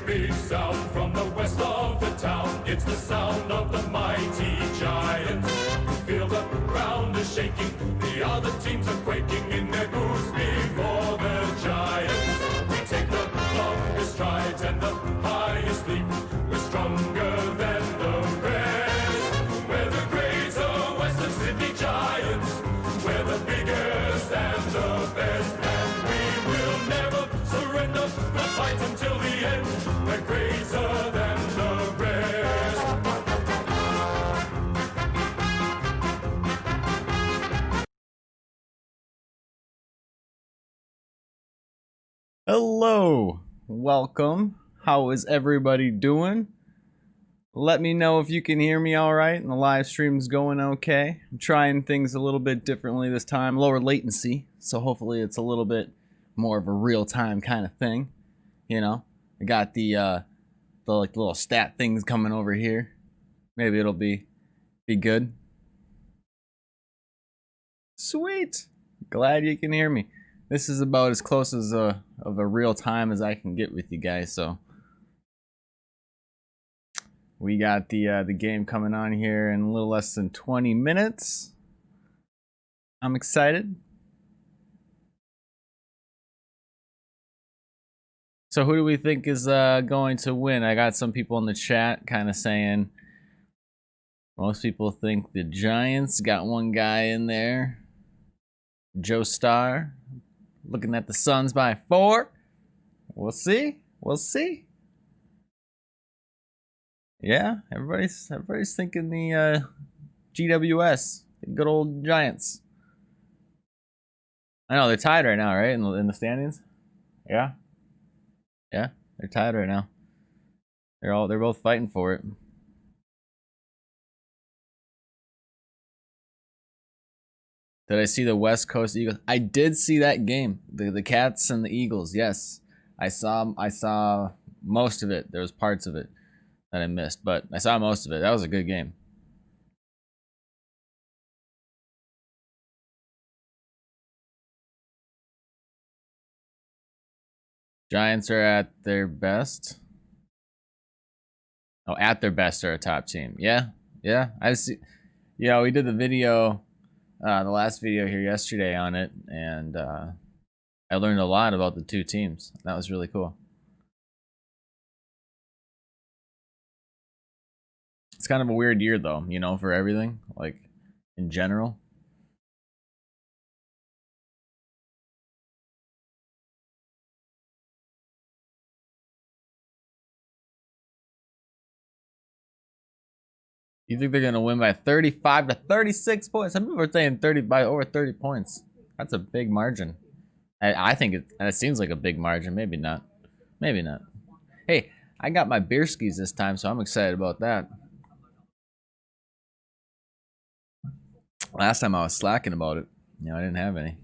big sound from the west of the town. It's the sound of the mighty Giants. Feel the ground is shaking, the other teams are quaking in their boots before the Giants. We take the longest strides and the highest leap. We're stronger than the rest. We're the greater Western Sydney Giants. We're the biggest and the best, and we will never surrender. We'll fight until the end. We're greater than the rest. Hello, welcome. How is everybody doing? Let me know if you can hear me all right and the live stream's going okay. I'm trying things a little bit differently this time, lower latency, so hopefully it's a little bit more of a real-time kind of thing. You know, I got the like little stat things coming over here. Maybe it'll be good. Sweet. Glad you can hear me. This is about as close as of a real time as I can get with you guys. So we got the game coming on here in a little less than 20 minutes. I'm excited. So who do we think is going to win? I got some people in the chat kind of saying most people think the Giants. Got one guy in there, Joe Starr, looking at the Suns by 4. We'll see. We'll see. Yeah, everybody's thinking the GWS, the good old Giants. I know they're tied right now, right? In the standings. Yeah, they're tied right now. They're both fighting for it. Did I see the West Coast Eagles? I did see that game. The Cats and the Eagles. Yes, I saw most of it. There was parts of it that I missed, but I saw most of it. That was a good game. Giants are at their best. Oh, at their best are a top team. Yeah. I see. Yeah, we did the video. The last video here yesterday on it, and I learned a lot about the two teams. That was really cool. It's kind of a weird year though, you know, for everything, like in general. You think they're gonna win by 35 to 36 points? Some people are saying 30 by over 30 points. That's a big margin. I think it seems like a big margin. Maybe not. Maybe not. Hey, I got my beer skis this time, so I'm excited about that. Last time I was slacking about it. You know, I didn't have any.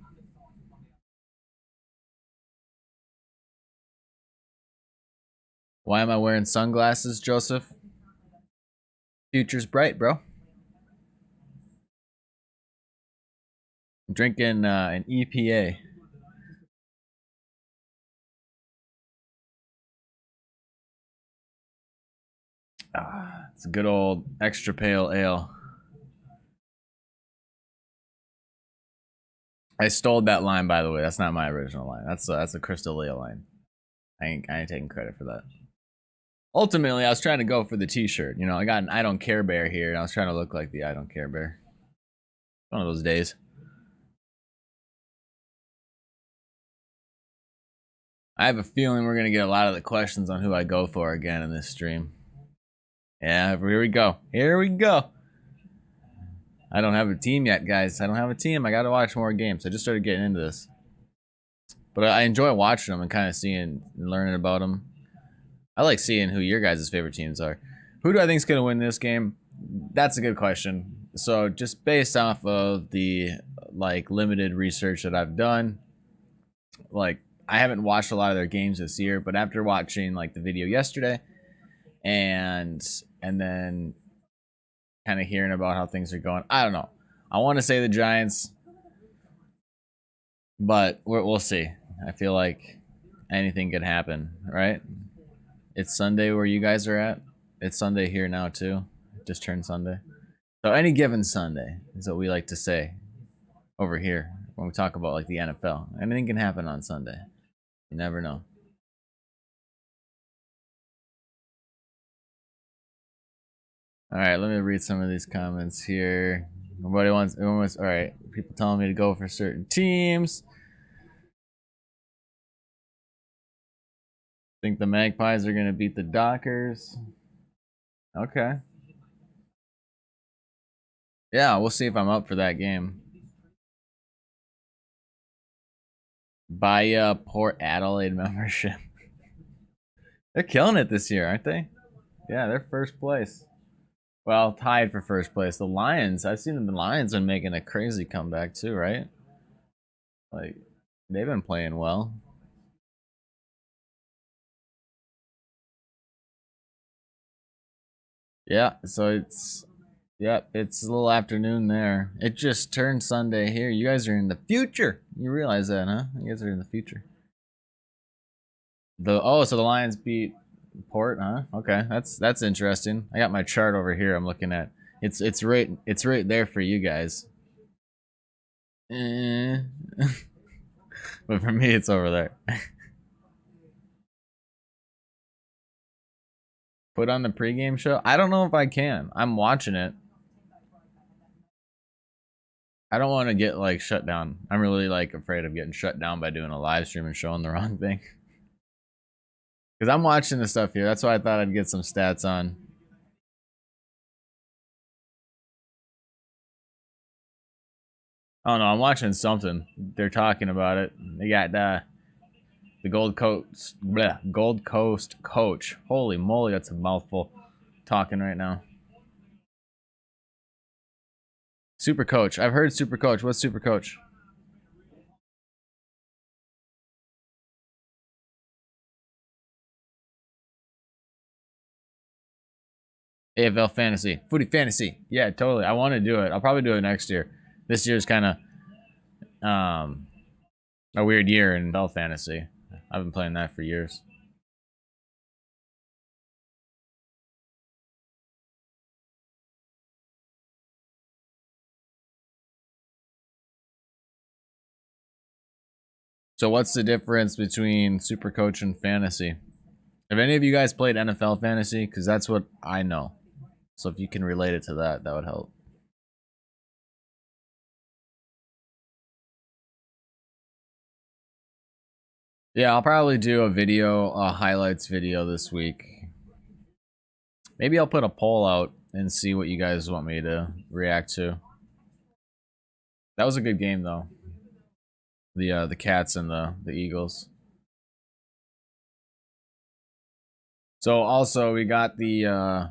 Why am I wearing sunglasses, Joseph? Future's bright, bro. I'm drinking an EPA. It's a good old extra pale ale. I stole that line, by the way. That's not my original line. That's a Crystal Ale line. I ain't taking credit for that. Ultimately, I was trying to go for the t-shirt. You know, I got an I don't care bear here, and I was trying to look like the I don't care bear. One of those days. I have a feeling we're going to get a lot of the questions on who I go for again in this stream. Yeah, here we go. Here we go. I don't have a team yet, guys. I don't have a team. I got to watch more games. I just started getting into this. But I enjoy watching them and kind of seeing and learning about them. I like seeing who your guys' favorite teams are. Who do I think is going to win this game? That's a good question. So just based off of the limited research that I've done, I haven't watched a lot of their games this year, but after watching the video yesterday and then kind of hearing about how things are going, I don't know. I want to say the Giants, but we'll see. I feel like anything could happen, right? It's Sunday where you guys are at. It's Sunday here now too. It just turned Sunday. So any given Sunday is what we like to say over here when we talk about like the NFL. Anything can happen on Sunday. You never know. All right, let me read some of these comments here. Nobody wants. All right, people telling me to go for certain teams. Think the Magpies are going to beat the Dockers. Okay. Yeah, we'll see if I'm up for that game. Buy a Port Adelaide membership. They're killing it this year, aren't they? Yeah, they're first place. Well, tied for first place. The Lions, I've seen the Lions been making a crazy comeback too, right? Like, they've been playing well. Yeah, so it's it's a little afternoon there. It just turned Sunday here. You guys are in the future. You realize that, huh? You guys are in the future. So the Lions beat Port, huh? Okay, that's interesting. I got my chart over here. I'm looking at. It's right there for you guys. But for me, it's over there. Put on the pregame show. I don't know if I can. I'm watching it. I don't want to get like shut down. I'm really like afraid of getting shut down by doing a live stream and showing the wrong thing. Because I'm watching the stuff here. That's why I thought I'd get some stats on. Oh no, I'm watching something. They're talking about it. They got the Gold Coast coach. Holy moly, that's a mouthful. Talking right now. Super coach. I've heard super coach. What's super coach? AFL fantasy. Footy fantasy. Yeah, totally. I want to do it. I'll probably do it next year. This year's kind of a weird year in AFL fantasy. I've been playing that for years. So what's the difference between super coach and fantasy? Have any of you guys played NFL fantasy? Because that's what I know. So if you can relate it to that, that would help. Yeah, I'll probably do a video, a highlights video this week. Maybe I'll put a poll out and see what you guys want me to react to. That was a good game though. The Cats and the Eagles. So also we got the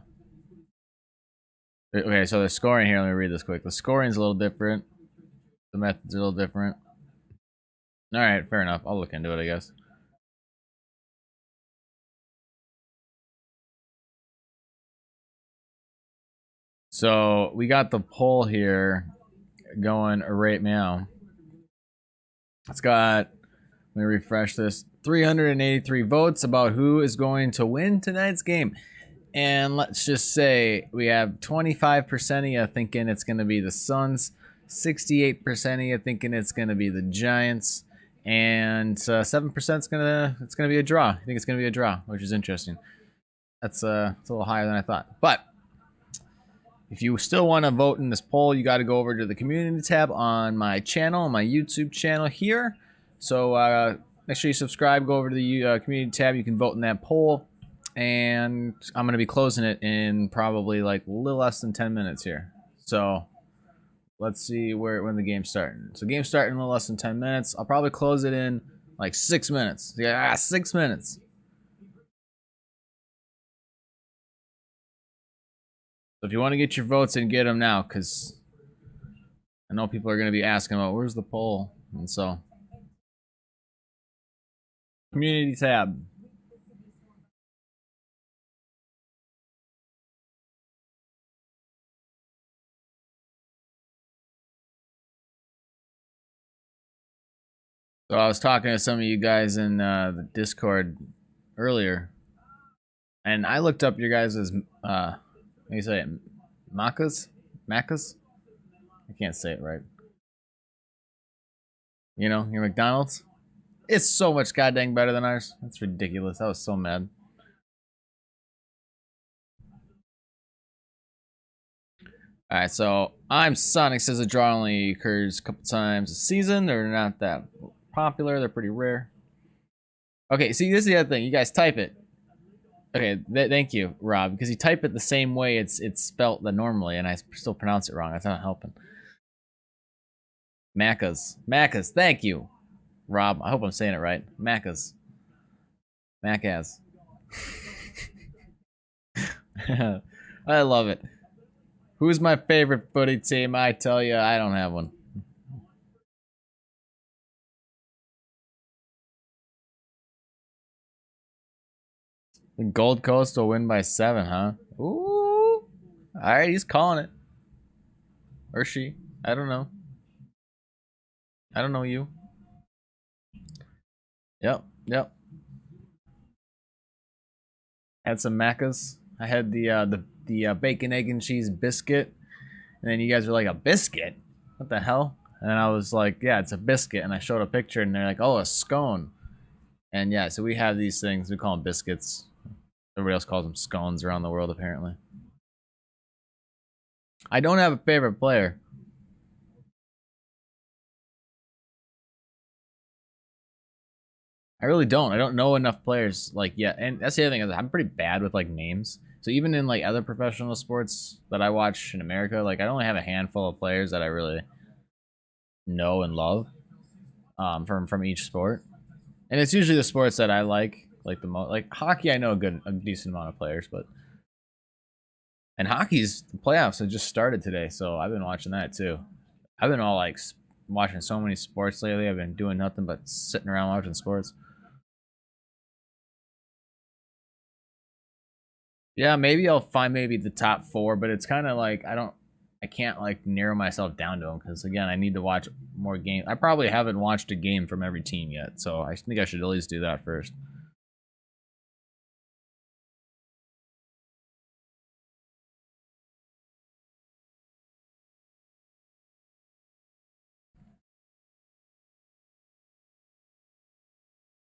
okay, so the scoring here, let me read this quick. The scoring's a little different. The method's a little different. Alright, fair enough. I'll look into it, I guess. So we got the poll here going right now. It's got, let me refresh this, 383 votes about who is going to win tonight's game. And let's just say we have 25% of you thinking it's going to be the Suns, 68% of you thinking it's going to be the Giants, and 7% it's going to be a draw. I think it's going to be a draw, which is interesting. That's a little higher than I thought. But if you still want to vote in this poll, you got to go over to the community tab on my channel, my YouTube channel here. So make sure you subscribe, go over to the community tab. You can vote in that poll. And I'm going to be closing it in probably like a little less than 10 minutes here. So let's see when the game's starting. So game's starting in a little less than 10 minutes. I'll probably close it in like 6 minutes. Yeah, 6 minutes. So if you want to get your votes in, get them now, because I know people are going to be asking about where's the poll. And so community tab. So I was talking to some of you guys in the Discord earlier, And I looked up your guys' how do you say it? Macas? Macas? I can't say it right. You know, your McDonald's? It's so much goddamn better than ours. That's ridiculous. I was so mad. Alright, so I'm Sonic says a draw only occurs a couple times a season. They're not that popular. They're pretty rare. Okay, see, this is the other thing. You guys type it. Okay, thank you, Rob, because you type it the same way it's spelt than normally, and I still pronounce it wrong. That's not helping. Macas. Macas, thank you, Rob. I hope I'm saying it right. Macas. Macas. I love it. Who's my favorite footy team? I tell you, I don't have one. The Gold Coast will win by 7, huh? Ooh. Alright, he's calling it. Or she. I don't know. I don't know you. Yep. Had some macas. I had the bacon, egg, and cheese biscuit. And then you guys were like, a biscuit? What the hell? And I was like, yeah, it's a biscuit. And I showed a picture, and they're like, oh, a scone. And yeah, so we have these things. We call them biscuits. Everybody else calls them scones around the world, apparently. I don't have a favorite player. I really don't. I don't know enough players like yet. And that's the other thing is I'm pretty bad with like names. So even in like other professional sports that I watch in America, like I only have a handful of players that I really know and love from each sport. And it's usually the sports that I like the most. Like hockey, I know a decent amount of players, but and hockey's the playoffs have just started today, so I've been watching that too. I've been all like watching so many sports lately. I've been doing nothing but sitting around watching sports. Yeah, maybe I'll find maybe the top 4, but it's kind of like I can't like narrow myself down to them because again, I need to watch more games. I probably haven't watched a game from every team yet, so I think I should at least do that first.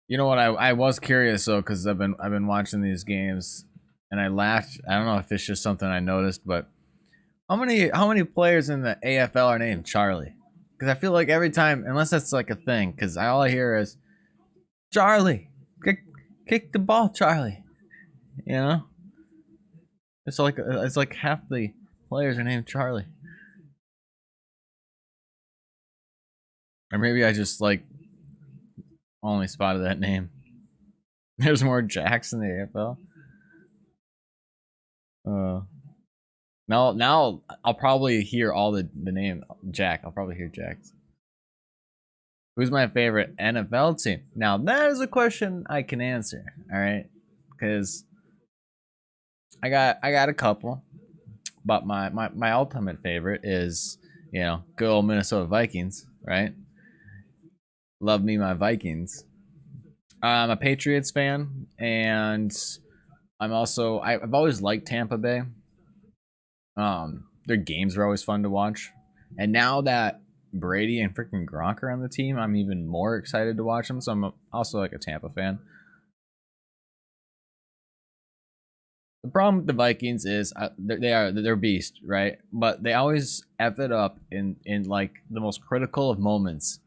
You know what? I was curious though because I've been watching these games and I laughed. I don't know if it's just something I noticed, but how many players in the AFL are named Charlie? Because I feel like every time, unless that's like a thing, because all I hear is Charlie, kick the ball, Charlie. You know, it's like half the players are named Charlie, or maybe I just like only spotted that name. There's more Jacks in the AFL. Now I'll probably hear all the name Jack. I'll probably hear Jack's. Who's my favorite NFL team? Now that is a question I can answer. All right, because I got a couple, but my ultimate favorite is good old Minnesota Vikings. Right, love me my Vikings. I'm a Patriots fan, and I've always liked Tampa Bay. Their games are always fun to watch, and now that Brady and freaking Gronk are on the team, I'm even more excited to watch them. So I'm also like a Tampa fan. The problem with the Vikings is they're beast, right? But they always f it up in like the most critical of moments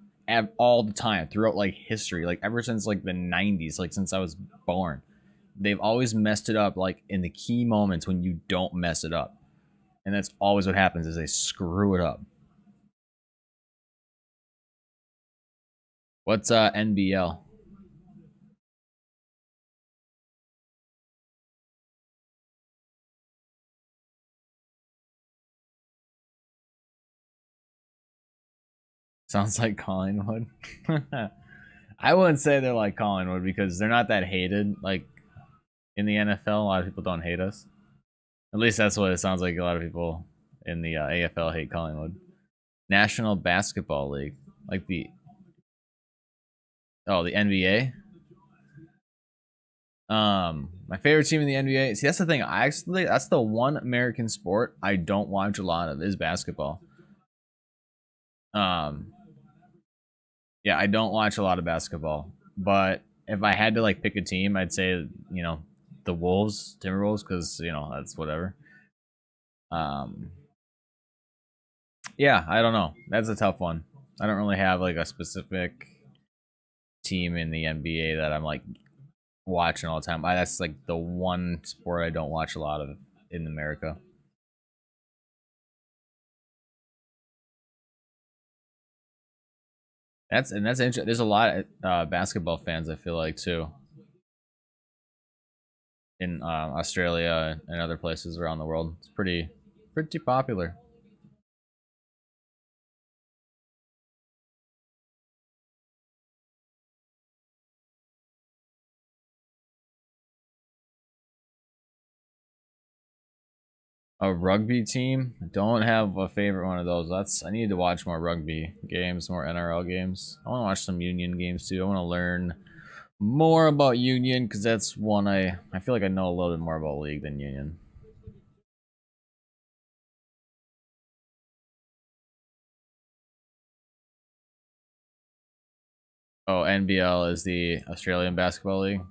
all the time throughout like history, like ever since like the 90s, like since I was born. They've always messed it up like in the key moments when you don't mess it up. And that's always what happens is they screw it up. What's NBL? Sounds like Collingwood. I wouldn't say they're like Collingwood because they're not that hated. Like in the NFL, a lot of people don't hate us. At least that's what it sounds like. A lot of people in the AFL hate Collingwood. National Basketball League, like the NBA. My favorite team in the NBA. See, that's the thing. That's the one American sport I don't watch a lot of is basketball. Um, yeah, I don't watch a lot of basketball, but if I had to like pick a team, I'd say the Wolves, Timberwolves, because that's whatever. Um, yeah, I don't know. That's a tough one. I don't really have like a specific team in the NBA that I'm like watching all the time. That's like the one sport I don't watch a lot of in America. That's interesting. There's a lot of basketball fans I feel like too in Australia and other places around the world. It's pretty popular. A rugby team. Don't have a favorite one of those. I need to watch more rugby games, more NRL games. I want to watch some Union games too. I want to learn more about Union because that's one I feel like I know a little bit more about League than Union. Oh, NBL is the Australian Basketball League,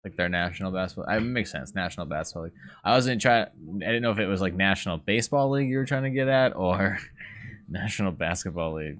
like their national basketball. It makes sense. National Basketball League. I wasn't trying. I didn't know if it was like National Baseball League you were trying to get at or National Basketball League.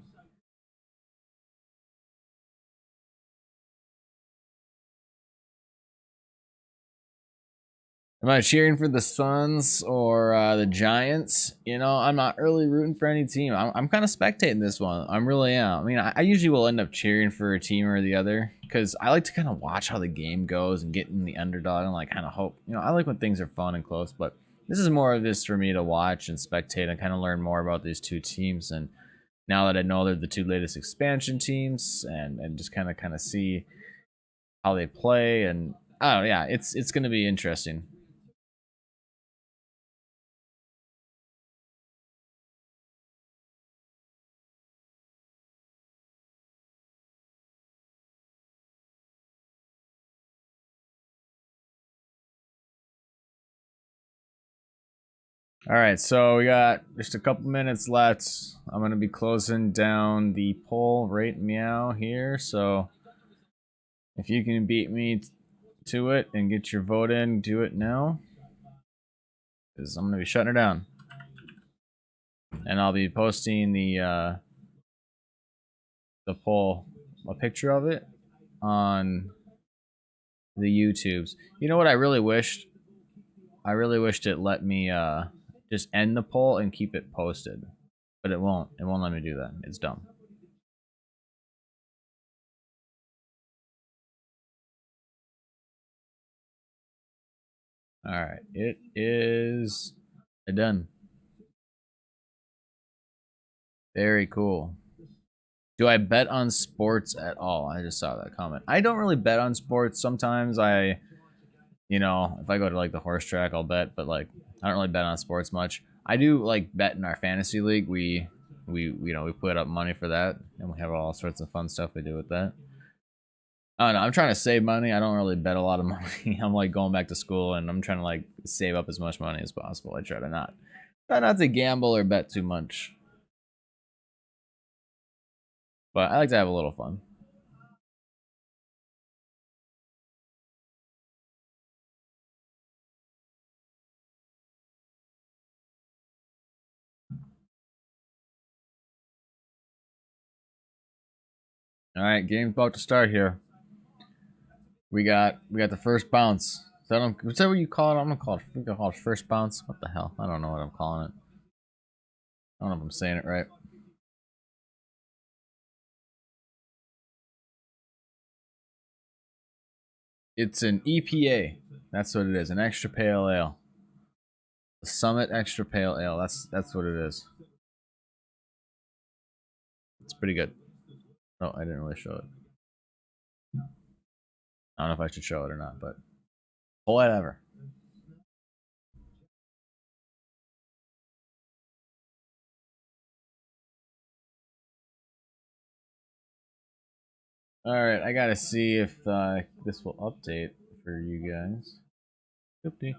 Am I cheering for the Suns or the Giants? I'm not really rooting for any team. I'm kind of spectating this one. I really am. I mean, I usually will end up cheering for a team or the other because I like to kind of watch how the game goes and get in the underdog and like kind of hope. I like when things are fun and close, but this is more of this for me to watch and spectate and kind of learn more about these two teams. And now that I know they're the two latest expansion teams and just kind of see how they play and oh yeah, it's going to be interesting. All right, so we got just a couple minutes left. I'm gonna be closing down the poll right meow here. So if you can beat me to it and get your vote in, do it now, because I'm gonna be shutting her down, and I'll be posting the poll, a picture of it on the YouTubes. You know what? I really wished. I really wished it let me just end the poll and keep it posted, but it won't. It won't let me do that. It's dumb. All right, it is done. Very cool. Do I bet on sports at all? I just saw that comment. I don't really bet on sports. Sometimes if I go to like the horse track, I'll bet, but like I don't really bet on sports much. I do like bet in our fantasy league. We put up money for that, and we have all sorts of fun stuff we do with that. I don't know. I'm trying to save money. I don't really bet a lot of money. I'm like going back to school, and I'm trying to like save up as much money as possible. I try not to gamble or bet too much, but I like to have a little fun. All right, game's about to start here. We got the first bounce. Is that what you call it? I'm gonna call it. We gonna call it first bounce. What the hell? I don't know what I'm calling it. I don't know if I'm saying it right. It's an EPA. That's what it is. An extra pale ale. The Summit Extra Pale Ale. That's what it is. It's pretty good. Oh, I didn't really show it. I don't know if I should show it or not, but whatever. All right, I gotta see if this will update for you guys. Oopsie.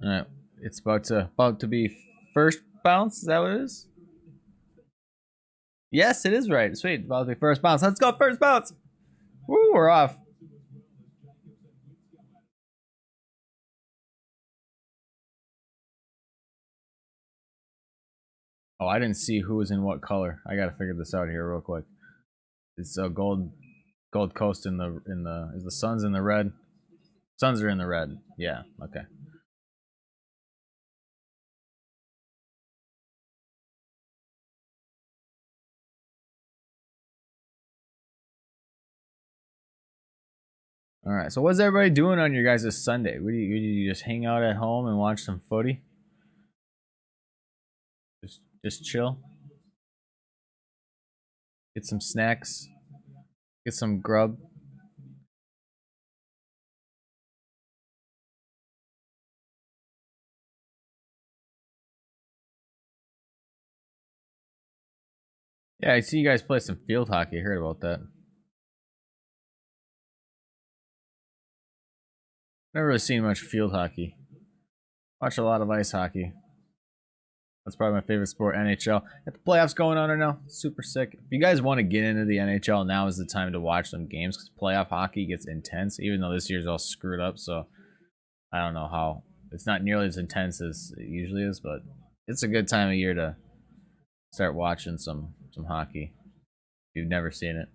All right, it's about to be first bounce. Is that what it is? Yes, it is right. Sweet, about to be first bounce. Let's go first bounce. Woo, we're off. Oh, I didn't see who was in what color. I gotta figure this out here real quick. It's a Gold Coast in the is the Suns in the red? Suns are in the red. Yeah. Okay. All right. So what's everybody doing on your guys' Sunday? What do you just hang out at home and watch some footy? Just chill. Get some snacks. Get some grub. Yeah, I see you guys play some field hockey. I heard about that. Never really seen much field hockey. Watch a lot of ice hockey. That's probably my favorite sport, NHL. Got the playoffs going on right now. Super sick. If you guys want to get into the NHL, now is the time to watch some games because playoff hockey gets intense, even though this year's all screwed up. So I don't know how. It's not nearly as intense as it usually is, but it's a good time of year to start watching some hockey if you've never seen it.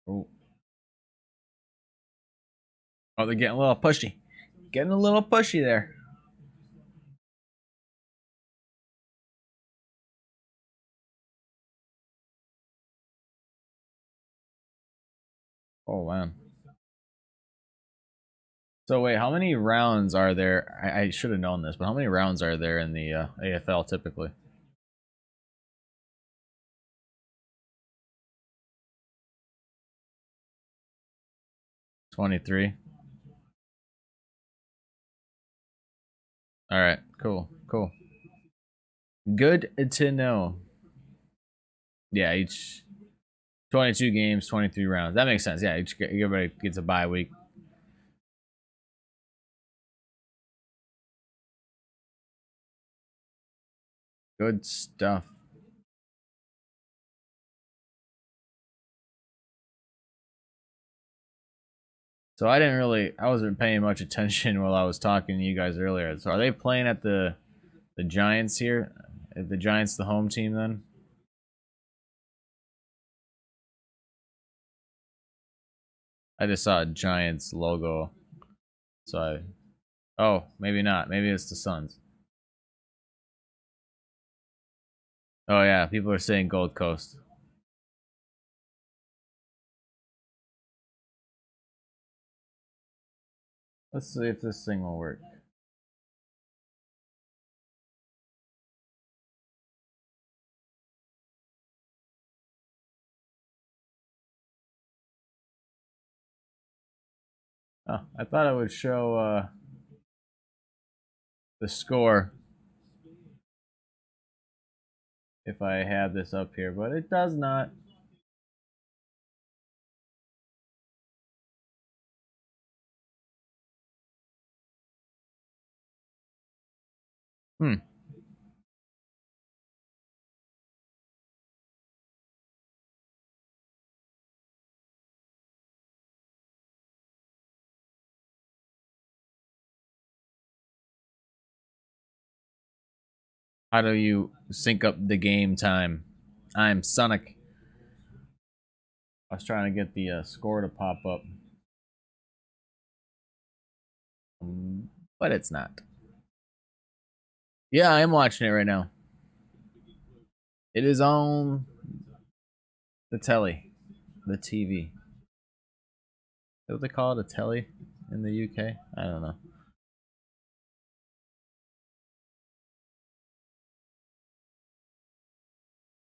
Oh, oh, they're getting a little pushy. Getting a little pushy there. Oh, man. So wait, how many rounds are there? I should have known this, but how many rounds are there in the AFL typically? 23. All right, cool. Good to know. Yeah, each 22 games, 23 rounds. That makes sense. Yeah, everybody gets a bye week. Good stuff. So I wasn't paying much attention while I was talking to you guys earlier. So are they playing at the Giants here? Is the Giants the home team then? I just saw a Giants logo. So oh, maybe not. Maybe it's the Suns. Oh yeah, people are saying Gold Coast. Let's see if this thing will work. Oh, I thought it would show the score if I had this up here, but it does not. Hmm. How do you sync up the game time? I'm Sonic. I was trying to get the score to pop up, but it's not. Yeah, I am watching it right now. It is on the telly, the TV. Is that what they call it, a telly in the UK? I don't know.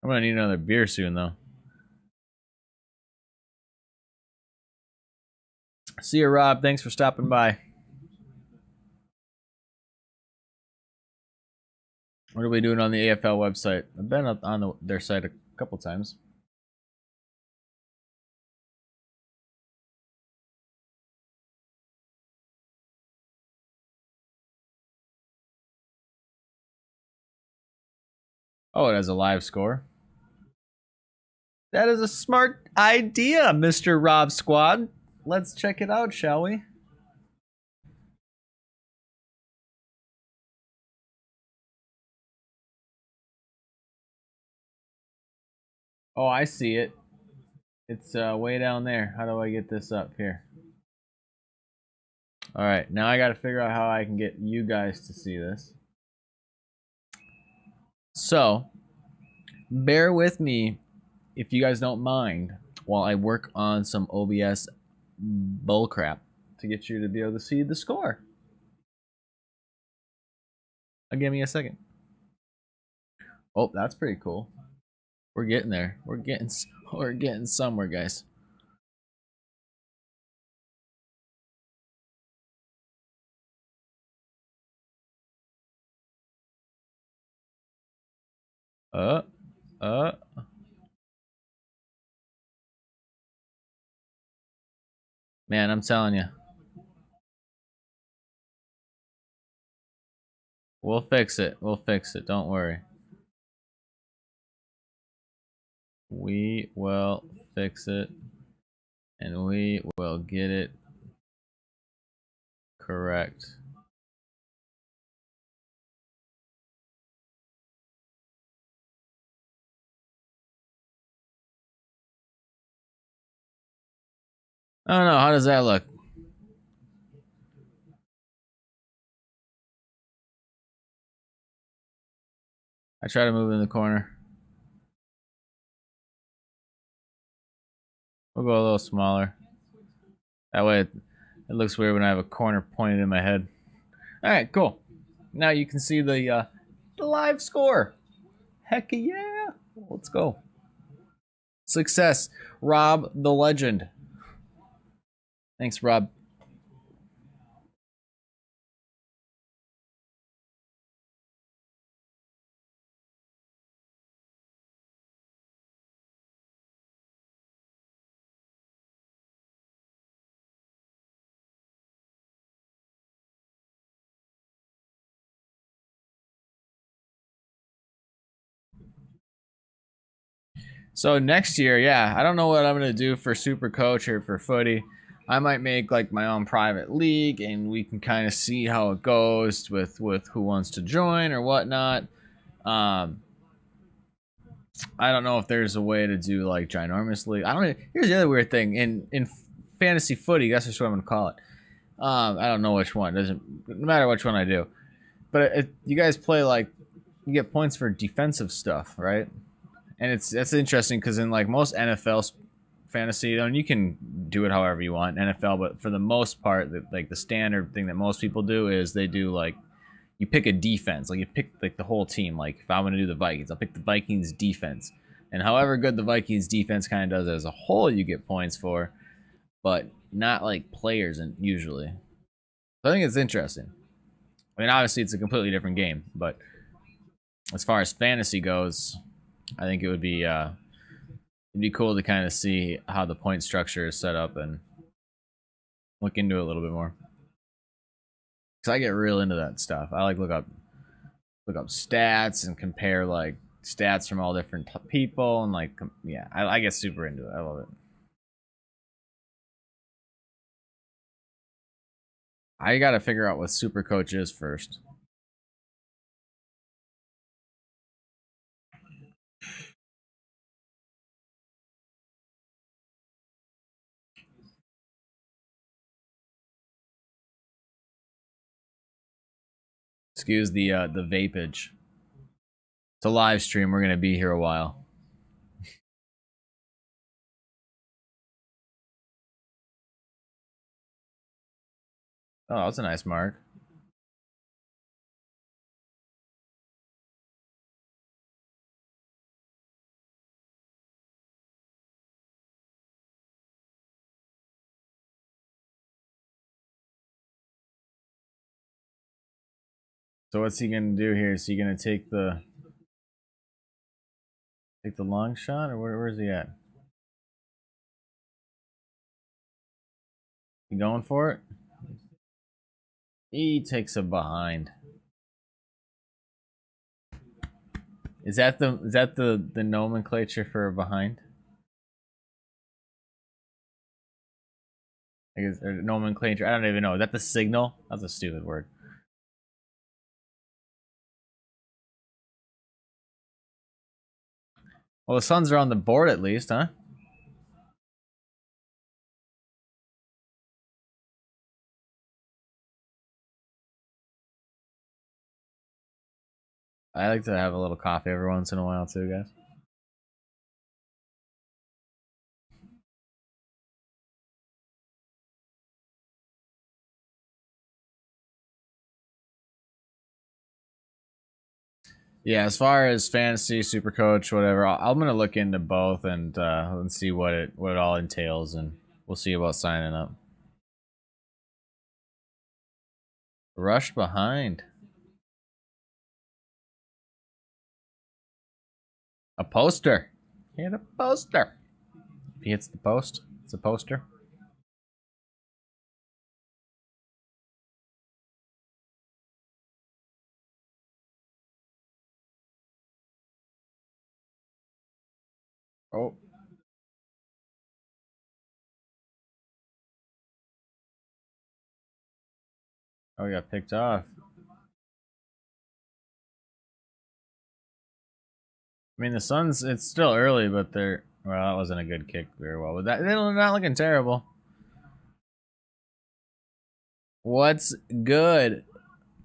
I'm gonna need another beer soon, though. See you, Rob. Thanks for stopping by. What are we doing on the AFL website? I've been up on their site a couple times. Oh, it has a live score. That is a smart idea, Mr. Rob Squad. Let's check it out, shall we? Oh, I see it. It's way down there. How do I get this up here? All right, now I got to figure out how I can get you guys to see this. So, bear with me if you guys don't mind while I work on some OBS bullcrap to get you to be able to see the score. Give me a second. Oh, that's pretty cool. We're getting there. We're getting somewhere, guys. Uh. Man, I'm telling you. We'll fix it. We'll fix it. Don't worry. We will fix it. And we will get it correct. I don't know. How does that look? I try to move in the corner. We'll go a little smaller. That way it looks weird when I have a corner pointed in my head. All right, cool. Now you can see the live score. Heck yeah. Let's go. Success. Rob the legend. Thanks, Rob. So next year, yeah, I don't know what I'm gonna do for Super Coach or for Footy. I might make like my own private league, and we can kind of see how it goes with who wants to join or whatnot. Um, I don't know if there's a way to do like ginormous league. I don't know. Here's the other weird thing in fantasy footy. That's just what I'm gonna call it. I don't know which one. It doesn't no matter which one I do. But you guys play like you get points for defensive stuff, right? And that's interesting because in like most NFL fantasy, and you can do it however you want NFL, but for the most part, like the standard thing that most people do is they do like you pick a defense, like you pick like the whole team. Like if I'm going to do the Vikings, I'll pick the Vikings defense, and however good the Vikings defense kind of does as a whole, you get points for, but not like players and usually. So I think it's interesting. I mean, obviously it's a completely different game, but as far as fantasy goes, I think it'd be cool to kind of see how the point structure is set up and look into it a little bit more. Cause I get real into that stuff. I like look up stats and compare like stats from all different people and like yeah, I get super into it. I love it. I got to figure out what Super Coach is first. Excuse the vapage. It's a live stream. We're gonna be here a while. Oh, that's a nice mark. So what's he gonna do here? Is he gonna take the long shot, or where's he at? He going for it? He takes a behind. Is that the nomenclature for a behind? I guess, or nomenclature. I don't even know. Is that the signal? That's a stupid word. Well, the Suns are on the board at least, huh? I like to have a little coffee every once in a while too, guys. Yeah, as far as fantasy, super coach, whatever, I'm gonna look into both and see what it all entails, and we'll see about signing up. Rush behind. A poster. Hit a poster. If he hits the post, it's a poster. Oh. Oh, he got picked off. I mean, the Suns, it's still early, but they're... Well, that wasn't a good kick very well. But they're not looking terrible. What's good?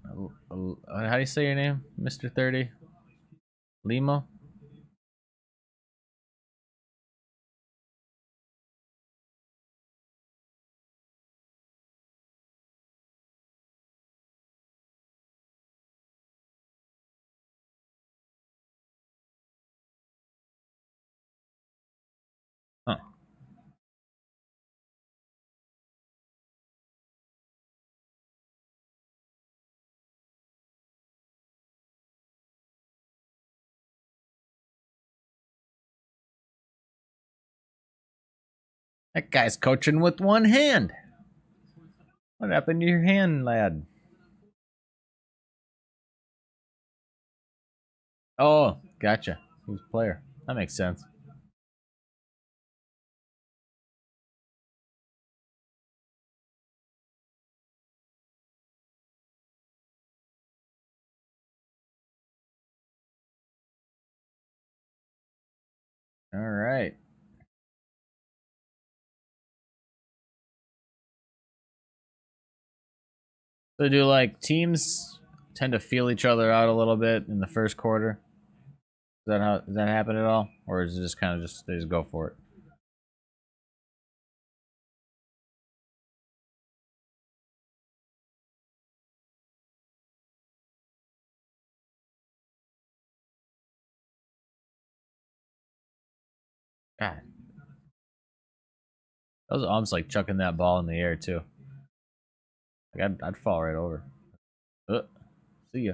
How do you say your name, Mr. 30? Limo? Huh. That guy's coaching with one hand. What happened to your hand, lad? Oh, gotcha. He was a player. That makes sense. All right. So do like teams tend to feel each other out a little bit in the first quarter? Does that happen at all, or is it just kind of they just go for it? God, that was almost like chucking that ball in the air too. Like I'd fall right over. See ya.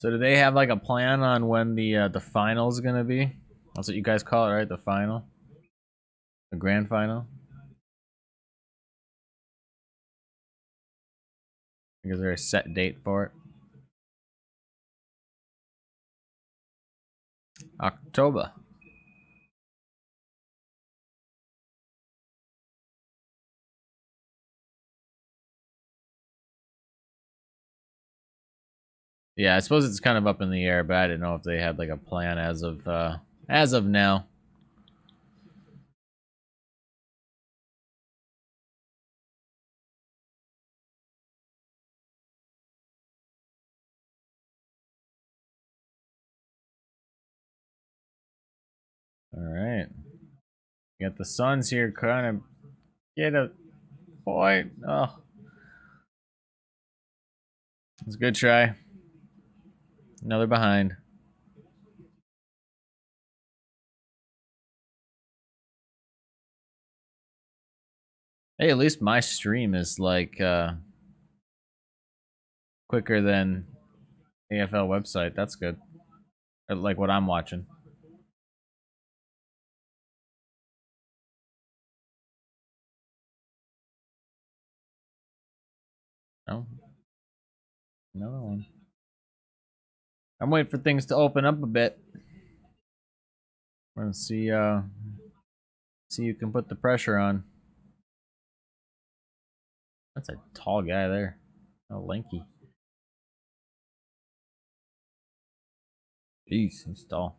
So do they have like a plan on when the final's gonna be? That's what you guys call it, right? The final, the grand final. Is there a set date for it? October. Yeah, I suppose it's kind of up in the air, but I didn't know if they had like a plan as of now. All right. You got the Suns here kind of get a point. Oh. It's a good try. Another behind. Hey, at least my stream is like quicker than AFL website. That's good. Like what I'm watching. Oh, another one. I'm waiting for things to open up a bit. We're gonna see who can put the pressure on. That's a tall guy there. Oh, lanky. Jeez, he's tall.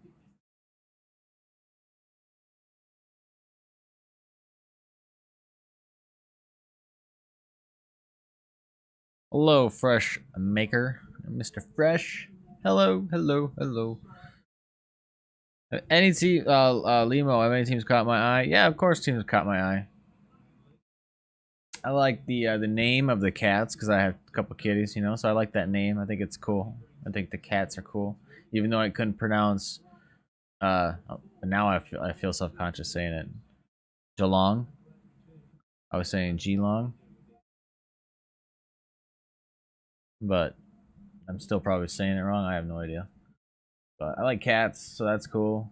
Hello, Fresh Maker. Mr. Fresh. Hello, hello, hello. Any team, Limo, have any teams caught my eye? Yeah, of course teams caught my eye. I like the name of the cats because I have a couple kitties, you know, so I like that name. I think it's cool. I think the cats are cool, even though I couldn't pronounce. Now I feel self-conscious saying it. Geelong. I was saying Geelong, but I'm still probably saying it wrong. I have no idea. But I like cats, so that's cool.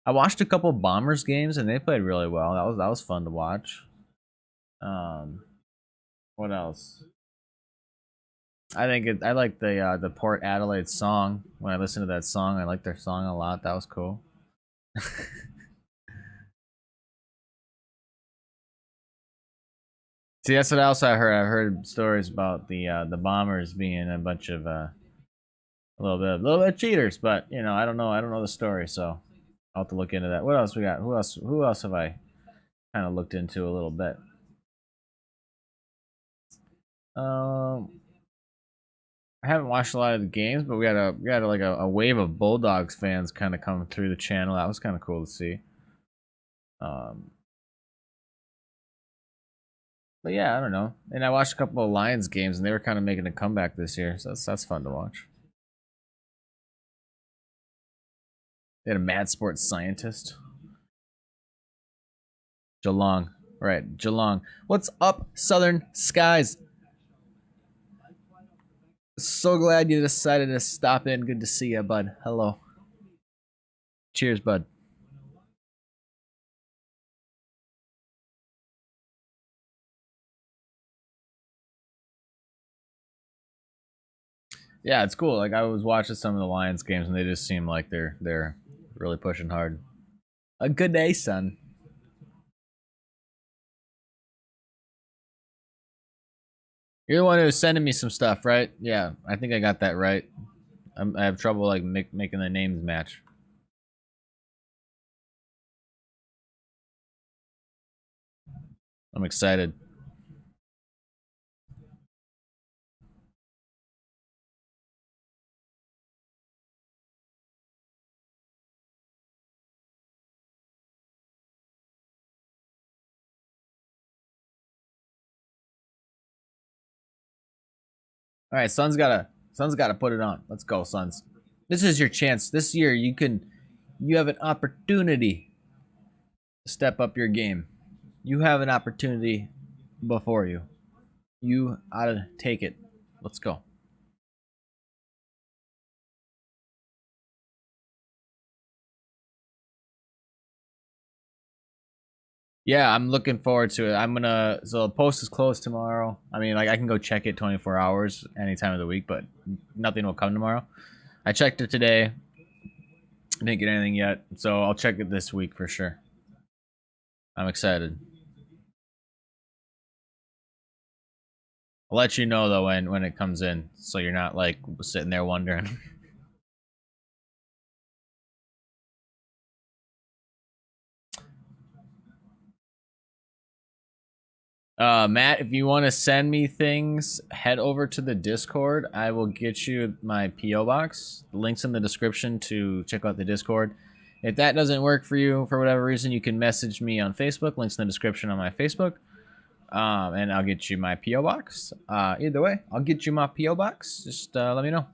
I watched a couple Bombers games and they played really well. That was fun to watch. What else? I like the Port Adelaide song. When I listened to that song, I liked their song a lot. That was cool. See, that's what else I heard. I heard stories about the Bombers being a bunch of a little bit of cheaters, but you know, I don't know the story, so I'll have to look into that. What else we got? Who else have I kind of looked into a little bit? I haven't watched a lot of the games, but we had a wave of Bulldogs fans kind of come through the channel. That was kind of cool to see. But yeah, I don't know. And I watched a couple of Lions games, and they were kind of making a comeback this year, so that's fun to watch. They had a mad sports scientist. Geelong. Right, Geelong. What's up, Southern Skies? So glad you decided to stop in. Good to see you, bud. Hello. Cheers, bud. Yeah, it's cool. Like I was watching some of the Lions games, and they just seem like they're really pushing hard. A good day, son. You're the one who was sending me some stuff, right? Yeah, I think I got that right. I have trouble like making the names match. I'm excited. All right, Sun's gotta put it on. Let's go, Suns. This is your chance. This year you have an opportunity to step up your game. You have an opportunity before you. You ought to take it. Let's go. Yeah, I'm looking forward to it. So the post is closed tomorrow. I mean, like I can go check it 24 hours any time of the week, but nothing will come tomorrow. I checked it today. Didn't get anything yet, so I'll check it this week for sure. I'm excited. I'll let you know though when it comes in, so you're not like sitting there wondering. Matt, if you want to send me things, head over to the Discord. I will get you my PO box. The link's in the description to check out the Discord. If that doesn't work for you for whatever reason, you can message me on Facebook. Links in the description on my Facebook. And I'll get you my PO box. Either way, I'll get you my PO box. Just let me know.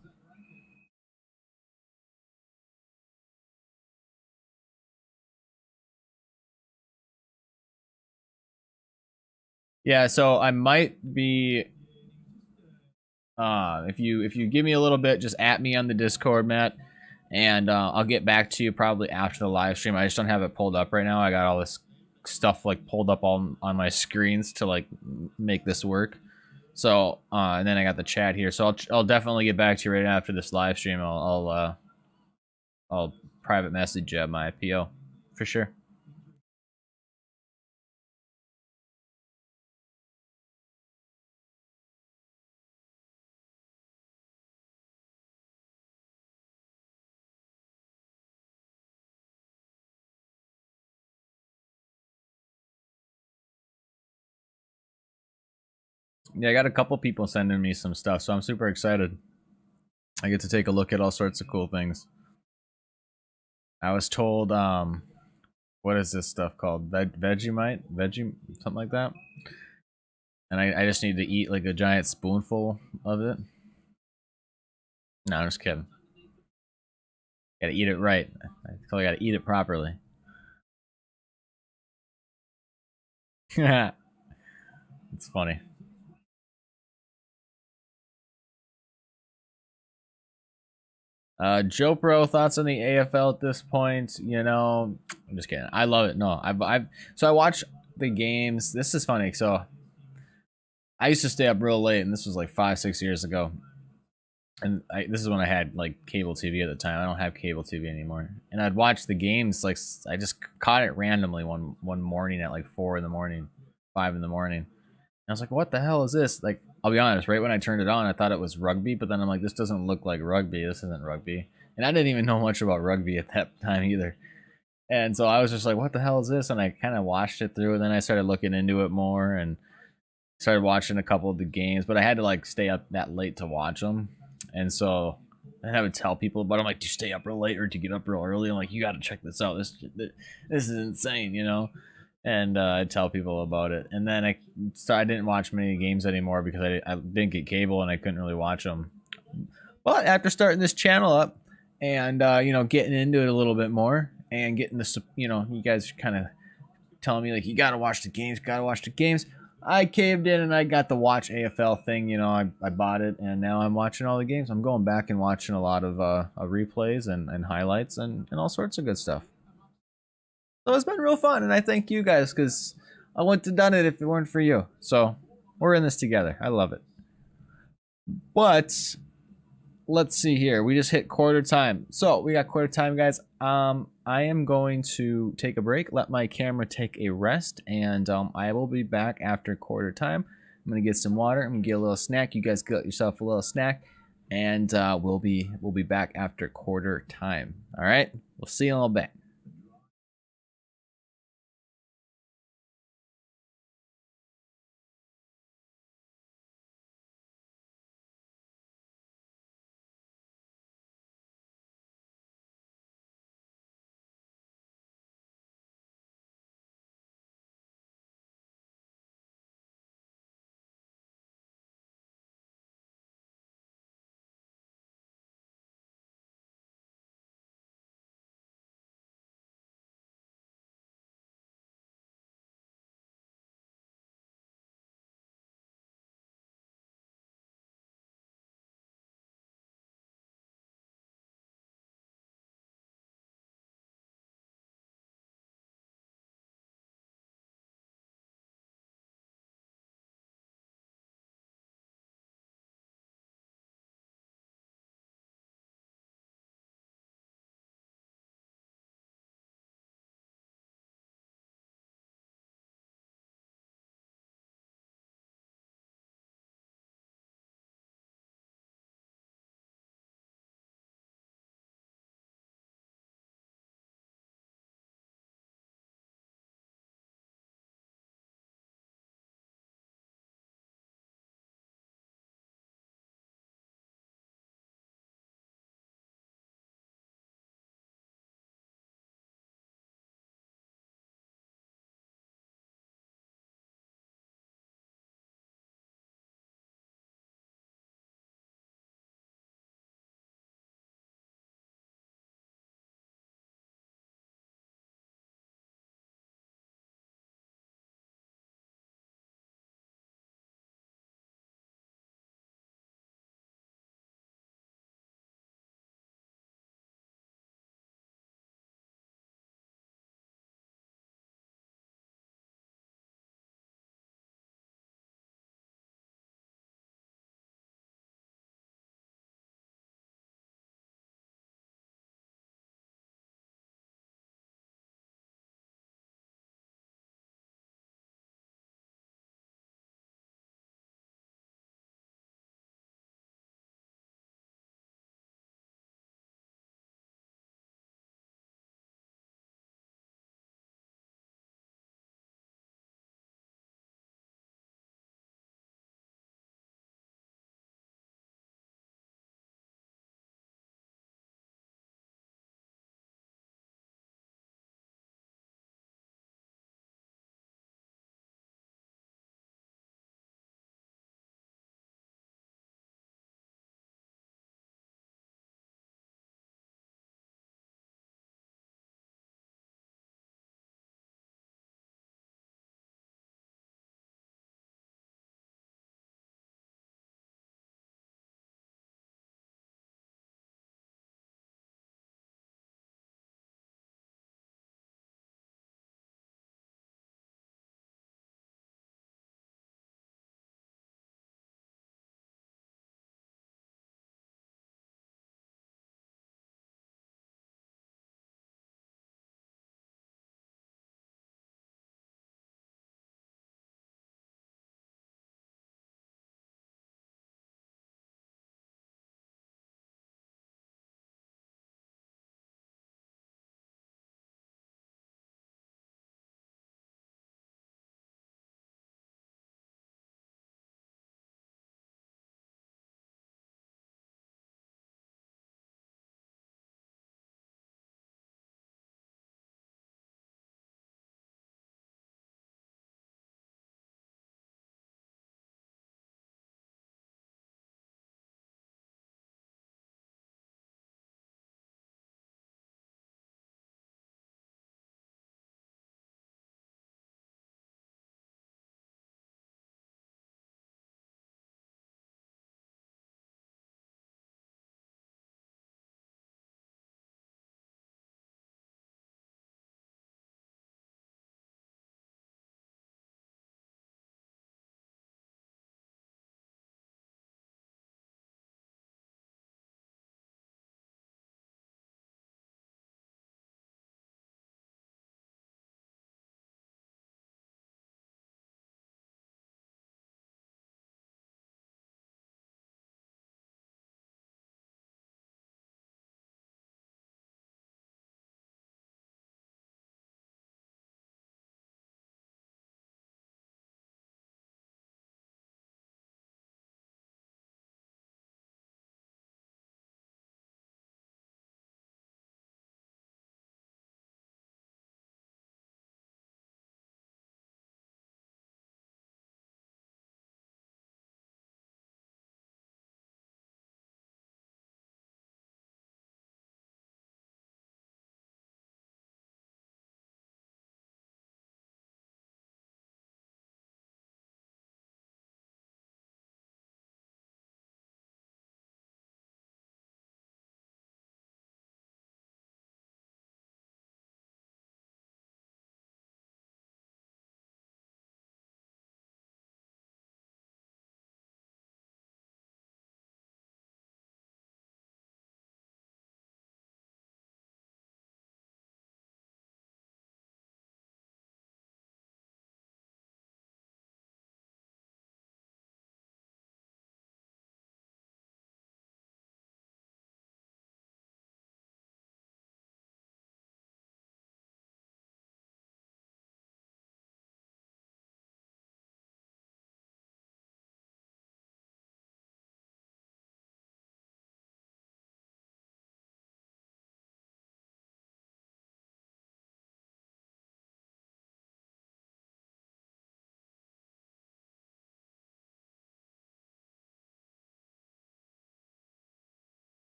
Yeah, so I might be. If you give me a little bit, just at me on the Discord, Matt, and I'll get back to you probably after the live stream. I just don't have it pulled up right now. I got all this stuff like pulled up on my screens to like make this work. So and then I got the chat here. So I'll definitely get back to you right after this live stream. I'll private message my PO for sure. Yeah, I got a couple people sending me some stuff, so I'm super excited. I get to take a look at all sorts of cool things. I was told, what is this stuff called? Vegemite? Something like that. And I just need to eat like a giant spoonful of it. No, I'm just kidding. Gotta eat it right. I totally gotta eat it properly. It's funny. Joe Pro, thoughts on the AFL at this point? You know, I'm just kidding. I love it. No, so I watch the games. This is funny. So I used to stay up real late, and this was like 5, 6 years ago. And this is when I had like cable TV at the time. I don't have cable TV anymore. And I'd watch the games. Like I just caught it randomly one morning at like 4 in the morning, 5 in the morning. And I was like, "What the hell is this?" Like, I'll be honest. Right when I turned it on, I thought it was rugby. But then I'm like, "This doesn't look like rugby. This isn't rugby." And I didn't even know much about rugby at that time either. And so I was just like, "What the hell is this?" And I kind of watched it through. And then I started looking into it more and started watching a couple of the games. But I had to like stay up that late to watch them. And so I would tell people about it. I'm like, do you stay up real late or do you get up real early? I'm like, you got to check this out. This is insane, you know? And I'd tell people about it. And then I didn't watch many games anymore because I didn't get cable and I couldn't really watch them. But after starting this channel up and, getting into it a little bit more and getting the, you guys kind of telling me, like, you got to watch the games. I caved in and I got the watch AFL thing. I bought it and now I'm watching all the games. I'm going back and watching a lot of replays and highlights and all sorts of good stuff. So it's been real fun, and I thank you guys because I wouldn't have done it if it weren't for you. So we're in this together. I love it. But let's see here. We just hit quarter time. So we got quarter time, guys. I am going to take a break, let my camera take a rest, and I will be back after quarter time. I'm gonna get some water. I'm gonna get a little snack. You guys get yourself a little snack, and we'll be back after quarter time. All right. We'll see you in a little bit.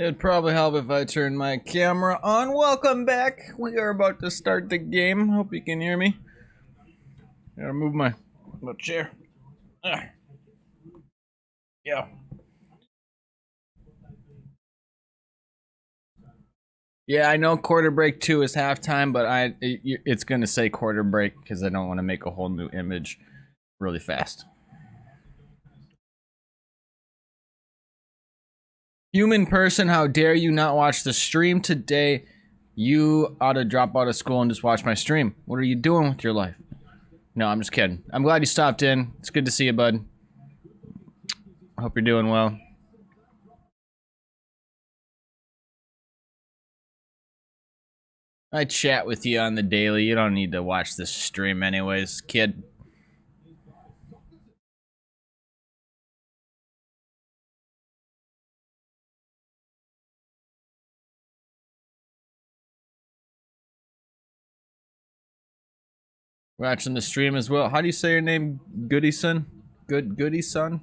It'd probably help if I turned my camera on. Welcome back. We are about to start the game. Hope you can hear me. Gotta move my chair. Yeah. Yeah, I know quarter break 2 is halftime, but it's gonna say quarter break because I don't want to make a whole new image really fast. Human person, how dare you not watch the stream today? You ought to drop out of school and just watch my stream. What are you doing with your life? No, I'm just kidding. I'm glad you stopped in. It's good to see you, bud. I hope you're doing well. I chat with you on the daily. You don't need to watch this stream anyways, kid. Watching the stream as well. How do you say your name? Goody son? Goody son?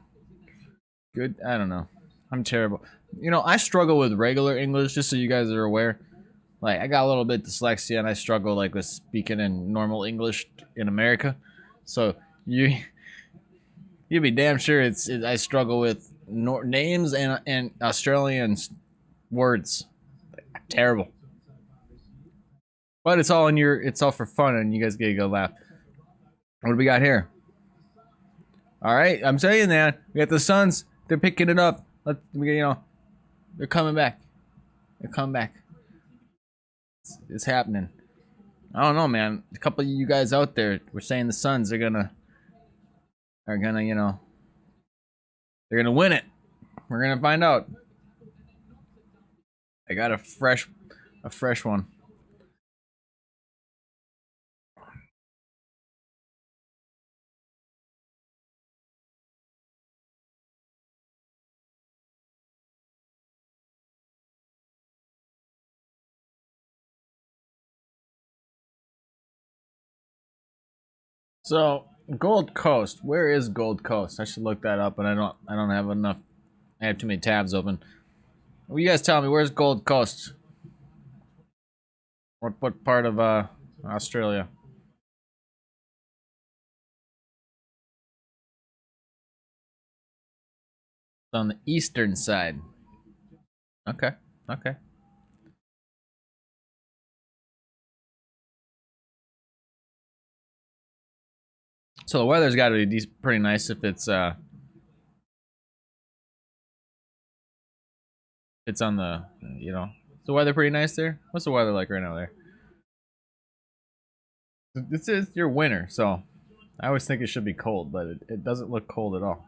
Good? I don't know. I'm terrible. You know, I struggle with regular English, just so you guys are aware. Like, I got a little bit dyslexia, and I struggle, like, with speaking in normal English in America. So, you'd be damn sure I struggle with names and Australian words. Terrible. But it's all for fun, and you guys get a good laugh. What do we got here? All right, I'm saying that we got the Suns. They're picking it up. They're coming back. They're coming back. It's happening. I don't know, man. A couple of you guys out there were saying the Suns are gonna, they're gonna win it. We're gonna find out. I got a fresh one. So Gold Coast, where is Gold Coast? I should look that up, but I don't have enough. I have too many tabs open. Well, you guys tell me, where's Gold Coast? What part of Australia? It's on the eastern side. Okay. So the weather's got to be pretty nice if it's on the, is the weather pretty nice there? What's the weather like right now there? This is your winter, so I always think it should be cold, but it doesn't look cold at all.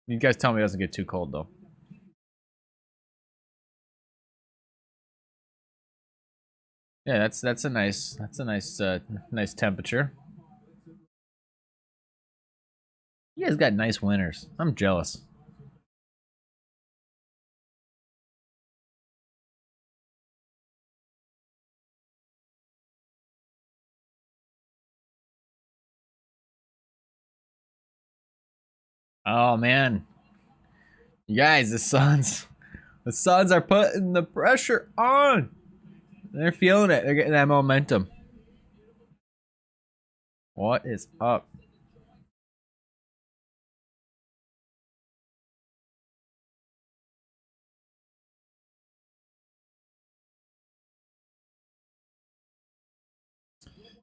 You guys tell me it doesn't get too cold though. Yeah, that's a nice nice temperature. You guys got nice winters. I'm jealous. Oh man, you guys, the Suns are putting the pressure on. They're feeling it. They're getting that momentum. What is up?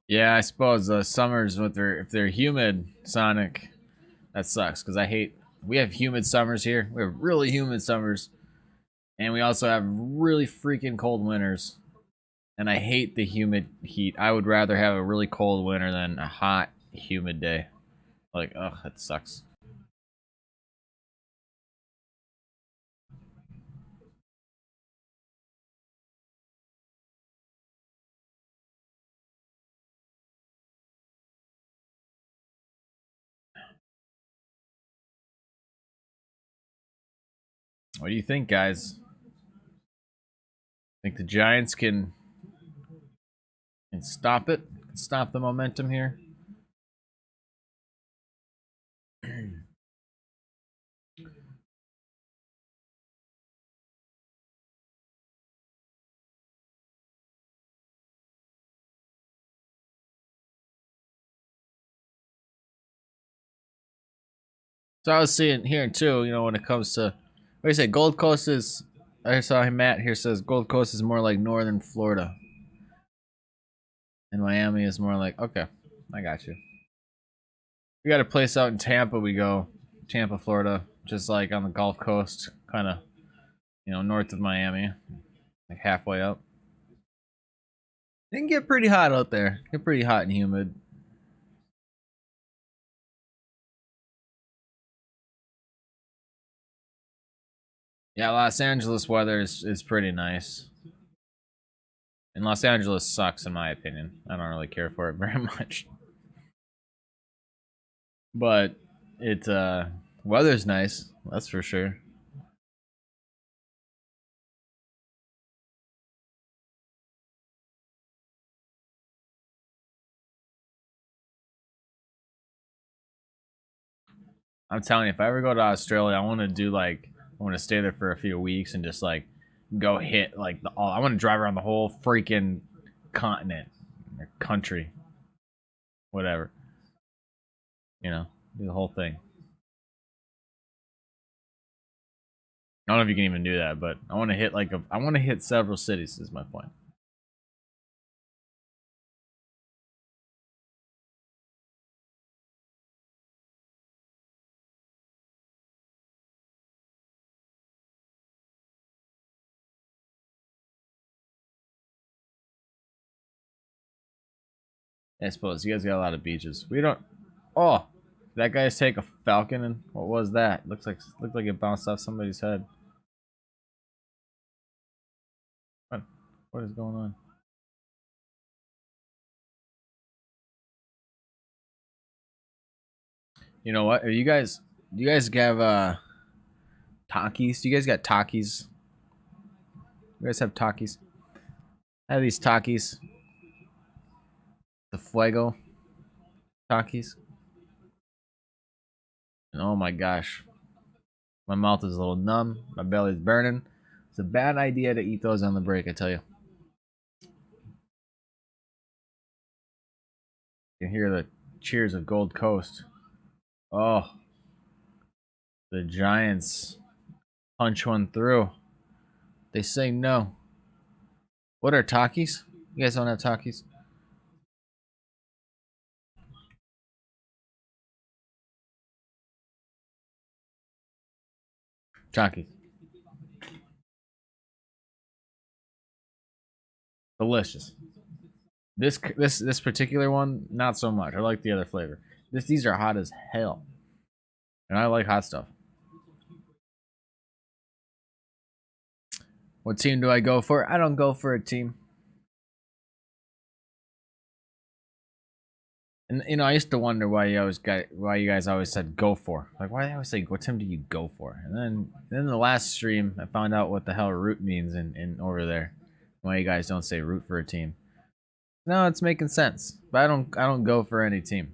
Yeah, I suppose summers if they're humid, Sonic, that sucks because we have humid summers here. We have really humid summers, and we also have really freaking cold winters. And I hate the humid heat. I would rather have a really cold winter than a hot, humid day. Like, ugh, that sucks. What do you think, guys? Think the Giants can stop it? Stop the momentum here? So I was seeing here too, you know, when it comes to, what do you say, Gold Coast is, I saw Matt here says Gold Coast is more like northern Florida. And Miami is more like, okay, I got you. We got a place out in Tampa, we go, Tampa, Florida, just like on the Gulf Coast, kind of, you know, north of Miami, like halfway up. It can get pretty hot out there, get pretty hot and humid. Yeah, Los Angeles weather is pretty nice. And Los Angeles sucks in my opinion. I don't really care for it very much. But it weather's nice, that's for sure. I'm telling you, if I ever go to Australia, I want to do like, I want to stay there for a few weeks and just like go hit like the all. I want to drive around the whole freaking continent or country, whatever. You know, do the whole thing. I don't know if you can even do that, but I want to hit like I want to hit several cities. Is my point. I suppose you guys got a lot of beaches. We don't. Oh, that guy's take a falcon and what was that? Looked like it bounced off somebody's head. What? What is going on? You know what? Are you guys? Do you guys have Takis? Do you guys got Takis? You guys have Takis? I have these Takis. The Fuego Takis. And oh my gosh. My mouth is a little numb. My belly's burning. It's a bad idea to eat those on the break, I tell you. You can hear the cheers of Gold Coast. Oh, the Giants punch one through. They say no. What are Takis? You guys don't have Takis? Takis. Delicious. This particular one, not so much. I like the other flavor. These are hot as hell. And I like hot stuff. What team do I go for? I don't go for a team. And you know, I used to wonder why you guys always said go for. Like why they always say what team do you go for? And then the last stream I found out what the hell root means in over there. Why you guys don't say root for a team. No, it's making sense. But I don't go for any team.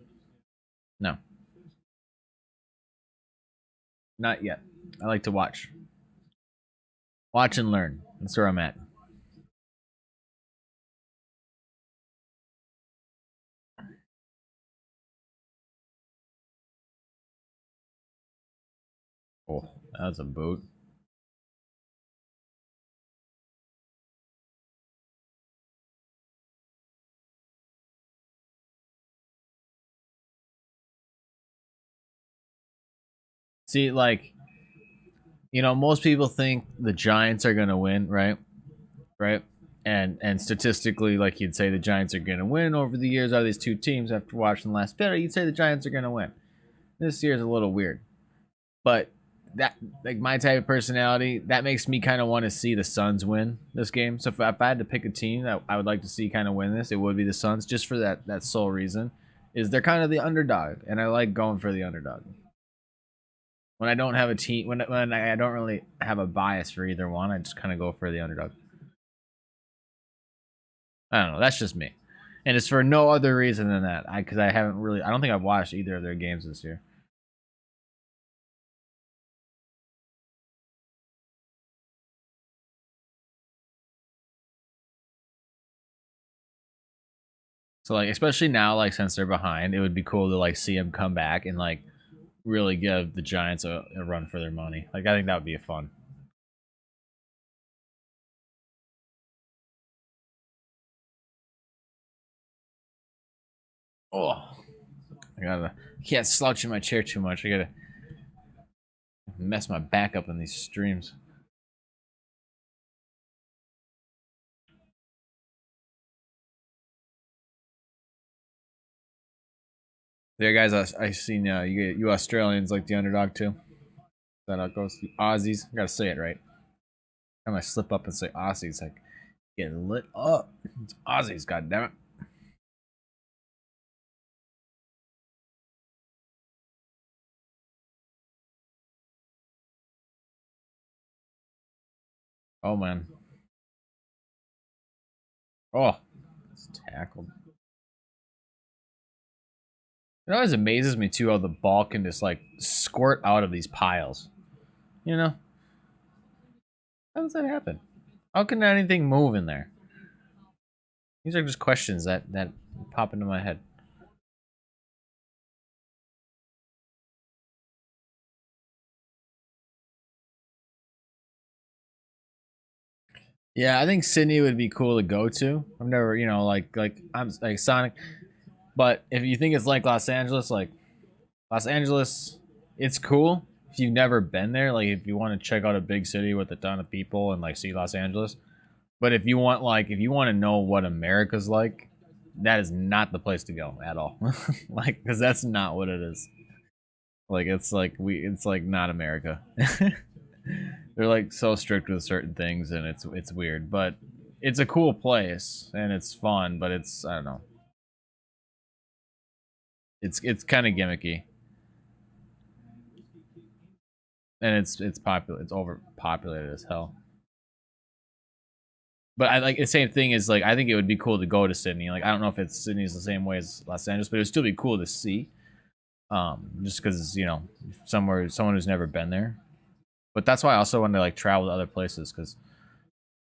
No. Not yet. I like to watch. Watch and learn. That's where I'm at. Oh, that was a boot. See, like, you know, most people think the Giants are gonna win, right? Right? And statistically, like you'd say the Giants are gonna win over the years out of these two teams after watching the last bit, you'd say the Giants are gonna win. This year's a little weird. But that like my type of personality, that makes me kind of want to see the Suns win this game. So if I had to pick a team that I would like to see kind of win this, it would be the Suns, just for that sole reason. Is they're kind of the underdog, and I like going for the underdog. When I don't have a team, when I don't really have a bias for either one, I just kind of go for the underdog. I don't know. That's just me, and it's for no other reason than that. Because I haven't really, I don't think I've watched either of their games this year. So like, especially now, like since they're behind, it would be cool to like see them come back and like really give the Giants a run for their money. Like, I think that would be fun. Oh, I can't slouch in my chair too much. I gotta mess my back up in these streams. There, guys. I seen you Australians like the underdog too. That how it goes. The Aussies. I gotta say it right. I might slip up and say Aussies. Like getting lit up. It's Aussies. God damn it. Oh man. Oh, it's tackled. It always amazes me too how the ball can just like squirt out of these piles. You know? How does that happen? How can anything move in there? These are just questions that pop into my head. Yeah, I think Sydney would be cool to go to. I've never, like I'm like Sonic, but if you think it's like Los Angeles, it's cool if you've never been there. Like if you want to check out a big city with a ton of people and like see Los Angeles, but if you want to know what America's like, that is not the place to go at all. Like, because that's not what it is. Like it's like not America. They're like so strict with certain things, and it's weird, but it's a cool place and it's fun. But it's I don't know. It's kind of gimmicky, and it's popular. It's overpopulated as hell. But I like the same thing is like I think it would be cool to go to Sydney. Like I don't know if it's Sydney's the same way as Los Angeles, but it would still be cool to see. Just because someone who's never been there. But that's why I also want to like travel to other places because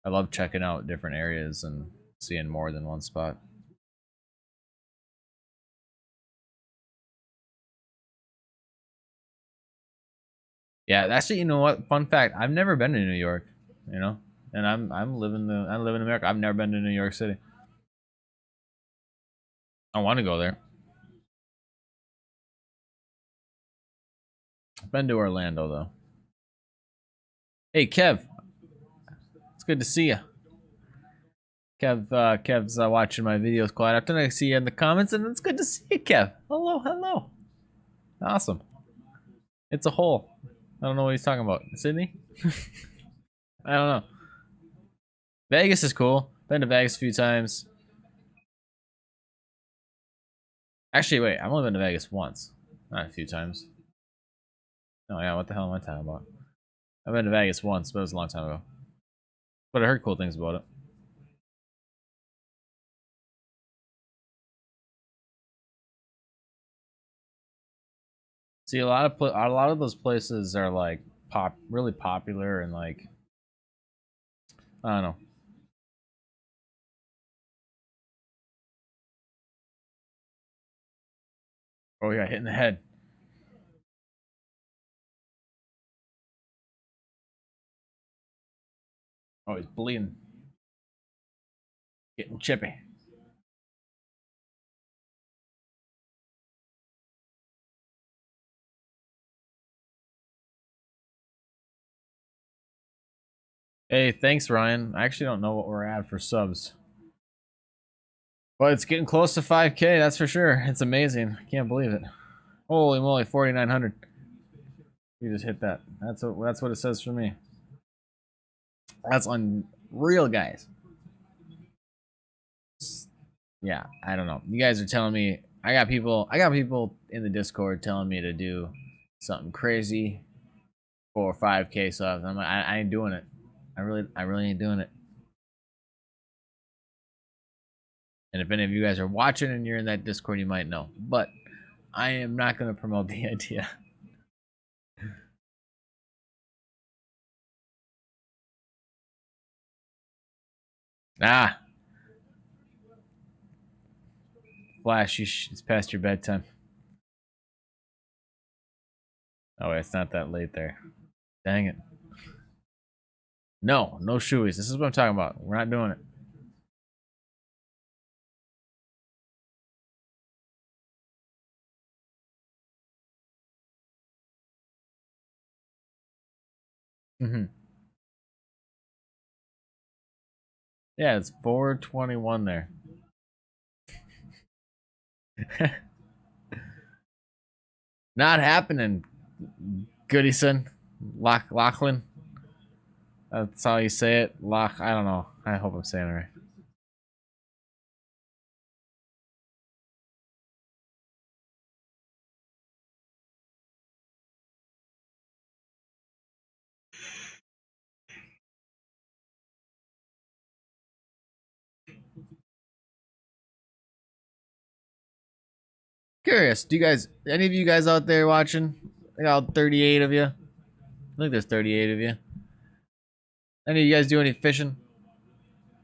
I love checking out different areas and seeing more than one spot. Yeah, actually, you know what? Fun fact: I've never been to New York. You know, and I live in America. I've never been to New York City. I want to go there. I've been to Orlando though. Hey, Kev, it's good to see you. Kev's watching my videos quite often. I see you in the comments, and it's good to see you, Kev. Hello, hello. Awesome. It's a hole. I don't know what he's talking about. Sydney? I don't know. Vegas is cool. Been to Vegas a few times. Actually, wait. I've only been to Vegas once. Not a few times. Oh, yeah. What the hell am I talking about? I've been to Vegas once, but it was a long time ago. But I heard cool things about it. See, a lot of those places are like really popular and like I don't know. Oh yeah, hitting the head. Oh, he's bleeding. Getting chippy. Hey, thanks, Ryan. I actually don't know what we're at for subs. But it's getting close to 5K, that's for sure. It's amazing. I can't believe it. Holy moly, 4,900. You just hit that. That's what it says for me. That's unreal, guys. Yeah, I don't know. You guys are telling me I got people in the Discord telling me to do something crazy for 5K subs. I'm like, I ain't doing it. I really ain't doing it. And if any of you guys are watching and you're in that Discord, you might know. But I am not going to promote the idea. Ah, Flash, it's past your bedtime. Oh, it's not that late there. Dang it. No shoeies. This is what I'm talking about. We're not doing it. Mm-hmm. Yeah, it's 4:21 there. Not happening, Goodison. Lachlan. That's how you say it. I don't know. I hope I'm saying it right. Curious, do you guys, any of you guys out there watching? I got 38 of you. I think there's 38 of you. Any of you guys do any fishing?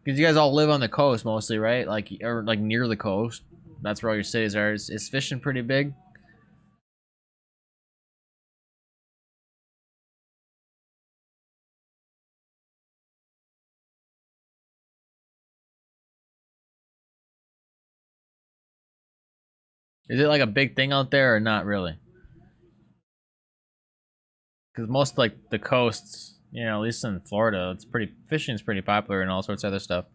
Because you guys all live on the coast mostly, right? Like, or like near the coast. That's where all your cities are. Is fishing pretty big? Is it like a big thing out there or not really? Because most like the coasts, you know, at least in Florida, it's pretty fishing is pretty popular and all sorts of other stuff.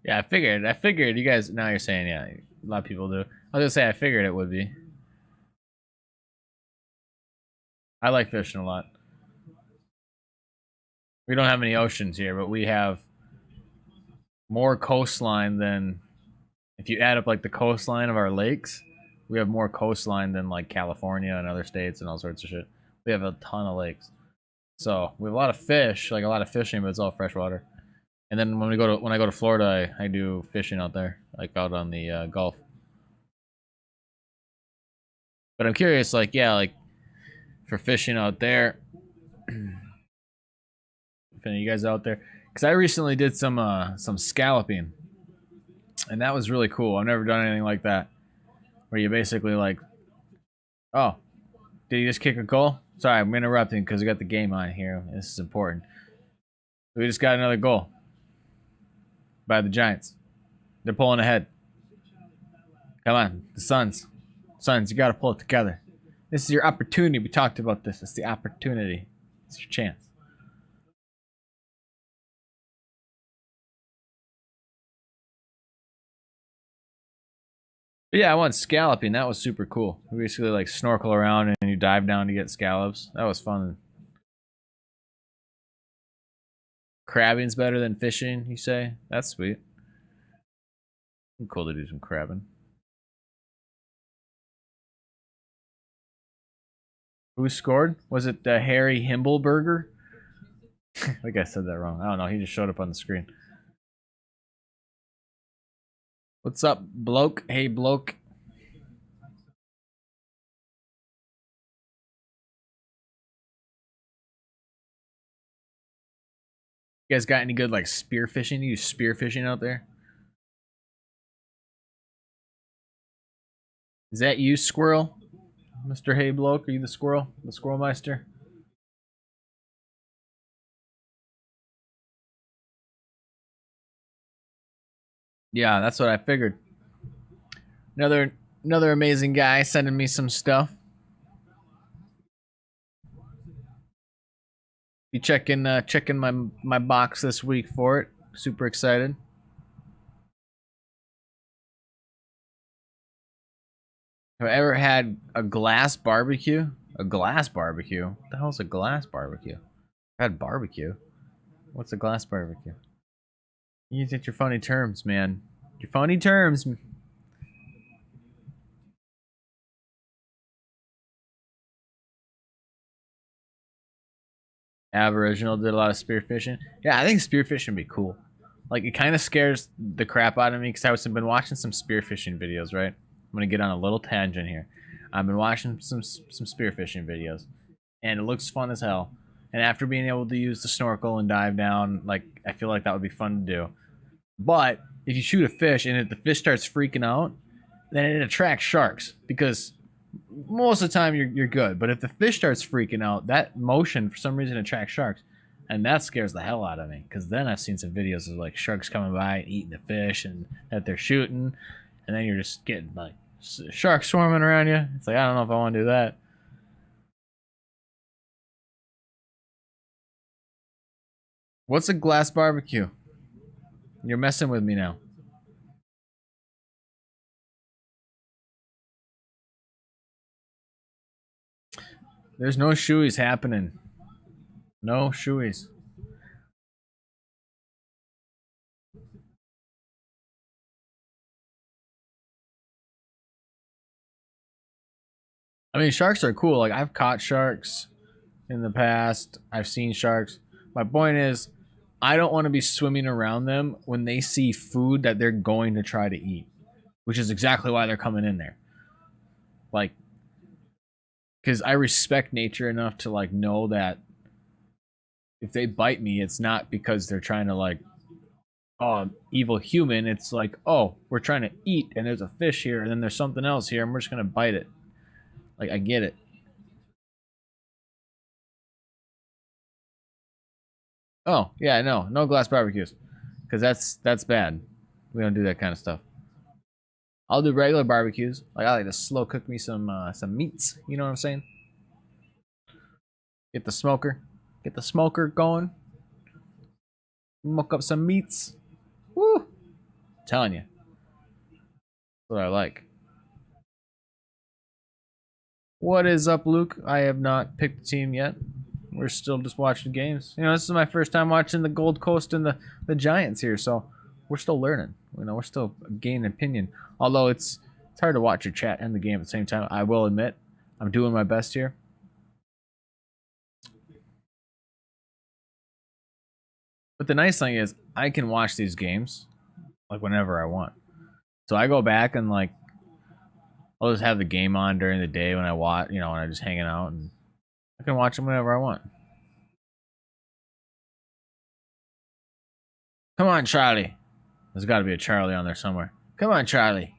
Yeah, I figured. I figured you guys. Now you're saying yeah, a lot of people do. I was gonna say I figured it would be. I like fishing a lot. We don't have any oceans here, but we have more coastline than if you add up like the coastline of our lakes. We have more coastline than like California and other states and all sorts of shit. We have a ton of lakes, so we have a lot of fish, like a lot of fishing, but it's all freshwater. And then when I go to Florida, I do fishing out there, like out on the Gulf. But I'm curious, like yeah, like for fishing out there, if any of you guys out there, because I recently did some scalloping, and that was really cool. I've never done anything like that, where you basically like, oh, did you just kick a goal? Sorry, I'm interrupting because we got the game on here. This is important. We just got another goal by the Giants. They're pulling ahead. Come on, the Suns. Suns, you got to pull it together. This is your opportunity. We talked about this. It's the opportunity. It's your chance. But yeah, I went scalloping. That was super cool. We basically like snorkel around and you dive down to get scallops. That was fun. Crabbing's better than fishing, you say? That's sweet. Cool to do some crabbing. Who scored? Was it Harry Himmelberger? I think I said that wrong. I don't know. He just showed up on the screen. What's up, bloke? Hey, bloke. You guys got any good like spear fishing? You use spear fishing out there? Is that you, squirrel? Mr. Hey bloke, are you the squirrel? The squirrel meister? Yeah, that's what I figured. Another amazing guy sending me some stuff. Be checking my box this week for it. Super excited. Have I ever had a glass barbecue? A glass barbecue? What the hell's a glass barbecue? I've had barbecue. What's a glass barbecue? You get your funny terms, man. Your funny terms. Aboriginal did a lot of spearfishing. Yeah, I think spearfishing would be cool. Like, it kind of scares the crap out of me because I've been watching some spearfishing videos, right? I'm going to get on a little tangent here. I've been watching some spearfishing videos, and it looks fun as hell. And after being able to use the snorkel and dive down, like, I feel like that would be fun to do. But if you shoot a fish and if the fish starts freaking out, then it attracts sharks because most of the time you're good. But if the fish starts freaking out, that motion for some reason attracts sharks. And that scares the hell out of me because then I've seen some videos of like sharks coming by and eating the fish and that they're shooting. And then you're just getting like sharks swarming around you. It's like, I don't know if I want to do that. What's a glass barbecue? You're messing with me now. There's no shoeies happening. No shoeies. I mean, sharks are cool. Like, I've caught sharks in the past. I've seen sharks. My point is, I don't want to be swimming around them when they see food that they're going to try to eat, which is exactly why they're coming in there. Like, because I respect nature enough to like know that if they bite me, it's not because they're trying to like, oh, evil human. It's like, oh, we're trying to eat, and there's a fish here, and then there's something else here, and we're just gonna bite it. Like, I get it. Oh yeah, no glass barbecues, because that's bad. We don't do that kind of stuff. I'll do regular barbecues. Like, I like to slow cook me some meats. You know what I'm saying? Get the smoker going. Smoke up some meats. Woo! I'm telling you, that's what I like. What is up, Luke? I have not picked a team yet. We're still just watching games. You know, this is my first time watching the Gold Coast and the Giants here, so we're still learning. You know, we're still gaining opinion. Although it's hard to watch your chat and the game at the same time. I will admit, I'm doing my best here. But the nice thing is, I can watch these games like whenever I want. So I go back and like, I'll just have the game on during the day when I watch, you know, when I'm just hanging out, and I can watch them whenever I want. Come on, Charlie. There's got to be a Charlie on there somewhere. Come on, Charlie.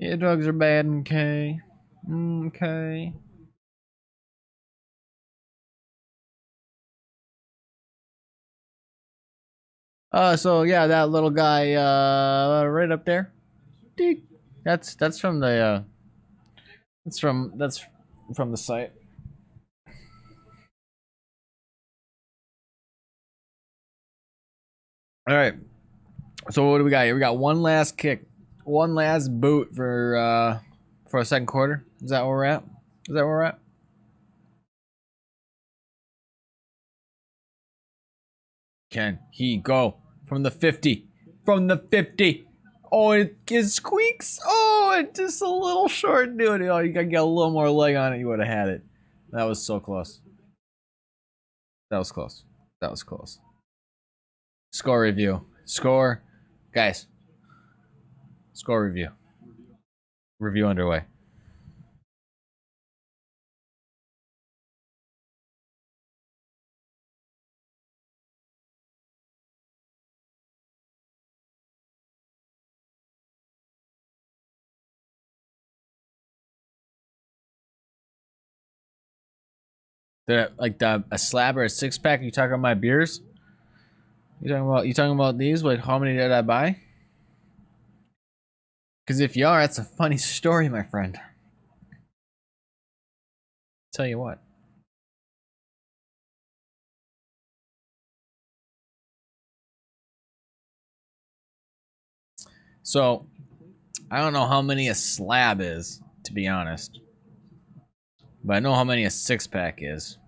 Yeah, drugs are bad, okay. Okay. So yeah, that little guy right up there. That's from the that's from the site. All right. So what do we got here? We got one last kick. One last boot for a second quarter. Is that where we're at? Is that where we're at? Can he go from the 50? From the 50. Oh, it squeaks. Oh, it's just a little short, dude. Oh, you gotta get a little more leg on it. You would have had it. That was so close. That was close. That was close. Score review. Score. Guys. Score review. Review underway. Like a slab or a 6-pack? You talking about my beers? You talking about these? Like, how many did I buy? Because if you are, that's a funny story, my friend. Tell you what. So, I don't know how many a slab is, to be honest. But I know how many a 6-pack is.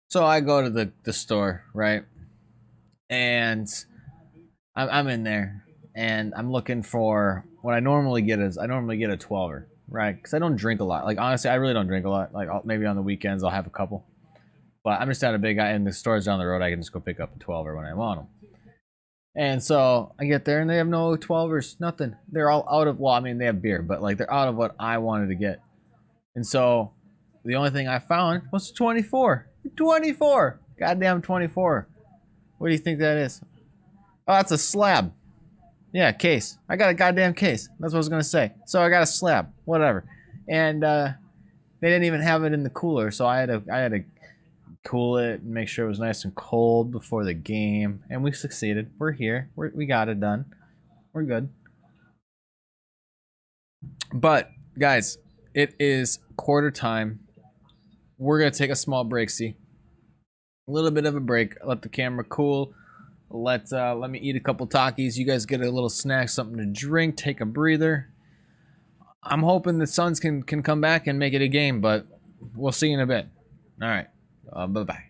So I go to the store, right? And I'm in there. And I'm looking for what I normally get is I normally get a 12er, right? Because I don't drink a lot. Like honestly, I really don't drink a lot. Like maybe on the weekends I'll have a couple, but I'm just not a big guy. And the stores down the road, I can just go pick up a 12er when I want them. And so I get there and they have no 12ers, nothing. They're all out of. Well, I mean they have beer, but like they're out of what I wanted to get. And so the only thing I found was 24. 24. Goddamn 24. What do you think that is? Oh, that's a slab. Yeah, case. I got a goddamn case. That's what I was gonna say. So I got a slab, whatever. And they didn't even have it in the cooler, so I had to cool it and make sure it was nice and cold before the game. And we succeeded. We're here. We got it done. We're good. But guys, it is quarter time. We're gonna take a small break. See, a little bit of a break. Let the camera cool. Let me eat a couple Takis. You guys get a little snack, something to drink, take a breather. I'm hoping the Suns can come back and make it a game, but we'll see in a bit. All right, bye-bye.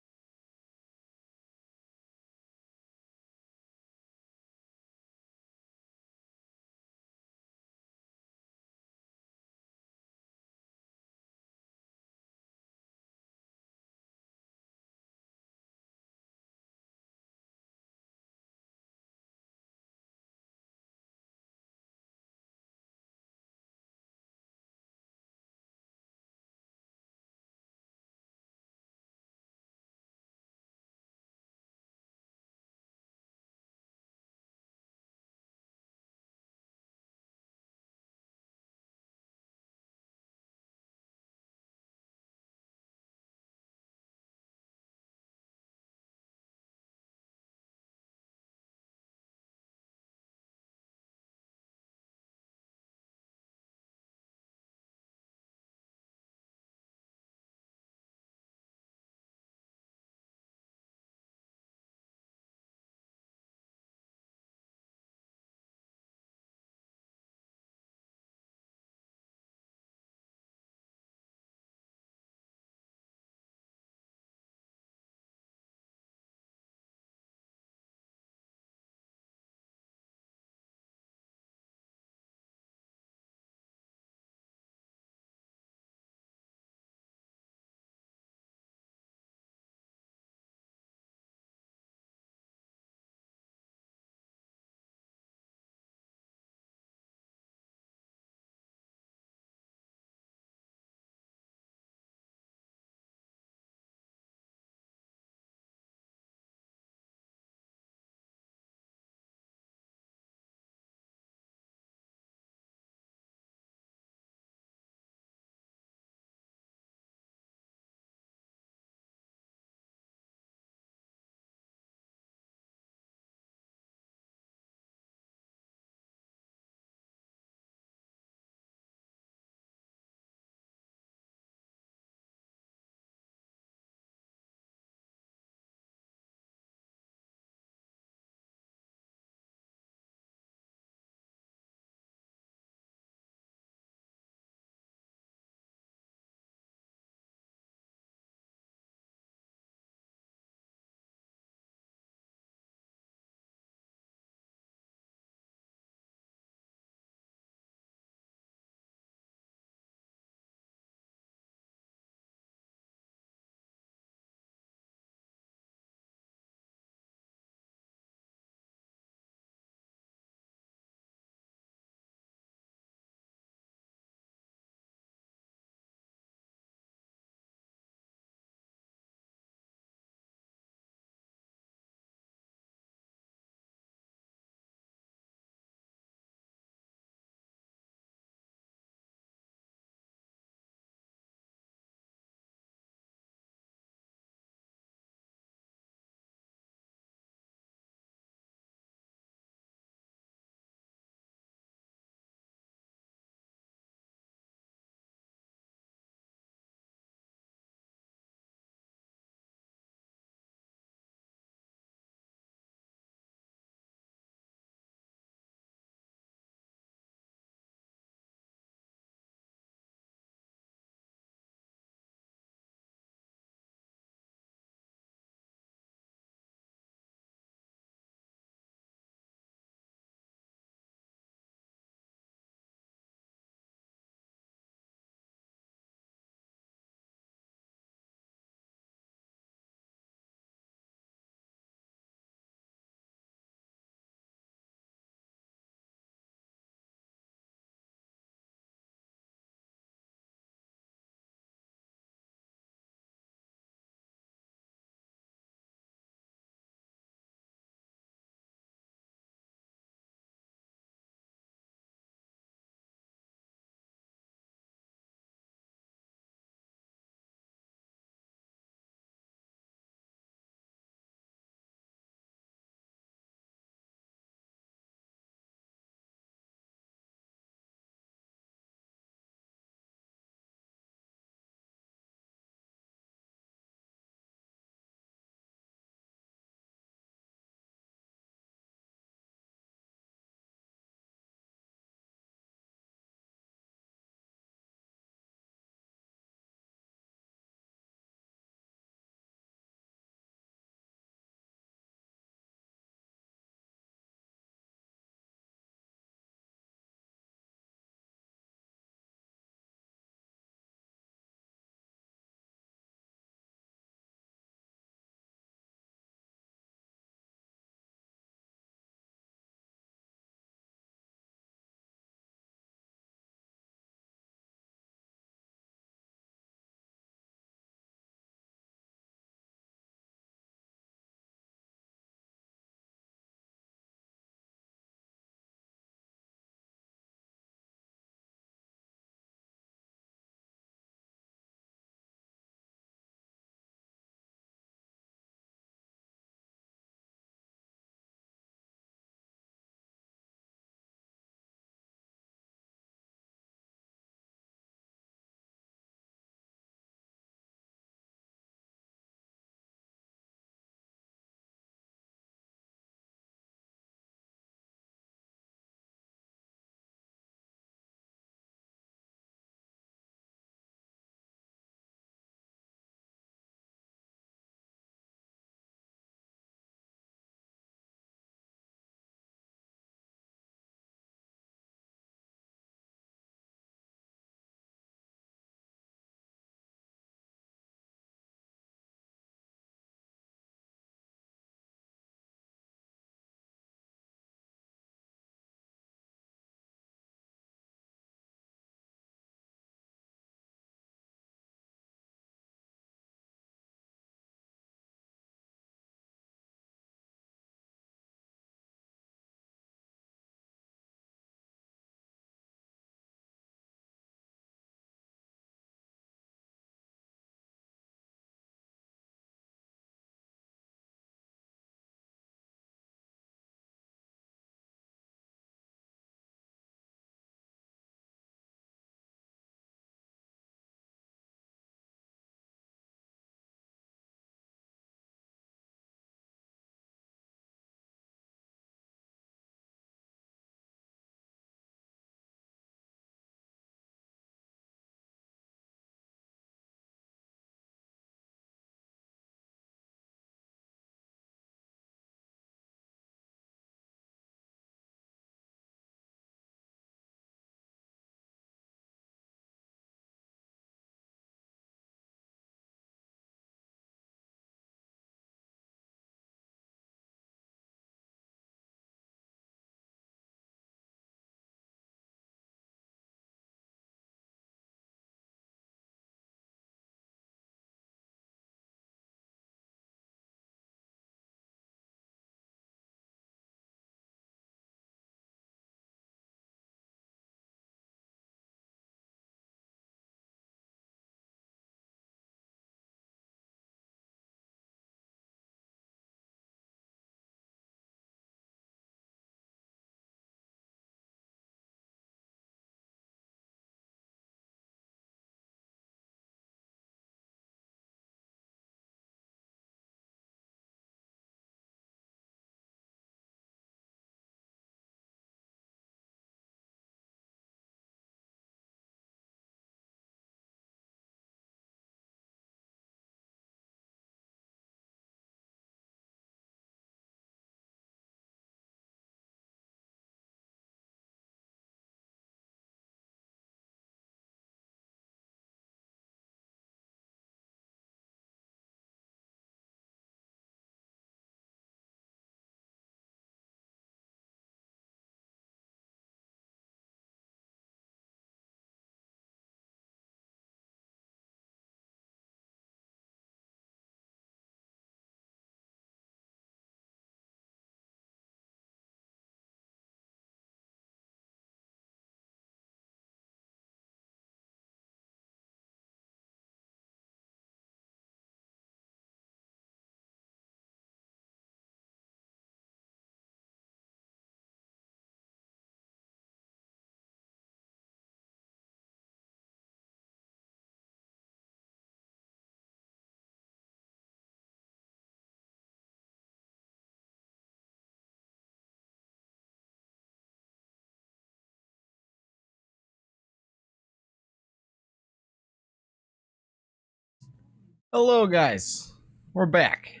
Hello, guys. We're back.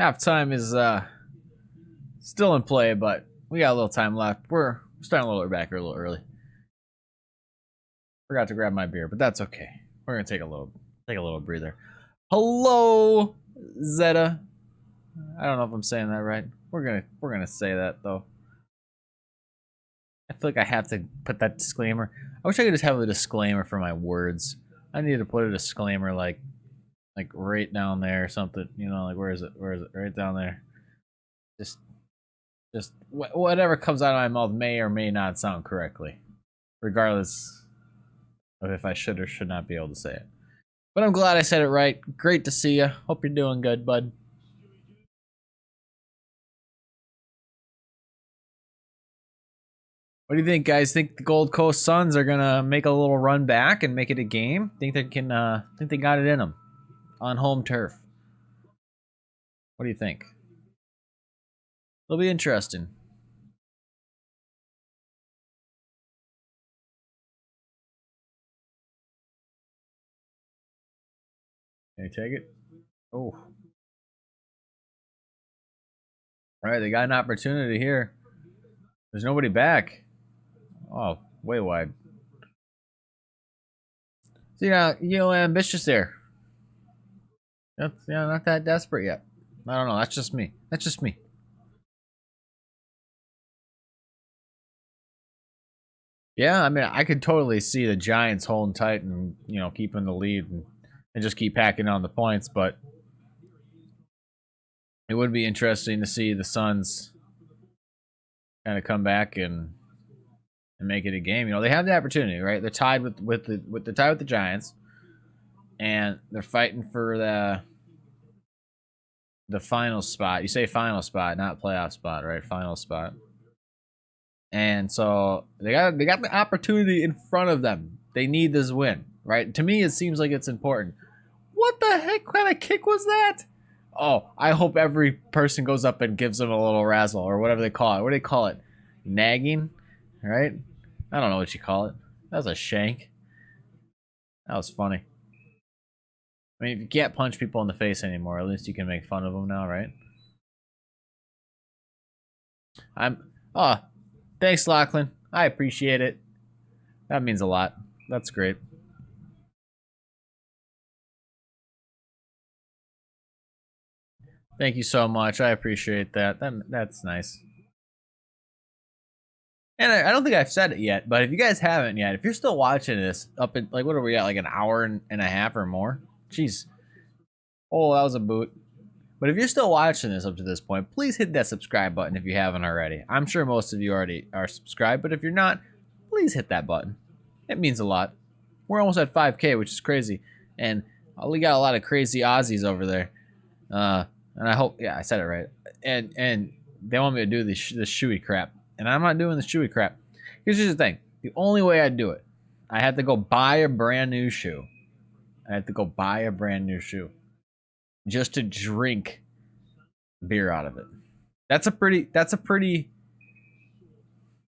Halftime is still in play, but we got a little time left. We're starting a little back a little early. Forgot to grab my beer, but that's okay. We're gonna take a little breather. Hello, Zeta. I don't know if I'm saying that right. We're gonna say that though. I feel like I have to put that disclaimer. I wish I could just have a disclaimer for my words. I need to put a disclaimer like right down there or something. You know, like where is it? Where is it? Right down there. Just whatever comes out of my mouth may or may not sound correctly, regardless of if I should or should not be able to say it. But I'm glad I said it right. Great to see you. Hope you're doing good, bud. What do you think, guys? Think the Gold Coast Suns are gonna make a little run back and make it a game? Think they can? Think they got it in them on home turf? What do you think? It'll be interesting. Can you take it? Oh, all right. They got an opportunity here. There's nobody back. Oh, way wide. So, ambitious there. That's not that desperate yet. I don't know. That's just me. That's just me. Yeah, I mean, I could totally see the Giants holding tight and keeping the lead and just keep packing on the points. But it would be interesting to see the Suns kind of come back and make it a game. They have the opportunity, right? They're tied with the Giants, and they're fighting for the final spot. You say final spot, not playoff spot, right? Final spot. And so they got the opportunity in front of them. They need this win, right? To me, it seems like it's important. What the heck kind of kick was that? Oh, I hope every person goes up and gives them a little razzle or whatever they call it. What do they call it? Nagging, right? I don't know what you call it. That was a shank. That was funny. I mean, if you can't punch people in the face anymore, at least you can make fun of them now, right? Oh, thanks, Lachlan. I appreciate it. That means a lot. That's great. Thank you so much. I appreciate that. That's nice. And I don't think I've said it yet, but if you guys haven't yet, if you're still watching this up at what are we at, like an hour and a half or more? Jeez. Oh, that was a boot. But if you're still watching this up to this point, please hit that subscribe button if you haven't already. I'm sure most of you already are subscribed, but if you're not, please hit that button. It means a lot. We're almost at 5K, which is crazy. And we got a lot of crazy Aussies over there. And I hope, I said it right. And they want me to do this shoey crap. And I'm not doing the shoey crap. Here's the thing. The only way I'd do it, I had to go buy a brand new shoe. Just to drink beer out of it. That's a pretty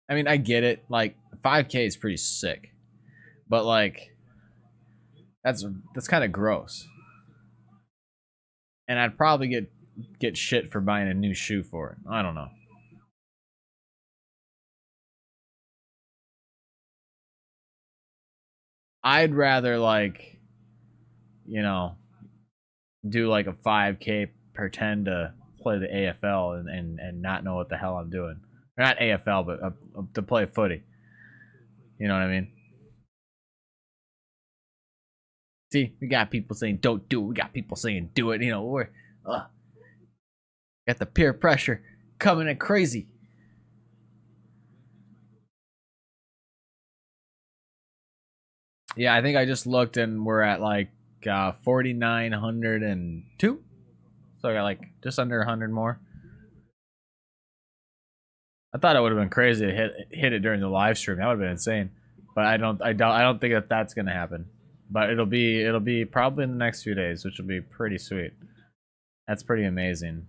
I mean, I get it. Like 5K is pretty sick. But like that's kind of gross. And I'd probably get shit for buying a new shoe for it. I don't know. I'd rather do like a 5K, pretend to play the AFL and not know what the hell I'm doing. Or not AFL, but to play footy. You know what I mean? See, we got people saying don't do it. We got people saying do it. We're got the peer pressure coming in crazy. Yeah, I think I just looked and we're at 4,902. So I got just under 100 more. I thought it would have been crazy to hit it during the live stream. That would have been insane. But I don't think that's gonna happen. But it'll be probably in the next few days, which will be pretty sweet. That's pretty amazing.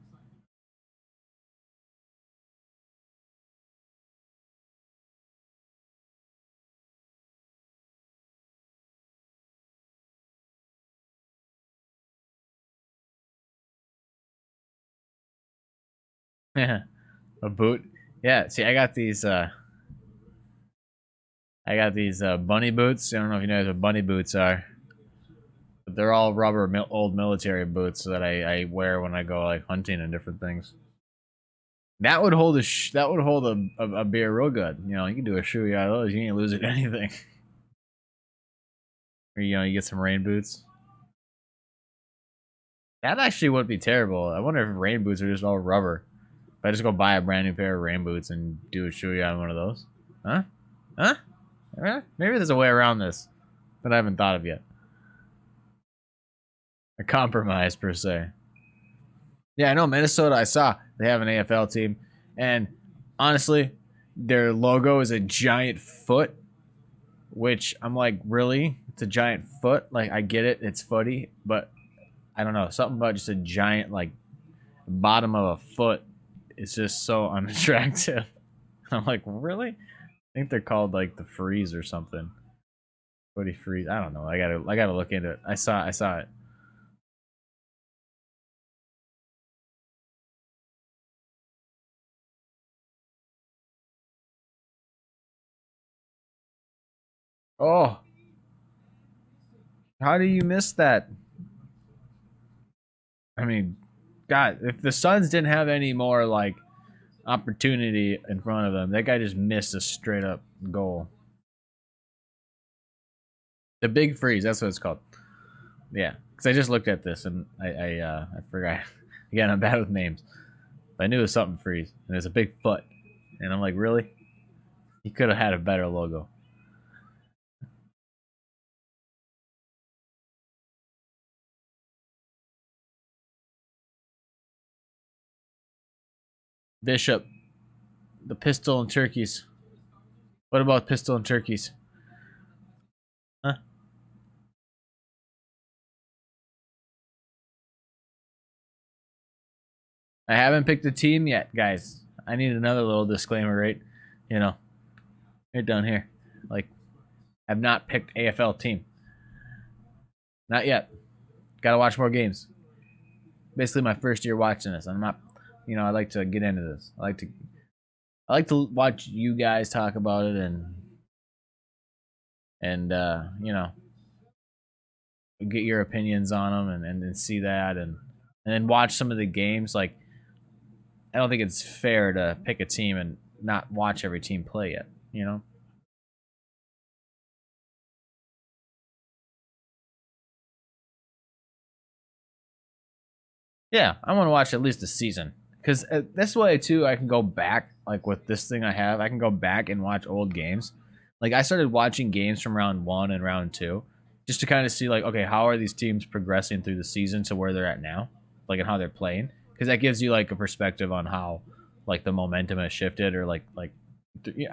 Yeah, a boot. Yeah, see, I got these bunny boots. I don't know if you know what bunny boots are, but they're all rubber old military boots that I wear when I go like hunting and different things. That would hold a beer real good. You know, you can do a shoey out of those. You ain't losing anything. Or you get some rain boots. That actually wouldn't be terrible. I wonder if rain boots are just all rubber. If I just go buy a brand new pair of rain boots and do a shoey on one of those. Huh? Huh? Maybe there's a way around this that I haven't thought of yet. A compromise, per se. Yeah, I know Minnesota, I saw they have an AFL team. And honestly, their logo is a giant foot, which I'm like, really? It's a giant foot? Like, I get it, it's footy, but I don't know. Something about just a giant, like, bottom of a foot is just so unattractive. I'm like, really? I think they're called, like, the Freeze or something. Footy Freeze. I don't know. I gotta look into it. I saw it. Oh, how do you miss that? I mean, God, if the Suns didn't have any more like opportunity in front of them, that guy just missed a straight up goal. The Big Freeze, that's what it's called. Yeah, because I just looked at this and I forgot. Again, I'm bad with names. But I knew it was something Freeze, and it's a big foot, and I'm like, really? He could have had a better logo. Bishop, the pistol and turkeys. What about pistol and turkeys? Huh? I haven't picked a team yet, guys. I need another little disclaimer, right? You know, right down here. Like, I've not picked AFL team. Not yet. Gotta watch more games. Basically, my first year watching this. I'm not, I like to get into this. I like to watch you guys talk about it and get your opinions on them and see that and then watch some of the games. Like, I don't think it's fair to pick a team and not watch every team play yet. You know. Yeah, I want to watch at least a season because this way too I can go back like with this thing I have. I can go back and watch old games. Like I started watching games from round 1 and round 2 just to kind of see like, okay, how are these teams progressing through the season to where they're at now, like and how they're playing, because that gives you like a perspective on how like the momentum has shifted or like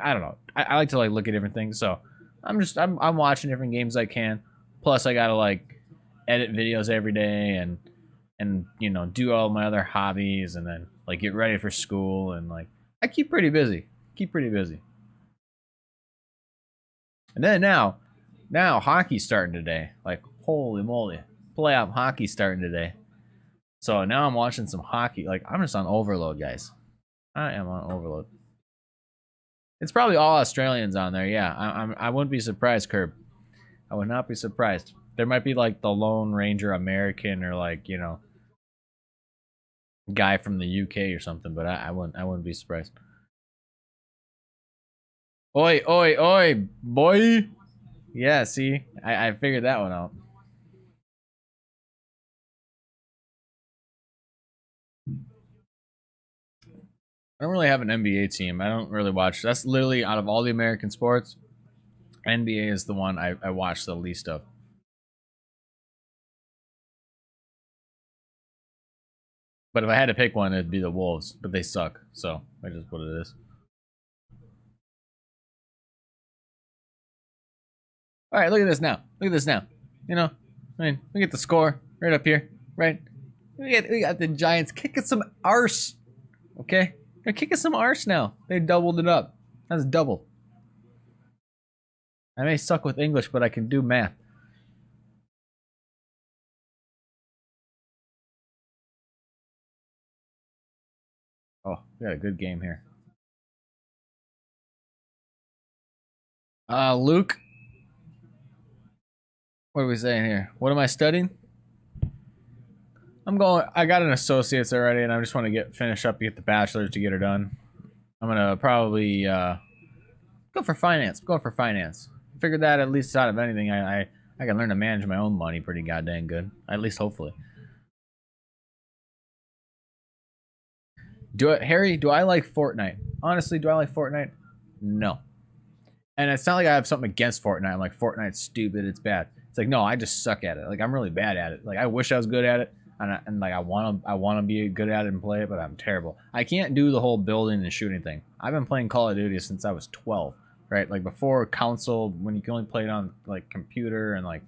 I don't know. I like to like look at different things. So I'm watching different games I can. Plus I gotta like edit videos every day and do all my other hobbies and then like get ready for school and like I keep pretty busy. And then now hockey's starting today. Like holy moly, playoff hockey starting today. So now I'm watching some hockey. Like I'm just on overload, guys. I am on overload. It's probably all Australians on there. Yeah, I wouldn't be surprised, Curb. I would not be surprised. There might be like the Lone Ranger American or like guy from the UK or something, but I wouldn't be surprised. Oi, oi, oi, boy. Yeah, see, I figured that one out. I don't really have an NBA team. I don't really watch. That's literally out of all the American sports, NBA is the one I watch the least of. But if I had to pick one, it'd be the Wolves. But they suck, so that's just what it is. All right, look at this now. Look at this now. I mean, look at the score right up here, right? We got the Giants kicking some arse. Okay, they're kicking some arse now. They doubled it up. That's double. I may suck with English, but I can do math. Oh, we got a good game here. Luke, what are we saying here? What am I studying? I got an associate's already, and I just want to finish up, get the bachelor's to get her done. I'm gonna probably go for finance. Go for finance. Figured that at least out of anything, I can learn to manage my own money pretty goddamn good. At least hopefully. Harry, do I like Fortnite? Honestly, do I like Fortnite? No. And it's not like I have something against Fortnite. I'm like, Fortnite's stupid, it's bad. It's like, no, I just suck at it. Like, I'm really bad at it. Like, I wish I was good at it, and like I wanna be good at it and play it, but I'm terrible. I can't do the whole building and shooting thing. I've been playing Call of Duty since I was 12, right? Like before console, when you can only play it on like computer and like,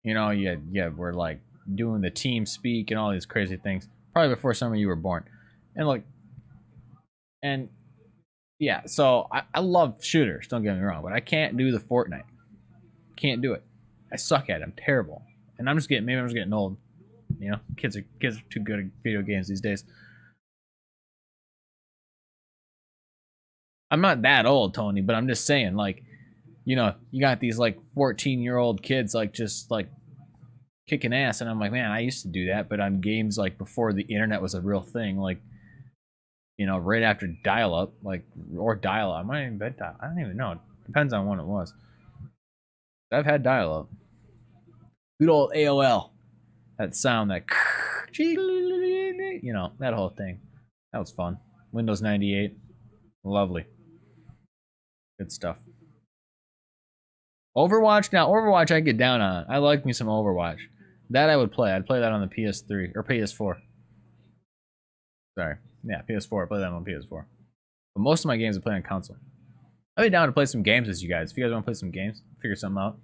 you know, we're like doing the team speak and all these crazy things. Probably before some of you were born, and like, and yeah, so I love shooters, don't get me wrong, but I can't do the Fortnite. Can't do it. I suck at it. I'm terrible. And I'm just getting old. You know, kids are too good at video games these days. I'm not that old, Tony, but I'm just saying, like, you know, you got these like 14-year-old kids like just like kicking ass, and I'm like, man, I used to do that, but on games like before the internet was a real thing, like, you know, right after dial-up, like, or dial-up. I might even bet dial. I don't even know. It depends on when it was. I've had dial-up. Good old AOL. That sound, that, you know, that whole thing. That was fun. Windows 98. Lovely. Good stuff. Overwatch. Now, Overwatch I get down on. I like me some Overwatch. That I would play. I'd play that on the PS3 or PS4. Sorry. Yeah, PS4. I play that on PS4. But most of my games I play on console. I'd be down to play some games with you guys. If you guys want to play some games, figure something out.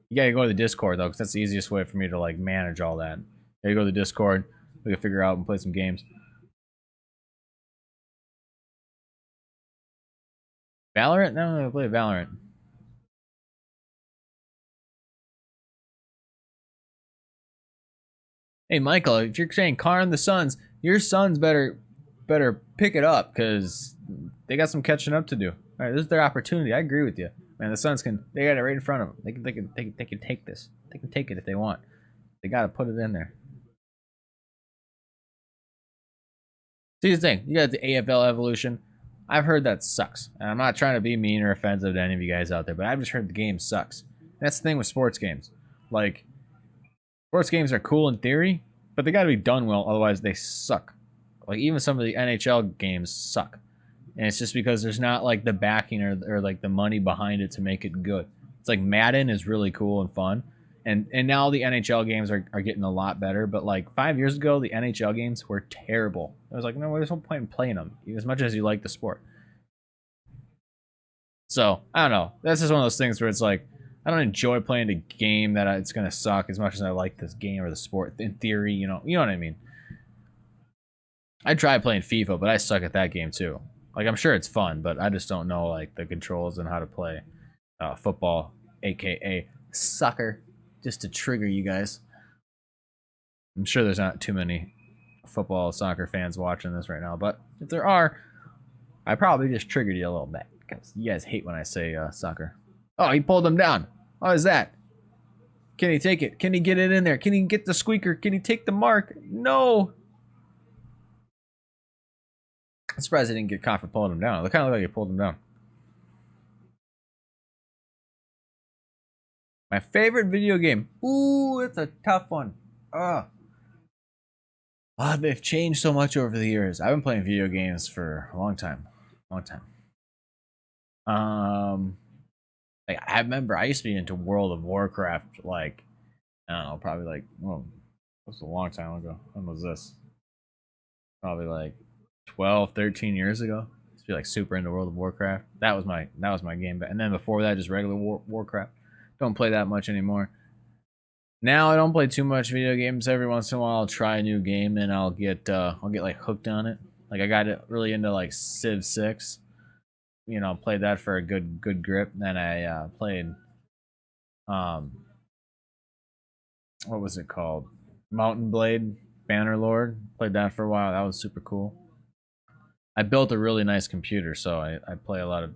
You gotta go to the Discord though, because that's the easiest way for me to like manage all that. You gotta go to the Discord. We can figure out and play some games. Valorant? No, I play Valorant. Hey Michael, if you're saying car and the Suns, your Suns better pick it up because they got some catching up to do. All right, this is their opportunity. I agree with you, man. The Suns they got it right in front of them. They can take this. They can take it if they want. They got to put it in there. See the thing, you got the AFL evolution. I've heard that sucks, and I'm not trying to be mean or offensive to any of you guys out there, but I've just heard the game sucks. And that's the thing with sports games. Like, sports games are cool in theory, but they got to be done well, otherwise they suck. Like even some of the NHL games suck, and it's just because there's not like the backing or like the money behind it to make it good. It's like Madden is really cool and fun, and now the NHL games are getting a lot better. But like 5 years ago, the NHL games were terrible. I was like, no, there's no point in playing them as much as you like the sport. So I don't know. That's just one of those things where it's like I don't enjoy playing a game that it's gonna suck as much as I like this game or the sport. In theory, you know what I mean. I tried playing FIFA, but I suck at that game too. Like I'm sure it's fun, but I just don't know like the controls and how to play football, aka soccer, just to trigger you guys. I'm sure there's not too many football soccer fans watching this right now, but if there are, I probably just triggered you a little bit because you guys hate when I say soccer. Oh, he pulled him down. What is that? Can he take it? Can he get it in there? Can he get the squeaker? Can he take the mark? No. I'm surprised I didn't get caught for pulling him down. It kind of looked like he pulled him down. My favorite video game. Ooh, it's a tough one. Ugh. Oh, they've changed so much over the years. I've been playing video games for a long time. Like I remember I used to be into World of Warcraft. Like I don't know, probably like well, it was a long time ago. When was this? Probably like 12, 13 years ago. I used to be like super into World of Warcraft. That was my game. And then before that, just regular Warcraft. Don't play that much anymore. Now I don't play too much video games. Every once in a while, I'll try a new game and I'll get like hooked on it. Like I got it really into like Civ 6. You know, played that for a good grip. Then I played what was it called? Mountain Blade Bannerlord. Played that for a while. That was super cool. I built a really nice computer, so I play a lot of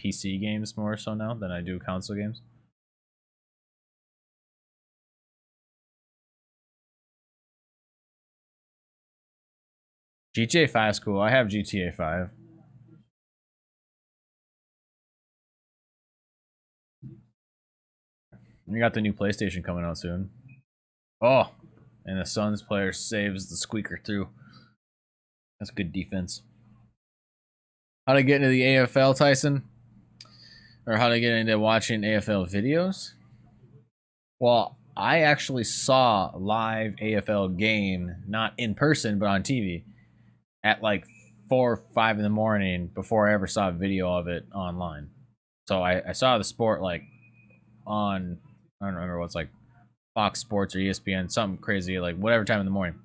PC games more so now than I do console games. GTA 5 is cool. I have GTA 5. We got the new PlayStation coming out soon. Oh, and the Suns player saves the squeaker through. That's good defense. How to get into the AFL, Tyson? Or how to get into watching AFL videos? Well, I actually saw a live AFL game, not in person, but on TV, at like 4 or 5 in the morning before I ever saw a video of it online. So I saw the sport like on, I don't remember what's like Fox Sports or ESPN, something crazy, like whatever time in the morning.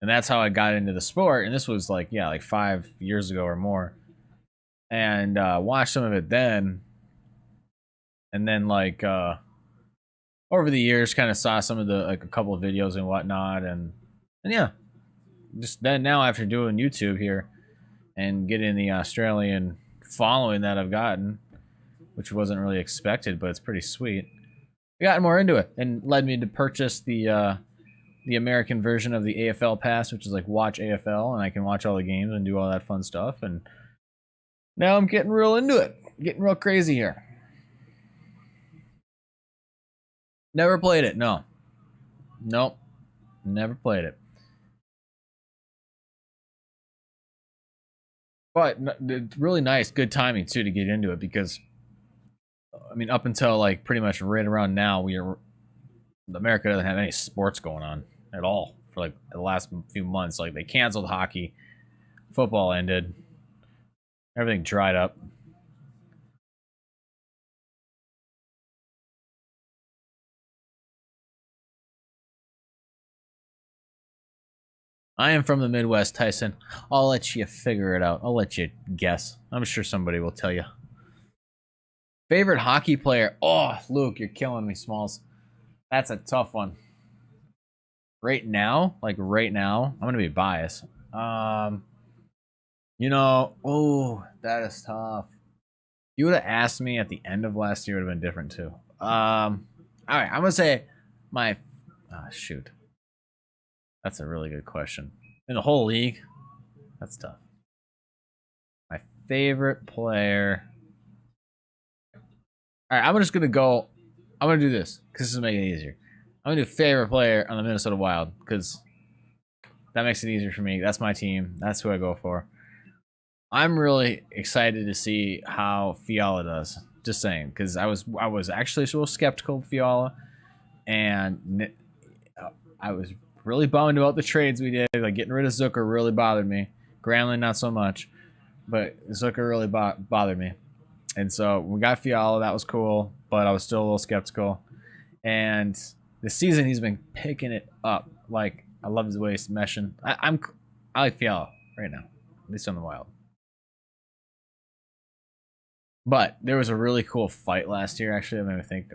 And that's how I got into the sport. And this was like, yeah, like 5 years ago or more. And watched some of it then. And then like over the years kind of saw some of the like a couple of videos and whatnot. And yeah, just then now after doing YouTube here and getting the Australian following that I've gotten, which wasn't really expected, but it's pretty sweet. I got more into it and led me to purchase the American version of the AFL Pass, which is like watch AFL, and I can watch all the games and do all that fun stuff. And now I'm getting real into it, getting real crazy here. Never played it, no. Nope, never played it. But it's really nice, good timing too to get into it because, I mean, up until like pretty much right around now, America doesn't have any sports going on at all for like the last few months. Like they canceled hockey, football ended, everything dried up. I am from the Midwest, Tyson. I'll let you figure it out. I'll let you guess. I'm sure somebody will tell you. Favorite hockey player? Oh, Luke, you're killing me, Smalls. That's a tough one. Right now, I'm gonna be biased. Oh, that is tough. If you would have asked me at the end of last year, it would have been different too. All right, I'm gonna say my. Shoot. That's a really good question. In the whole league, that's tough. My favorite player. All right, I'm just gonna go. I'm gonna do this because this is making it easier. I'm gonna do favorite player on the Minnesota Wild because that makes it easier for me. That's my team. That's who I go for. I'm really excited to see how Fiala does. Just saying, because I was actually so skeptical of Fiala, and I was really bummed about the trades we did. Like getting rid of Zucker really bothered me. Granlund not so much, but Zucker really bothered me. And so we got Fiala. That was cool, but I was still a little skeptical. And this season he's been picking it up. Like I love his way he's meshing. I like Fiala right now, at least on the Wild. But there was a really cool fight last year. Actually, that made me think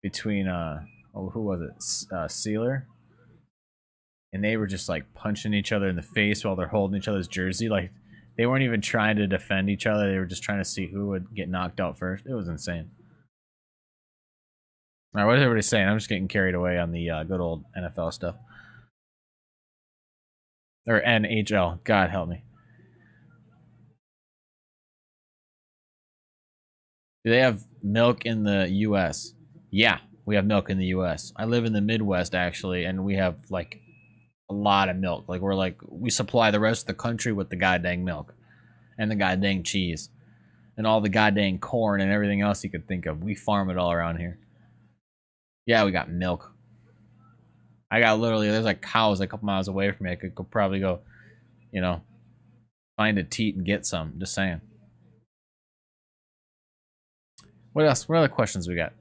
between who was it? Sealer, and they were just like punching each other in the face while they're holding each other's jersey. Like they weren't even trying to defend each other. They were just trying to see who would get knocked out first. It was insane. All right, what is everybody saying? I'm just getting carried away on the good old NFL stuff. Or NHL. God help me. Do they have milk in the U.S.? Yeah, we have milk in the U.S. I live in the Midwest, actually, and we have, like, a lot of milk. Like, we supply the rest of the country with the goddamn milk and the goddamn cheese and all the goddamn corn and everything else you could think of. We farm it all around here. Yeah, we got milk. I got literally, there's, like, cows a couple miles away from me. I could probably go, find a teat and get some. Just saying. What else? What other questions we got?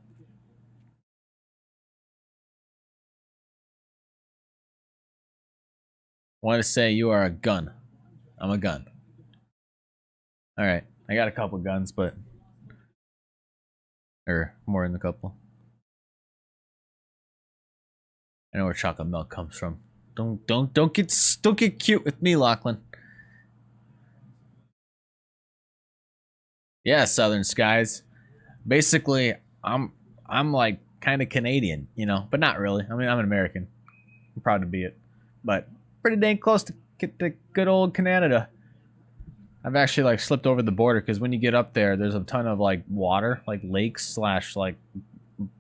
Want to say you are a gun. I'm a gun. All right. I got a couple guns, but or more than a couple. I know where chocolate milk comes from. Don't get cute with me, Lachlan. Yeah, Southern Skies. Basically, I'm like kind of Canadian, you know, but not really. I mean, I'm an American. I'm proud to be it, but pretty dang close to get the good old Canada. I've actually like slipped over the border because when you get up there, there's a ton of like water, like lakes slash like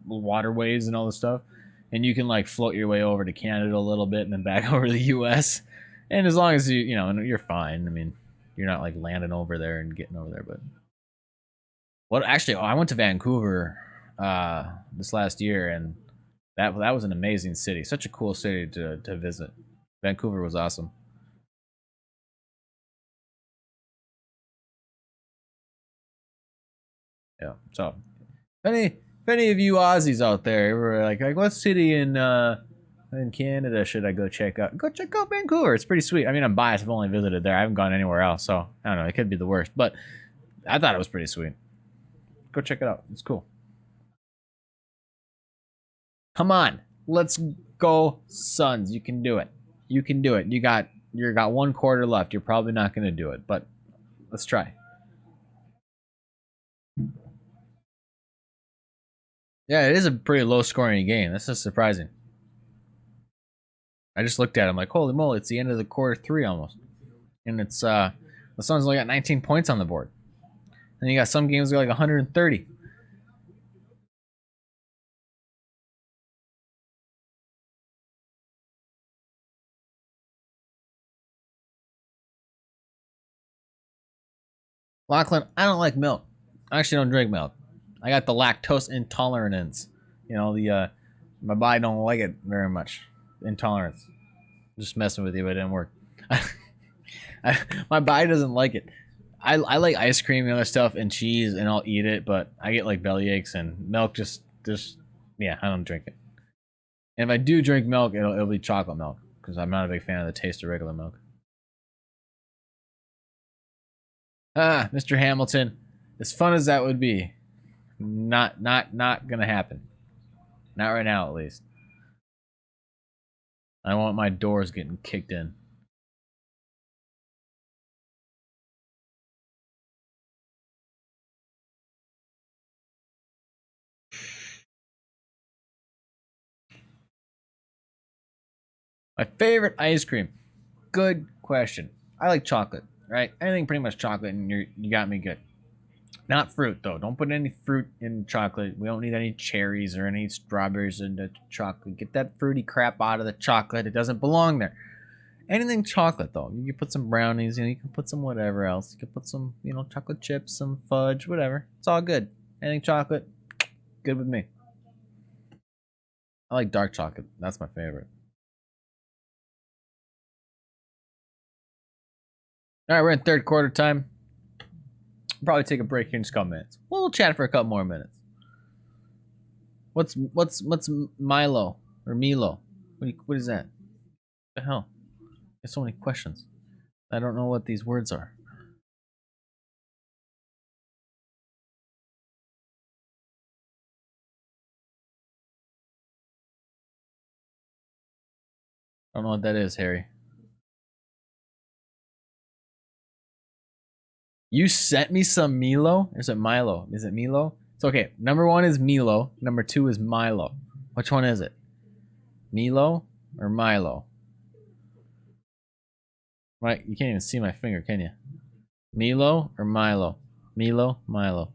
waterways and all this stuff, and you can like float your way over to Canada a little bit and then back over to the U.S. And as long as you know, you're fine. I mean, you're not like landing over there and getting over there. But what actually, I went to Vancouver this last year, and that was an amazing city. Such a cool city to visit. Vancouver was awesome. Yeah. So, if any of you Aussies out there were like what city in Canada should I go check out? Go check out Vancouver. It's pretty sweet. I mean, I'm biased. I've only visited there. I haven't gone anywhere else, so I don't know. It could be the worst, but I thought it was pretty sweet. Go check it out. It's cool. Come on, let's go, Suns. You can do it. You can do it. You got 1 quarter left. You're probably not going to do it, but let's try. Yeah, it is a pretty low scoring game. That's just surprising. I just looked at it. I'm like, holy moly, it's the end of the quarter 3 almost. And it's the Suns only got 19 points on the board. And you got some games that are like 130. Lachlan, I don't like milk. I actually don't drink milk. I got the lactose intolerance. You know, the my body don't like it very much. Intolerance. Just messing with you, but it didn't work. My body doesn't like it. I like ice cream and other stuff and cheese, and I'll eat it, but I get like belly aches and milk. Just yeah, I don't drink it. And if I do drink milk, it'll be chocolate milk because I'm not a big fan of the taste of regular milk. Ah, Mr. Hamilton, as fun as that would be, not gonna happen. Not right now, at least. I want my doors getting kicked in. My favorite ice cream. Good question. I like chocolate, right? Anything pretty much chocolate, and you got me good. Not fruit though. Don't put any fruit in chocolate. We don't need any cherries or any strawberries in the chocolate. Get that fruity crap out of the chocolate. It doesn't belong there. Anything chocolate though. You can put some brownies, you can put some whatever else. You can put some, chocolate chips, some fudge, whatever. It's all good. Anything chocolate, good with me. I like dark chocolate. That's my favorite. All right, we're in third quarter time. Probably take a break here in just a couple minutes. We'll chat for a couple more minutes. What's Milo or Milo? What is that? What the hell? There's so many questions. I don't know what these words are. I don't know what that is, Harry. You sent me some Milo? Or is it Milo? Is it Milo? It's okay. Number 1 is Milo. Number 2 is Milo. Which one is it? Milo or Milo? Right, you can't even see my finger, can you? Milo or Milo? Milo, Milo.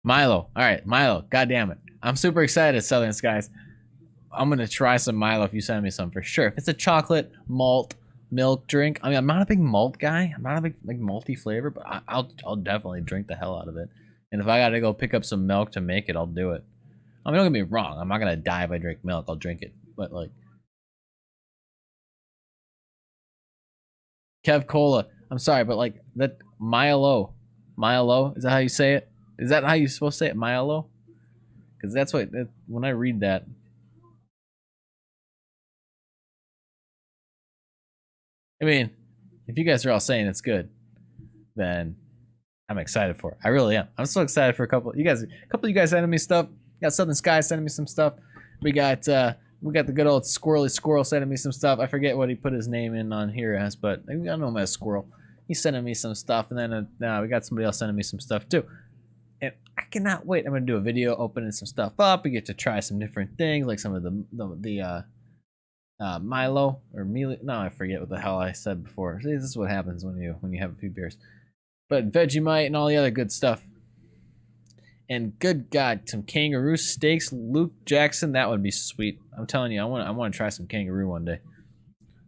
Milo. All right, Milo. God damn it. I'm super excited, Southern Skies. I'm going to try some Milo if you send me some for sure. If it's a chocolate malt milk drink, I mean, I'm not a big malt guy. I'm not a big like malty flavor, but I'll definitely drink the hell out of it. And if I got to go pick up some milk to make it, I'll do it. I mean, don't get me wrong. I'm not going to die if I drink milk. I'll drink it. But like Kev Cola, I'm sorry, but like that Milo, is that how you say it? Is that how you're supposed to say it, Milo? Because that's what when I read that. I mean, if you guys are all saying it's good, then I'm excited for it. I really am. I'm so excited for a couple of you guys sending me stuff. We got Southern Sky sending me some stuff. We got the good old Squirrely Squirrel sending me some stuff. I forget what he put his name in on here as, but I know him as Squirrel. He's sending me some stuff, and then we got somebody else sending me some stuff too. I cannot wait. I'm gonna do a video opening some stuff up. We get to try some different things, like some of the Milo or Milo. No, I forget what the hell I said before. See, this is what happens when you have a few beers. But Vegemite and all the other good stuff. And good God, some kangaroo steaks, Luke Jackson. That would be sweet. I'm telling you, I want to try some kangaroo one day.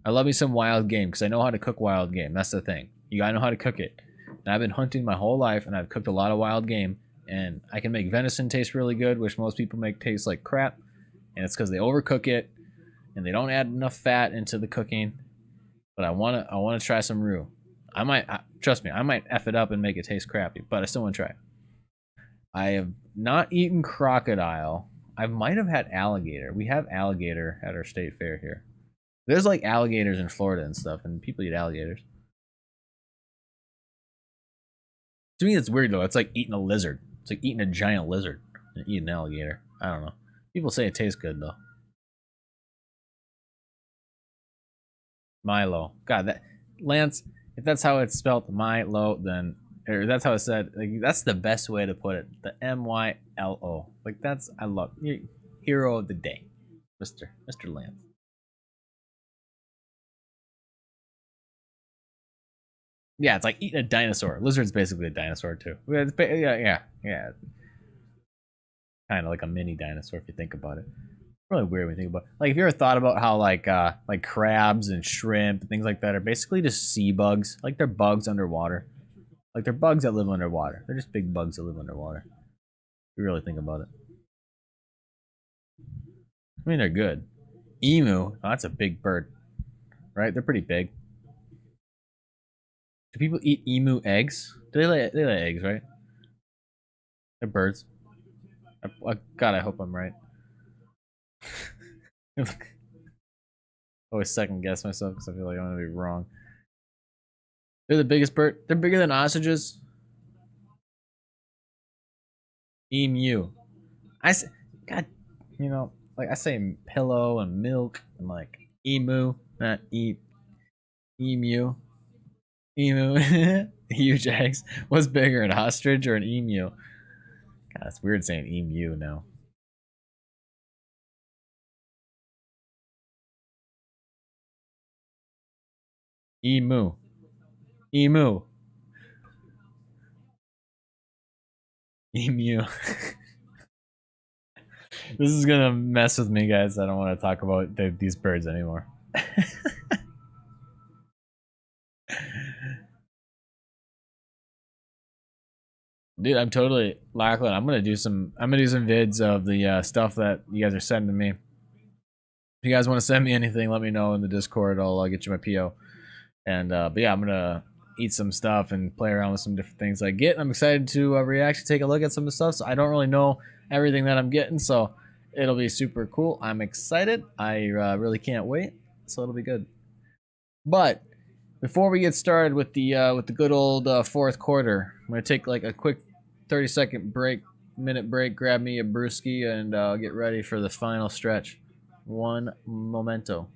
I love me some wild game because I know how to cook wild game. That's the thing. You gotta know how to cook it. And I've been hunting my whole life, and I've cooked a lot of wild game. And I can make venison taste really good, which most people make taste like crap. And it's because they overcook it, and they don't add enough fat into the cooking. But I wanna try some roux. I might trust me. I might f it up and make it taste crappy, but I still want to try it. I have not eaten crocodile. I might have had alligator. We have alligator at our state fair here. There's like alligators in Florida and stuff, and people eat alligators. To me, it's weird though. It's like eating a lizard. It's like eating a giant lizard and eating an alligator. I don't know. People say it tastes good though. Milo. God, that Lance. If that's how it's spelled, Milo, then or that's how it's said. Like, that's the best way to put it. The Mylo. Like that's I love you. Hero of the day, Mr. Lance. Yeah, it's like eating a dinosaur. Lizard's basically a dinosaur too. Yeah. Kind of like a mini dinosaur if you think about it. Really weird when you think about it. Like, have you ever thought about how like crabs and shrimp and things like that are basically just sea bugs? Like they're bugs underwater. Like they're bugs that live underwater. They're just big bugs that live underwater. If you really think about it. I mean, they're good. Emu. Oh, that's a big bird, right? They're pretty big. Do people eat emu eggs? Do they lay eggs, right? They're birds. God, I hope I'm right. I always second guess myself because I feel like I'm gonna be wrong. They're the biggest bird. They're bigger than ostriches. Emu. God, like I say pillow and milk and like emu, not emu. Huge eggs. What's bigger, an ostrich or an emu? God, it's weird saying emu now. Emu. Emu. This is gonna mess with me, guys. I don't want to talk about these birds anymore. Dude, I'm totally Lachlan. I'm gonna do some vids of the stuff that you guys are sending me. If you guys want to send me anything, let me know in the Discord. I'll get you my PO. And but yeah, I'm gonna eat some stuff and play around with some different things I get. I'm excited to react, take a look at some of the stuff. So I don't really know everything that I'm getting, so it'll be super cool. I'm excited. I really can't wait. So it'll be good. But before we get started with the good old fourth quarter, I'm gonna take like a quick 30-second minute break, grab me a brewski, and get ready for the final stretch. One momento.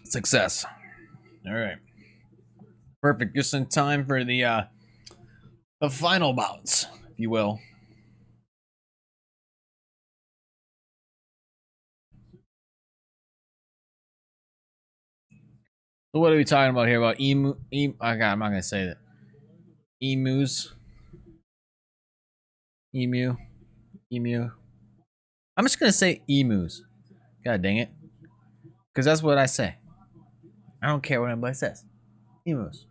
Success. All right. Perfect. Just in time for the final bounce, if you will. So what are we talking about here? About emu? I'm not gonna say that. Emus. Emu. Emu. I'm just gonna say emus. God dang it. Because that's what I say. I don't care what anybody says. Emus.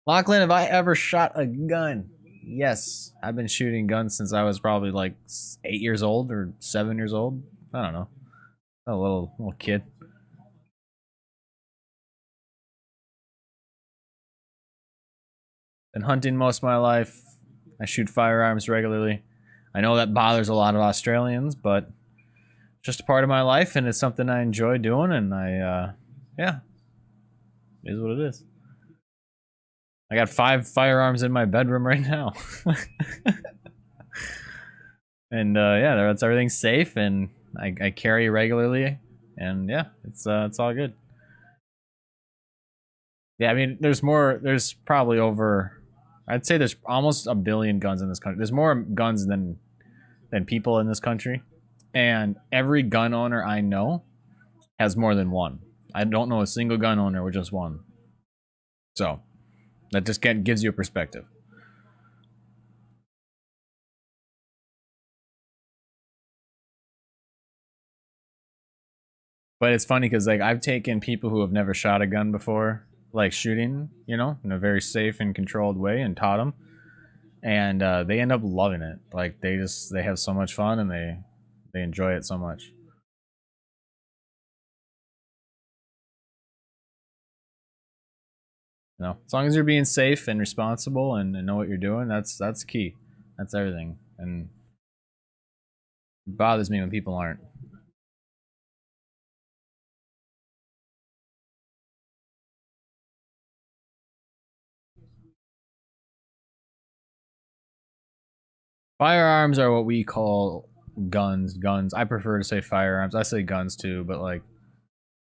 Lachlan, have I ever shot a gun? Yes. I've been shooting guns since I was probably like 8 years old or 7 years old. I don't know. A little kid. Been hunting most of my life. I shoot firearms regularly. I know that bothers a lot of Australians, but just a part of my life, and it's something I enjoy doing, and yeah, it is what it is. I got 5 firearms in my bedroom right now. And yeah, that's everything's safe, and I carry regularly, and yeah, it's all good. Yeah, I mean, there's probably over, I'd say there's almost a billion guns in this country. There's more guns than people in this country, and every gun owner I know has more than one. I don't know a single gun owner with just one. So that just gives you a perspective. But it's funny because like I've taken people who have never shot a gun before, like shooting, in a very safe and controlled way, and taught them, and they end up loving it. Like they have so much fun, and they enjoy it so much. As long as you're being safe and responsible and know what you're doing, that's key. That's everything. And it bothers me when people aren't. Firearms are what we call guns. Guns. I prefer to say firearms. I say guns too, but like,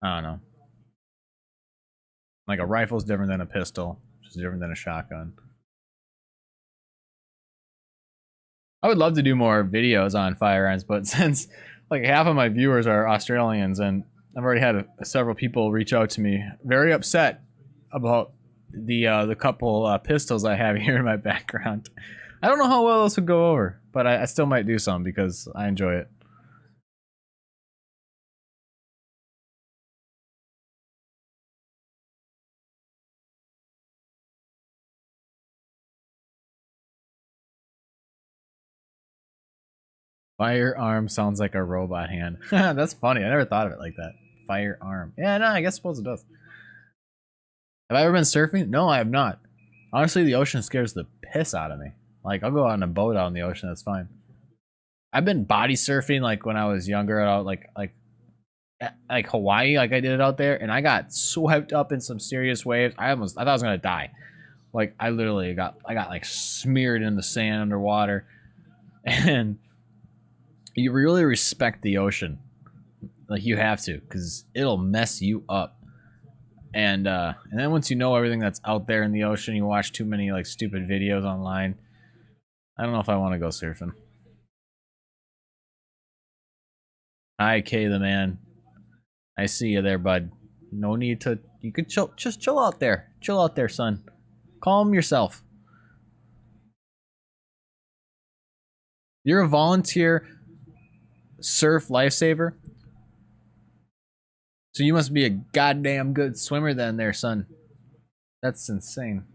I don't know. Like a rifle's different than a pistol, which is different than a shotgun. I would love to do more videos on firearms, but since like half of my viewers are Australians, and I've already had several people reach out to me very upset about the couple pistols I have here in my background. I don't know how well this would go over, but I still might do some because I enjoy it. Firearm sounds like a robot hand. That's funny. I never thought of it like that. Firearm. Yeah, no, I suppose it does. Have I ever been surfing? No, I have not. Honestly, the ocean scares the piss out of me. Like, I'll go out on a boat out in the ocean. That's fine. I've been body surfing like when I was younger, out like Hawaii, like I did it out there, and I got swept up in some serious waves. I thought I was gonna die. Like I literally got like smeared in the sand underwater, and you really respect the ocean, like you have to, because it'll mess you up. And then once you know everything that's out there in the ocean, you watch too many like stupid videos online. I don't know if I want to go surfing. Hi, Kay the man. I see you there, bud. No need to. You could just chill out there. Chill out there, son. Calm yourself. You're a volunteer surf lifesaver, so you must be a goddamn good swimmer then, there, son. That's insane.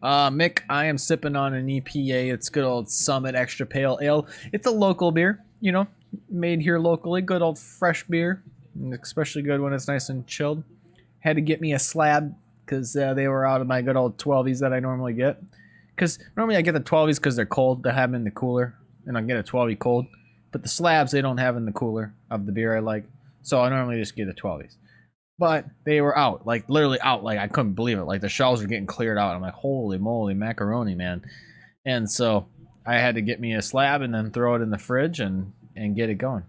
Mick, I am sipping on an EPA. It's good old Summit Extra Pale Ale. It's a local beer, made here locally. Good old fresh beer, especially good when it's nice and chilled. Had to get me a slab because they were out of my good old 12s that I normally get. Because normally I get the 12s because they're cold. They have them in the cooler, and I get a 12 cold. But the slabs they don't have in the cooler of the beer I like, so I normally just get the 12s. But they were out, like literally out. Like I couldn't believe it. Like the shelves were getting cleared out. I'm like, holy moly, macaroni, man! And so I had to get me a slab and then throw it in the fridge and get it going.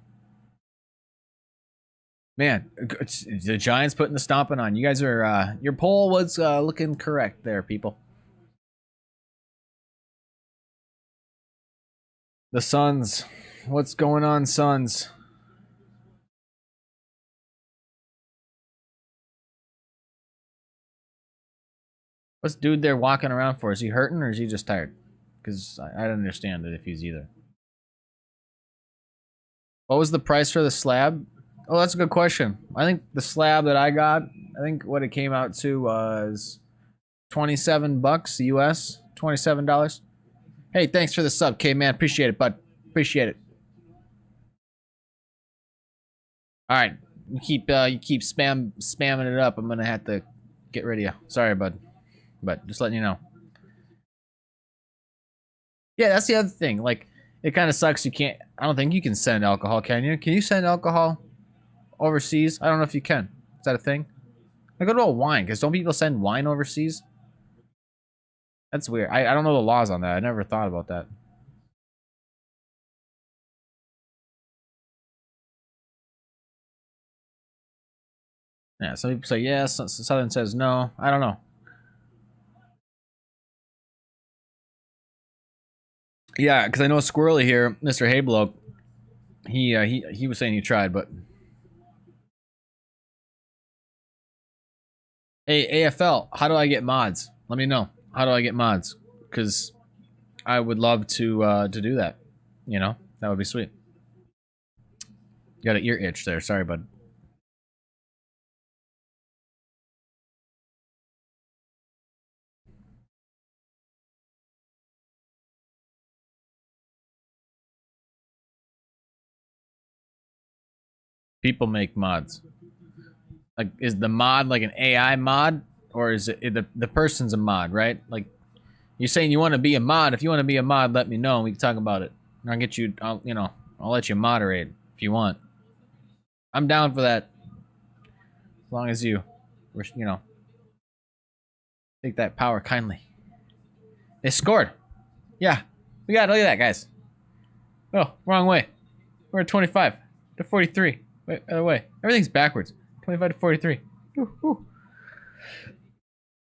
Man, the Giants putting the stomping on. You guys are your poll was looking correct there, people. The Suns. What's going on, Suns? What's dude there walking around for? Is he hurting or is he just tired? Because I don't understand it if he's either. What was the price for the slab? Oh, that's a good question. I think the slab that I got, I think what it came out to was $27 US, $27. Hey, thanks for the sub, K man. Appreciate it, bud. Appreciate it. All right, you keep spamming it up. I'm gonna have to get rid of you. Sorry, bud, but just letting you know. Yeah, that's the other thing. Like, it kind of sucks. You can't. I don't think you can send alcohol, can you? Can you send alcohol overseas? I don't know if you can. Is that a thing? I go to a wine, because don't people send wine overseas? That's weird. I don't know the laws on that. I never thought about that. Yeah, some people say yes. Southern says no. I don't know. Yeah, because I know Squirrely here, Mr. Haybloke. He was saying he tried, but hey, AFL, how do I get mods? Let me know. How do I get mods? Because I would love to do that. You know, that would be sweet. Got an ear itch there. Sorry, bud. People make mods. Like, is the mod like an AI mod, or is it the person's a mod? Right? Like, you're saying you want to be a mod. If you want to be a mod, let me know and we can talk about it. I'll get you. I'll let you moderate if you want. I'm down for that. As long as you take that power kindly. They scored. Yeah, we got. Look at that, guys. Oh, wrong way. We're at 25 to 43. Wait, other way. Everything's backwards. 25 to 43. Ooh, ooh.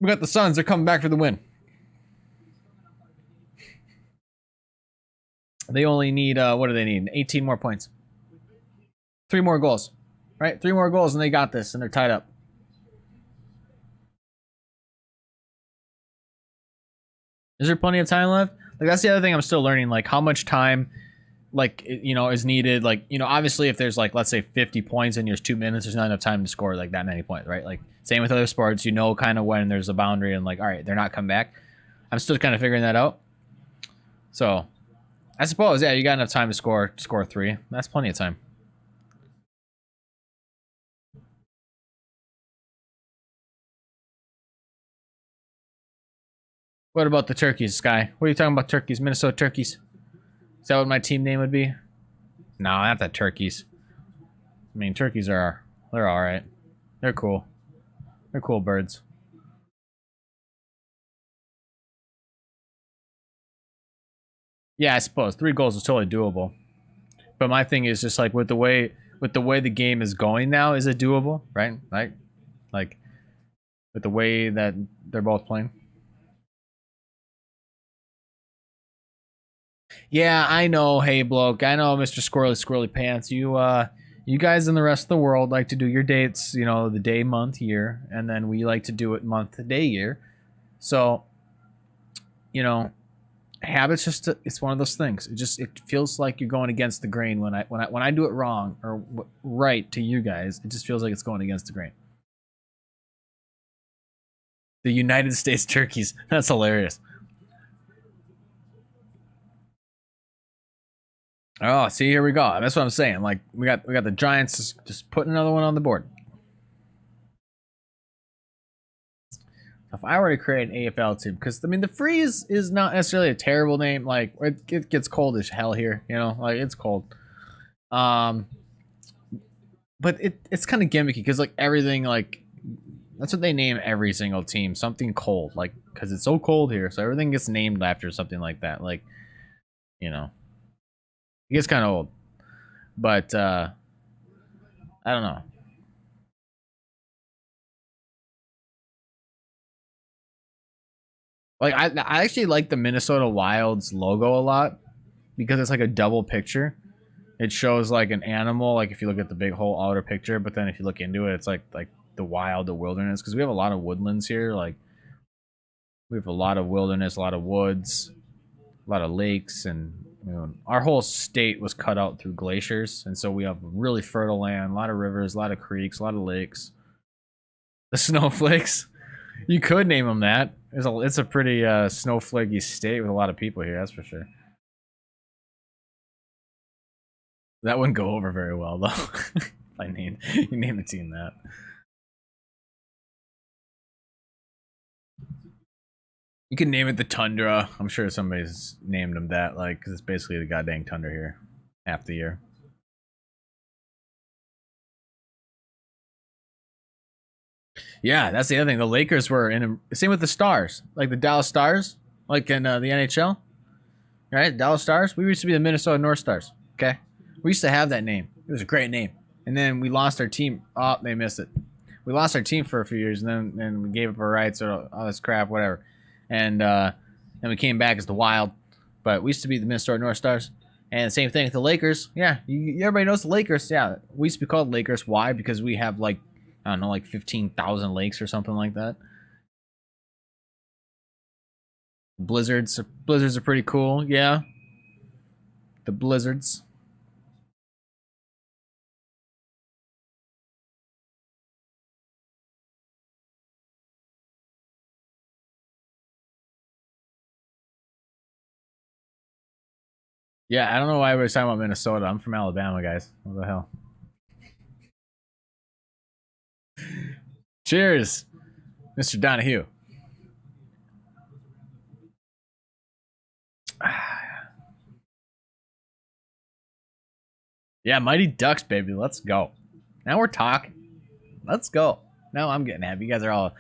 We got the Suns. They're coming back for the win. They only need what do they need? 18 more points. 3 more goals. Right? 3 more goals and they got this and they're tied up. Is there plenty of time left? Like, that's the other thing I'm still learning. Like, how much time, like, is needed. Like, obviously, if there's like, let's say 50 points and there's 2 minutes, there's not enough time to score like that many points, right? Like, same with other sports. Kind of when there's a boundary and like, all right, they're not coming back. I'm still kind of figuring that out. So, I suppose, yeah, you got enough time to score 3. That's plenty of time. What about the turkeys, Sky? What are you talking about, turkeys? Minnesota turkeys? Is that what my team name would be? No, not the turkeys. I mean, turkeys they're all right. They're cool. They're cool birds. Yeah, I suppose 3 goals is totally doable. But my thing is just like with the way the game is going now, is it doable? Right? Like with the way that they're both playing. Yeah, I know. Hey, bloke. I know, Mr. Squirrely Pants. You guys in the rest of the world like to do your dates, the day, month, year, and then we like to do it month, day, year. So, habits it's one of those things. It feels like you're going against the grain when I do it wrong or right to you guys. It just feels like it's going against the grain. The United States turkeys. That's hilarious. Oh, see, here we go. That's what I'm saying. Like, we got the Giants just putting another one on the board. If I were to create an AFL team, because I mean the Freeze is not necessarily a terrible name. Like, it gets cold as hell here. Like, it's cold. But it's kind of gimmicky because like everything, like, that's what they name every single team, something cold, like, because it's so cold here, so everything gets named after something like that. Like, it gets kind of old, but I don't know. Like, I actually like the Minnesota Wild's logo a lot. because it's like a double picture. It shows like an animal, like if you look at the big whole outer picture, but then if you look into it, it's like the wild, the wilderness, because we have a lot of woodlands here. Like we have a lot of wilderness, a lot of woods, a lot of lakes, and our whole state was cut out through glaciers, and so we have really fertile land, a lot of rivers, a lot of creeks, a lot of lakes. The snowflakes, you could name them that. It's a pretty snowflakey state with a lot of people here, that's for sure. That wouldn't go over very well though. If you name the team that. You can name it the Tundra. I'm sure somebody's named them that, like, because it's basically the goddamn tundra here, half the year. Yeah, that's the other thing. The Lakers were in same with the Stars, like the Dallas Stars, like in the NHL, right? Dallas Stars. We used to be the Minnesota North Stars. Okay, we used to have that name. It was a great name, and then we lost our team. Oh, they missed it. We lost our team for a few years, and then we gave up our rights or all this crap, whatever. And then we came back as the Wild, but we used to be the Minnesota North Stars. And the same thing with the Lakers. Yeah, everybody knows the Lakers. Yeah, we used to be called Lakers. Why? Because we have like, I don't know, like 15,000 lakes or something like that. Blizzards are pretty cool. Yeah, the blizzards. Yeah, I don't know why we were talking about Minnesota. I'm from Alabama, guys. What the hell? Cheers, Mr. Donahue. Yeah, Mighty Ducks, baby. Let's go. Now we're talking. Let's go. Now I'm getting happy. You guys are all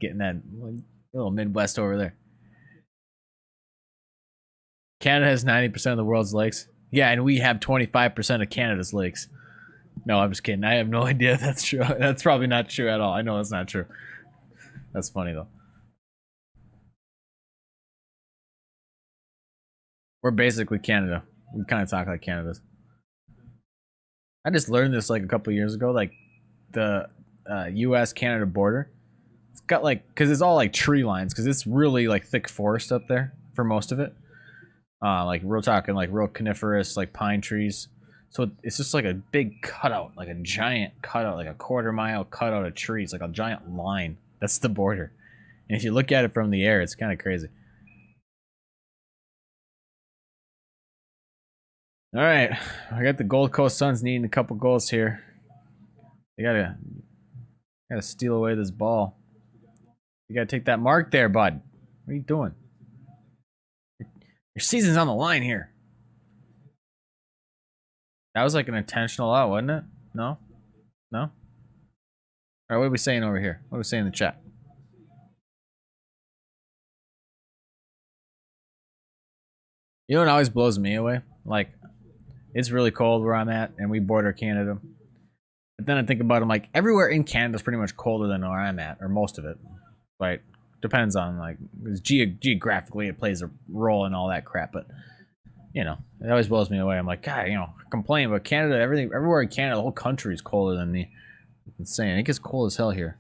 getting that little Midwest over there. Canada has 90% of the world's lakes. Yeah, and we have 25% of Canada's lakes. No, I'm just kidding. I have no idea if that's true. That's probably not true at all. I know that's not true. That's funny, though. We're basically Canada. We kind of talk like Canada's. I just learned this like a couple of years ago. Like the U.S.-Canada border. It's got like, because it's all like tree lines, because it's really like thick forest up there for most of it. Like we're talking like real coniferous, like pine trees. So it's just like a big cutout, like a giant cutout, like a quarter-mile cutout of trees, like a giant line. That's the border. And if you look at it from the air, it's kind of crazy. All right, I got the Gold Coast Suns needing a couple goals here. They gotta steal away this ball. You gotta take that mark there, bud. What are you doing? Your season's on the line here. That was like an intentional out, wasn't it? No? No? All right, what are we saying over here? What are we saying in the chat? You know what always blows me away? Like, it's really cold where I'm at, and we border Canada. But then I think about it, I'm like, everywhere in Canada is pretty much colder than where I'm at, or most of it. Right? Depends on, like, geographically it plays a role in all that crap, but, you know, it always blows me away. I'm like, God, you know, complain, but Canada, everywhere in Canada, the whole country is colder than me. It's insane. It gets cold as hell here.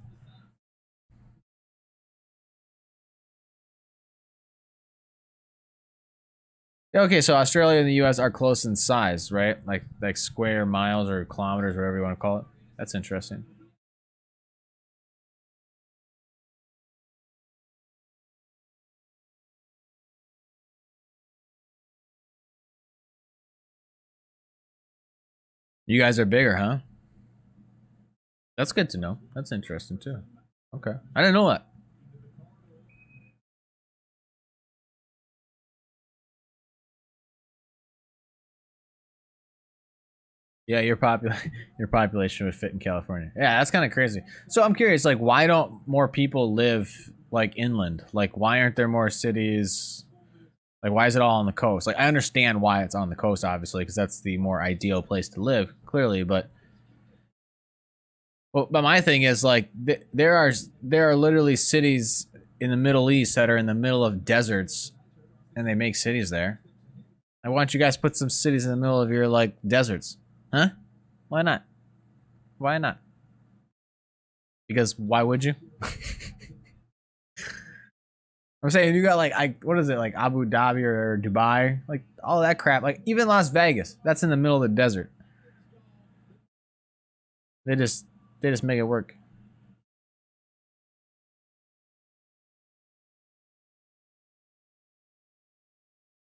Okay, so Australia and the U.S. are close in size, right? Like square miles or kilometers, whatever you want to call it. That's interesting. You guys are bigger, huh? That's good to know. That's interesting too. Okay, I didn't know that. Yeah, your population would fit in California. Yeah, that's kind of crazy. So I'm curious, like, why don't more people live like inland? Like, why aren't there more cities? Like, why is it all on the coast? Like, I understand why it's on the coast, obviously, because that's the more ideal place to live, clearly. But my thing is, like, there are literally cities in the Middle East that are in the middle of deserts, and they make cities there. I want you guys to put some cities in the middle of your like deserts. Huh? Why not? Why not? Because why would you? I'm saying you got like what is it, like Abu Dhabi or Dubai, like all that crap, like even Las Vegas, that's in the middle of the desert. They just make it work.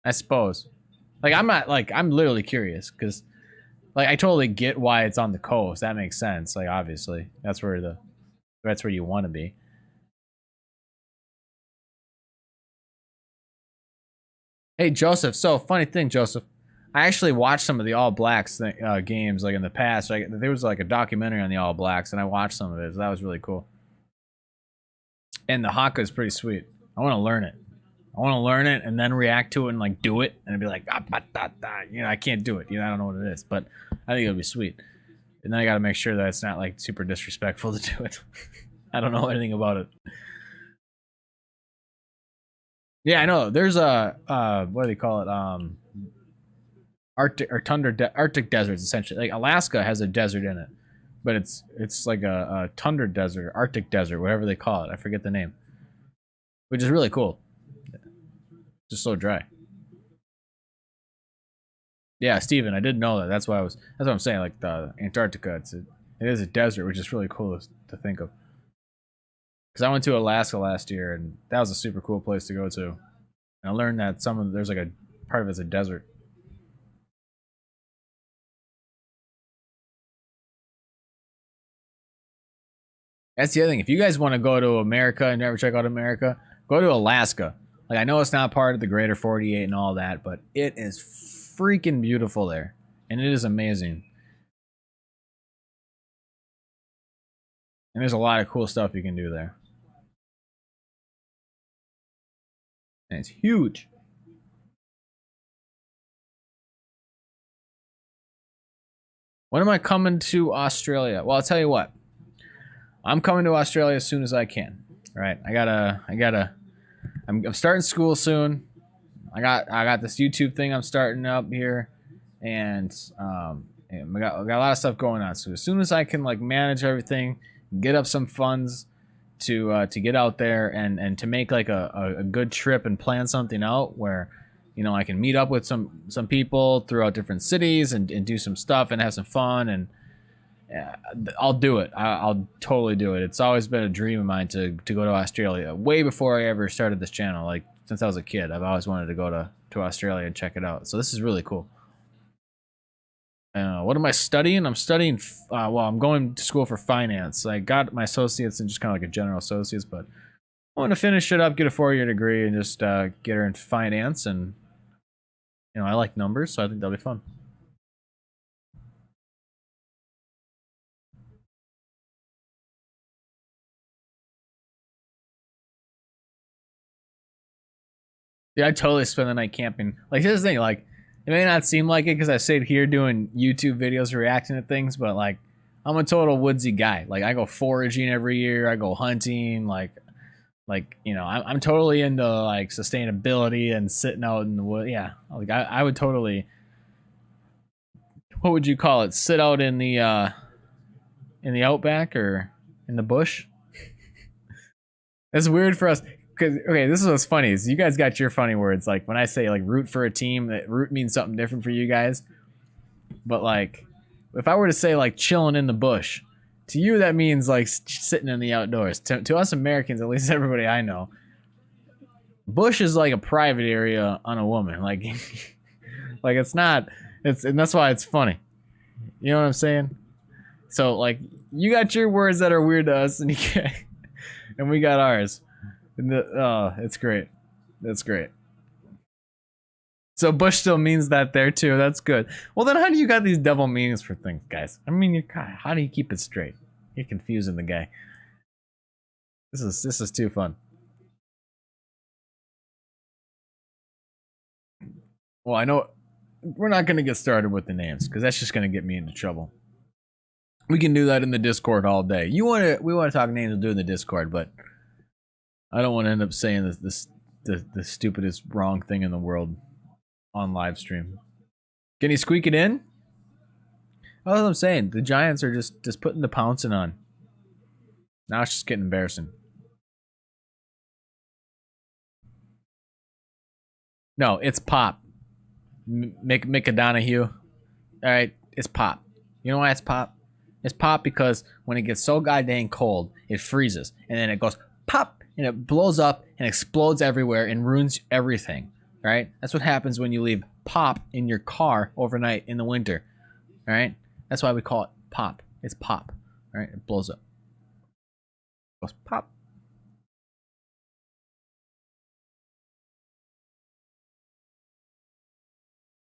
I suppose. Like I'm literally curious because like I totally get why it's on the coast. That makes sense. Like obviously that's where you want to be. Hey Joseph, so funny thing, Joseph. I actually watched some of the All Blacks games like in the past. Like there was like a documentary on the All Blacks, and I watched some of it. So that was really cool. And the haka is pretty sweet. I want to learn it. I want to learn it and then react to it and like do it and be like, you know, I can't do it. You know, I don't know what it is, but I think it'll be sweet. And then I got to make sure that it's not like super disrespectful to do it. I don't know anything about it. Yeah, I know. There's a what do they call it? Arctic or Arctic deserts essentially. Like Alaska has a desert in it, but it's like a tundra desert, Arctic desert, whatever they call it. I forget the name, which is really cool. Just so dry. Yeah, Steven, I didn't know that. That's what I'm saying. Like the Antarctica, it is a desert, which is really cool to think of. Because I went to Alaska last year, and that was a super cool place to go to. And I learned that there's like a part of it's a desert. That's the other thing. If you guys want to go to America and never check out America, go to Alaska. Like I know it's not part of the Greater 48 and all that, but it is freaking beautiful there, and it is amazing. And there's a lot of cool stuff you can do there. And it's huge. When am I coming to Australia? Well, I'll tell you what. I'm coming to Australia as soon as I can. All right. I'm starting school soon. I got this YouTube thing I'm starting up here, and I got a lot of stuff going on. So as soon as I can like manage everything, get up some funds to get out there and to make like a good trip and plan something out where, you know, I can meet up with some people throughout different cities and do some stuff and have some fun, and I'll do it. I'll totally do it. It's always been a dream of mine to go to Australia. Way before I ever started this channel, like since I was a kid, I've always wanted to go to Australia and check it out. So this is really cool. What am I studying? I'm studying. Well, I'm going to school for finance. I got my associates in just kind of like a general associates, but I want to finish it up, get a 4-year degree, and just get her into finance. And you know, I like numbers, so I think that'll be fun. Yeah, I totally spend the night camping. Like, here's the thing, like, it may not seem like it because I sit here doing YouTube videos reacting to things, but like, I'm a total woodsy guy. Like, I go foraging every year. I go hunting. Like you know, I'm totally into like sustainability and sitting out in the wood. Yeah, like I would totally. What would you call it? Sit out in the outback or in the bush. That's weird for us. Because okay, this is what's funny is you guys got your funny words. Like when I say like root for a team, that root means something different for you guys. But like, if I were to say like chilling in the bush, to you that means like sitting in the outdoors. To us Americans, at least everybody I know, bush is like a private area on a woman. Like, like it's not. And that's why it's funny. You know what I'm saying? So like, you got your words that are weird to us, and and we got ours. It's great. That's great. So bush still means that there too. That's good. Well, then how do you got these double meanings for things, guys? I mean, how do you keep it straight? You're confusing the guy. This is too fun. Well, I know we're not going to get started with the names because that's just going to get me into trouble. We can do that in the Discord all day. We want to talk names, we'll do it in the Discord, but I don't want to end up saying the stupidest wrong thing in the world on live stream. Can he squeak it in? That's what I'm saying. The Giants are just putting the pouncing on. Now it's just getting embarrassing. No, it's Pop. Mick Donahue. All right, it's Pop. You know why it's Pop? It's Pop because when it gets so goddamn cold, it freezes. And then it goes pop, and it blows up and explodes everywhere and ruins everything. Right? That's what happens when you leave Pop in your car overnight in the winter. All right? That's why we call it Pop. It's Pop. All right? It blows up. It goes pop.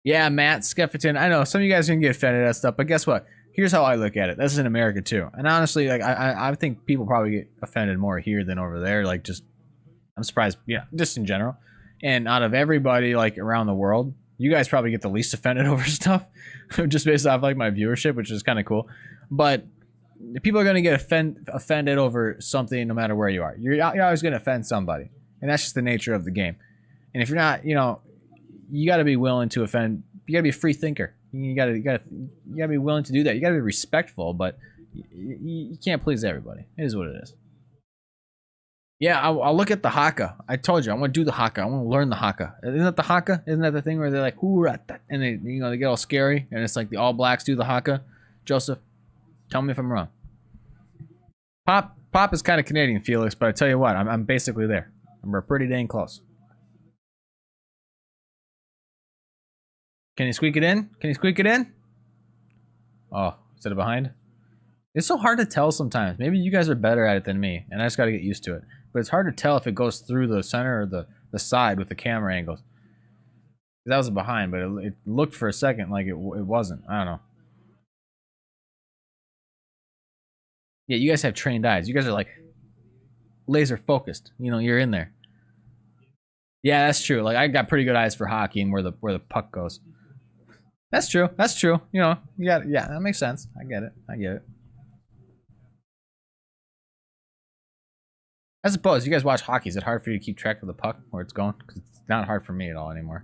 Yeah, Matt Skeffington. I know some of you guys are gonna get offended at stuff, but guess what? Here's how I look at it. This is in America too, and honestly, like I think people probably get offended more here than over there. Like, just I'm surprised. Yeah, just in general. And out of everybody, like around the world, you guys probably get the least offended over stuff, just based off like my viewership, which is kind of cool. But people are gonna get offended over something no matter where you are. You're always gonna offend somebody, and that's just the nature of the game. And if you're not, you got to be willing to offend. You got to be a free thinker. You got to be willing to do that. You got to be respectful, but you can't please everybody. It is what it is. Yeah, I'll look at the haka. I told you I want to do the haka. I want to learn the haka. Isn't that the haka? Isn't that the thing where they're like hoorah, and they they get all scary and it's like the All Blacks do the haka? Joseph, tell me if I'm wrong. Pop is kind of Canadian, Felix, but I tell you what, I'm basically there. We're pretty dang close. Can you squeak it in? Can you squeak it in? Oh, is it behind? It's so hard to tell sometimes. Maybe you guys are better at it than me, and I just got to get used to it. But it's hard to tell if it goes through the center or the side with the camera angles. That was behind, but it looked for a second like it wasn't. I don't know. Yeah, you guys have trained eyes. You guys are like laser focused. You're in there. Yeah, that's true. Like I got pretty good eyes for hockey and where the puck goes. That's true. That's true. You got yeah, that makes sense. I get it. I suppose you guys watch hockey. Is it hard for you to keep track of the puck where it's going? Because it's not hard for me at all anymore.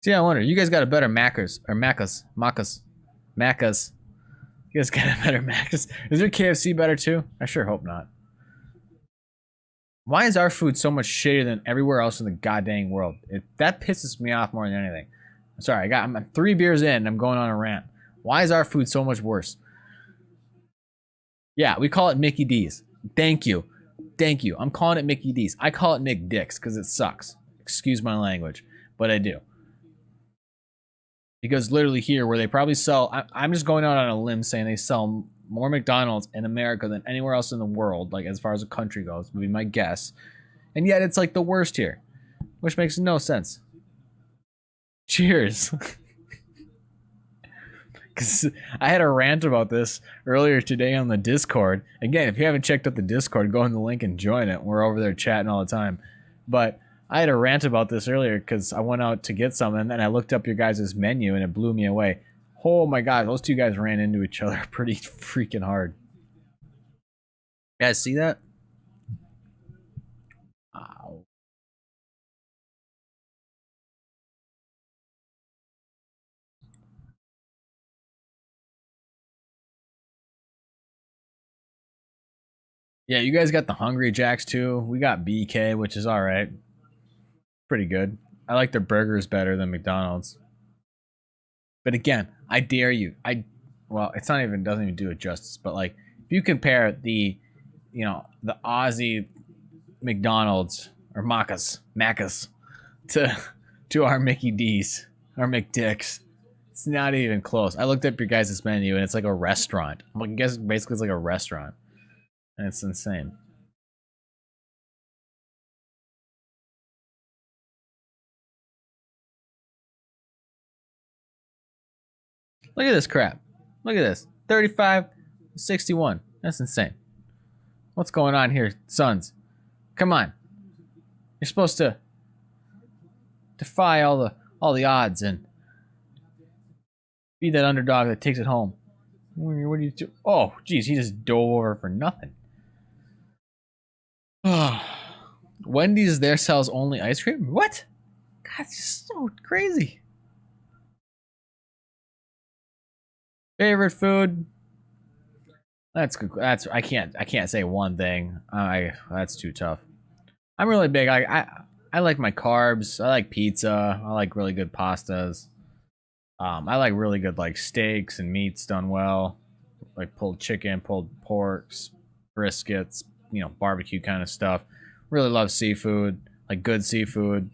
See, I wonder. You guys got a better Macca's. You guys got a better Macca's. Is your KFC better too? I sure hope not. Why is our food so much shittier than everywhere else in the goddamn world? That pisses me off more than anything. I'm sorry, I'm 3 beers in and I'm going on a rant. Why is our food so much worse? Yeah, we call it Mickey D's. Thank you. I'm calling it Mickey D's. I call it McDick's because it sucks. Excuse my language, but I do. Because literally here, where they probably sell, I'm just going out on a limb saying they sell more McDonald's in America than anywhere else in the world, like as far as the country goes, would be my guess. And yet it's like the worst here, which makes no sense. Cheers. Because I had a rant about this earlier today on the Discord. Again, if you haven't checked out the Discord, go on the link and join it. We're over there chatting all the time. But I had a rant about this earlier because I went out to get some, and then I looked up your guys' menu, and it blew me away. Oh my god, those two guys ran into each other pretty freaking hard. You guys see that? Ow. Yeah, you guys got the Hungry Jacks too. We got BK, which is alright. Pretty good. I like their burgers better than McDonald's. But again, I dare you. Well, it's not even, doesn't even do it justice, but like if you compare the Aussie McDonald's or Macca's to our Mickey D's, our McDicks, it's not even close. I looked up your guys' menu and it's like a restaurant. I guess basically it's like a restaurant. And it's insane. Look at this crap. Look at this. 35-61. That's insane. What's going on here, Sons? Come on. You're supposed to defy all the odds and be that underdog that takes it home. What do you do? Oh, geez, he just dove over for nothing. Wendy's there sells only ice cream? What? God, it's so crazy. Favorite food? That's good. I can't say one thing. That's too tough. I'm really big. I like my carbs. I like pizza. I like really good pastas. I like really good like steaks and meats done well, like pulled chicken, pulled porks, briskets, barbecue kind of stuff. Really love seafood, like good seafood.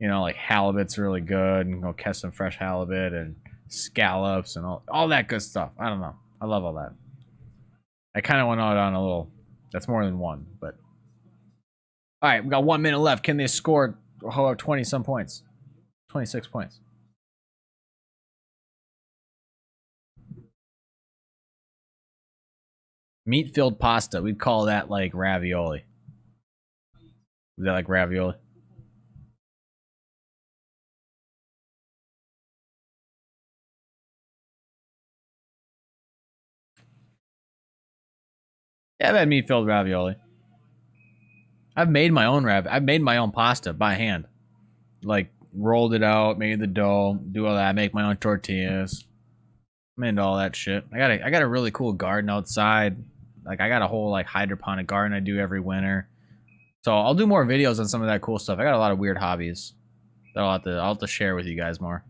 Like halibut's really good, and go catch some fresh halibut and scallops and all that good stuff. I don't know. I love all that. I kind of went out on a little. That's more than one, but all right. We got 1 minute left. Can they score 20 some points? 26 points. Meat-filled pasta. We'd call that like ravioli. Is that like ravioli? Yeah, I've had meat-filled ravioli. I've made my own I've made my own pasta by hand. Like rolled it out, made the dough, do all that, make my own tortillas. I'm into all that shit. I got a really cool garden outside. Like I got a whole like hydroponic garden I do every winter. So I'll do more videos on some of that cool stuff. I got a lot of weird hobbies that I'll have to share with you guys more.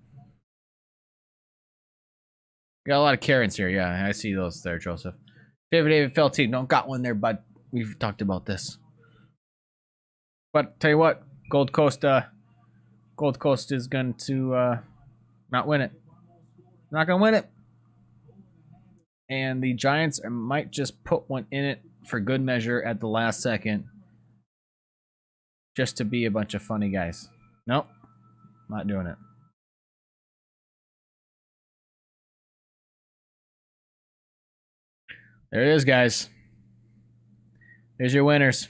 Got a lot of Karens here. Yeah, I see those there, Joseph. David Felty, don't got one there, bud. We've talked about this. But tell you what, Gold Coast is going to not win it. Not going to win it. And the Giants might just put one in it for good measure at the last second. Just to be a bunch of funny guys. Nope. Not doing it. There it is, guys. There's your winners.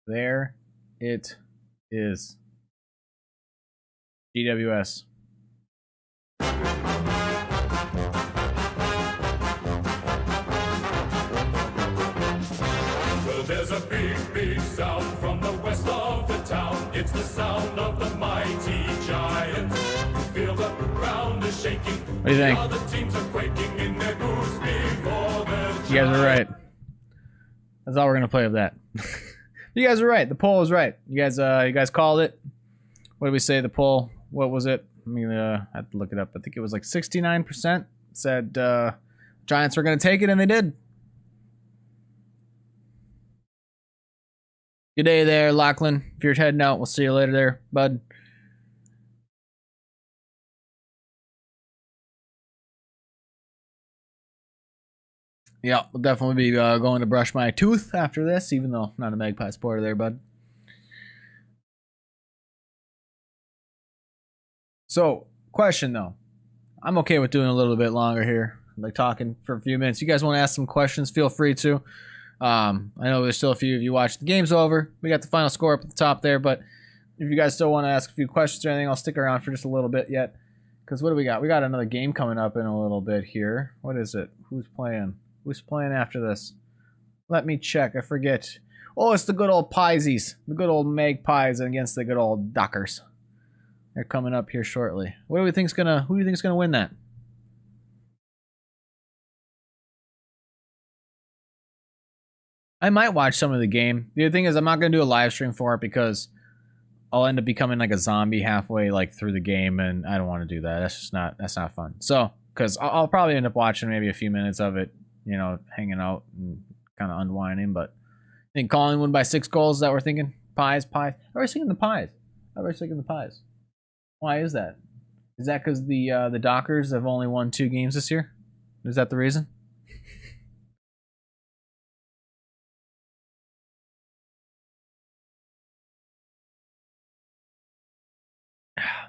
There it is. GWS. Well, there's a big, big sound from the west of the town. It's the sound of the mighty Giants. Feel the ground is shaking. What do you think? The other teams are quaking in their boots before the You guys are right. That's all we're gonna play of that. You guys are right. The poll was right. You guys called it. What did we say? The poll. What was it? I mean, I have to look it up. I think it was like 69% said Giants were gonna take it, and they did. Good day there, Lachlan. If you're heading out, we'll see you later there, bud. Yeah, we'll definitely be going to brush my tooth after this, even though I'm not a Magpie supporter there, bud. So, question though. I'm okay with doing a little bit longer here, like talking for a few minutes. You guys want to ask some questions, feel free to. I know there's still a few of you watching. The game's over. We got the final score up at the top there, but if you guys still want to ask a few questions or anything, I'll stick around for just a little bit yet. Because what do we got? We got another game coming up in a little bit here. What is it? Who's playing? Who's playing after this? Let me check. I forget. Oh, it's the good old Piesies. The good old Magpies against the good old Dockers. They're coming up here shortly. Who do you think's gonna win that? I might watch some of the game. The other thing is I'm not gonna do a live stream for it because I'll end up becoming like a zombie halfway like through the game, and I don't want to do that. That's not fun. So, because I'll probably end up watching maybe a few minutes of it, hanging out and kind of unwinding. But I think Colin won by 6 goals. Is that we're thinking? Pies. I was thinking the Pies. Why is that? Is that because the Dockers have only won 2 games this year? Is that the reason?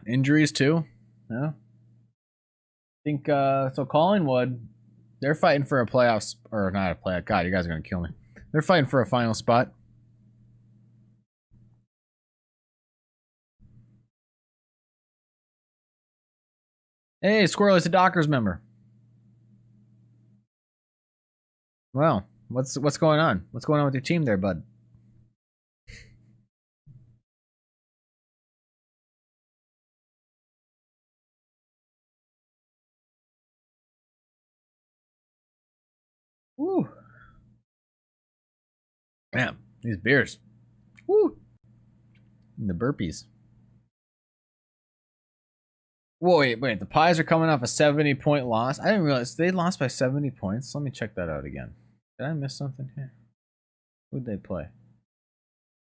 Injuries too? No. I think so. Collingwood, they're fighting for a playoffs or not a playoff. God, you guys are gonna kill me. They're fighting for a final spot. Hey, Squirrel is a Dockers member. Well, what's going on? What's going on with your team there, bud? Woo. Man, these beers. Woo. And the burpees. Whoa, wait. The Pies are coming off a 70-point loss. I didn't realize they lost by 70 points. Let me check that out again. Did I miss something here? Who'd they play?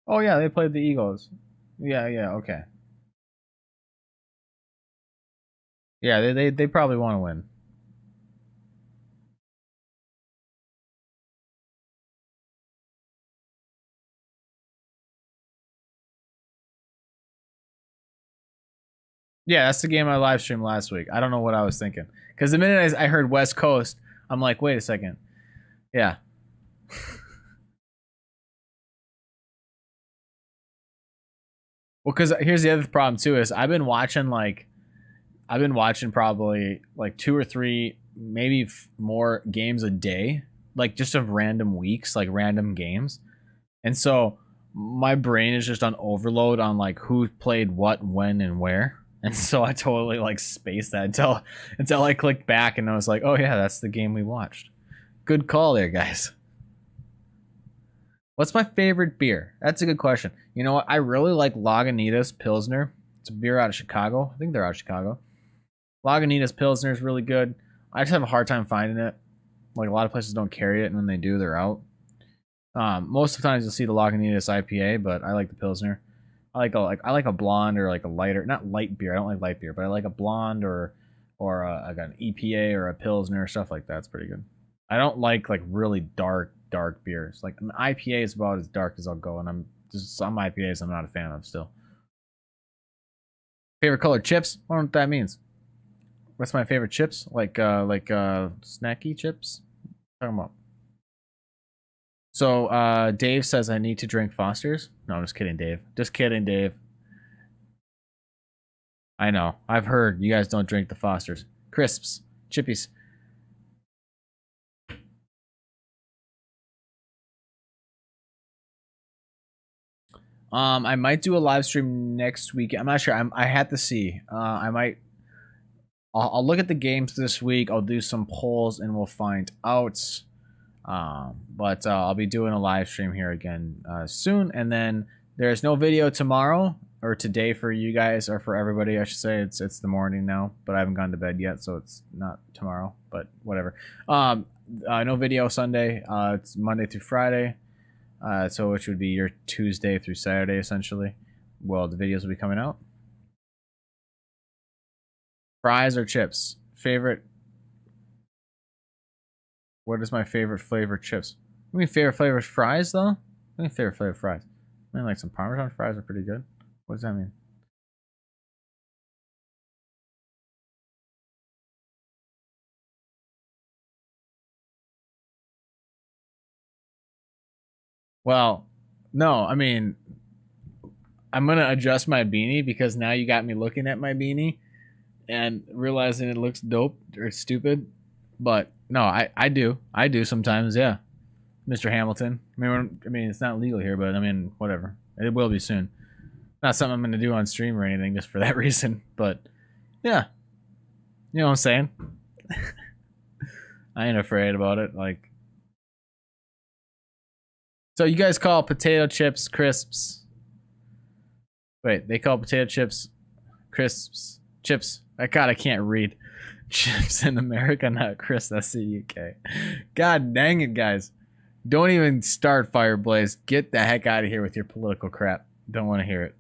Oh, yeah, they played the Eagles. Yeah, okay. Yeah, they probably want to win. Yeah, that's the game I live streamed last week. I don't know what I was thinking. Because the minute I heard West Coast, I'm like, wait a second. Yeah. Well, because here's the other problem too is I've been watching probably like 2 or 3, maybe more games a day, like just of random weeks, like random games, and so my brain is just on overload on like who played what, when, and where, and so I totally like spaced that until I clicked back and I was like, oh yeah, that's the game we watched. Good call there, guys. What's my favorite beer? That's a good question. You know what? I really like Lagunitas Pilsner. It's a beer out of Chicago. I think they're out of Chicago. Lagunitas Pilsner is really good. I just have a hard time finding it. Like a lot of places don't carry it, and when they do, they're out. Most of the times you'll see the Lagunitas IPA, but I like the Pilsner. I like a blonde or like a lighter, not light beer. I don't like light beer, but I like a blonde or like an EPA or a Pilsner, stuff like that. It's pretty good. I don't like really dark beers. Like an IPA is about as dark as I'll go, and I'm just some IPAs I'm not a fan of still. Favorite color chips? I don't know what that means. What's my favorite chips? Like snacky chips? What are you talking about? So Dave says I need to drink Foster's. No, I'm just kidding, Dave. Just kidding, Dave. I know. I've heard you guys don't drink the Foster's. Crisps, chippies. I might do a live stream next week. I'm not sure. I had to see. I might. I'll look at the games this week. I'll do some polls and we'll find out. But I'll be doing a live stream here again soon. And then there's no video tomorrow or today for you guys or for everybody. I should say it's the morning now, but I haven't gone to bed yet, so it's not tomorrow. But whatever. No video Sunday. It's Monday through Friday. So which would be your Tuesday through Saturday essentially. Well, the videos will be coming out. Fries or chips? Favorite. What is my favorite flavor chips? I mean, favorite flavor fries though? I mean, favorite flavor fries. I mean, like some Parmesan fries are pretty good. What does that mean? Well, no, I mean, I'm gonna adjust my beanie because now you got me looking at my beanie and realizing it looks dope or stupid. But no, I do sometimes, yeah. Mr. Hamilton. I mean, it's not legal here, but I mean, whatever. It will be soon. Not something I'm gonna do on stream or anything, just for that reason. But yeah, you know what I'm saying. I ain't afraid about it. Like, so you guys call potato chips crisps? Wait, they call potato chips crisps chips. God, I can't read. Chips in America, not crisps. That's the UK. God dang it, guys. Don't even start Fireblaze. Get the heck out of here with your political crap. Don't want to hear it.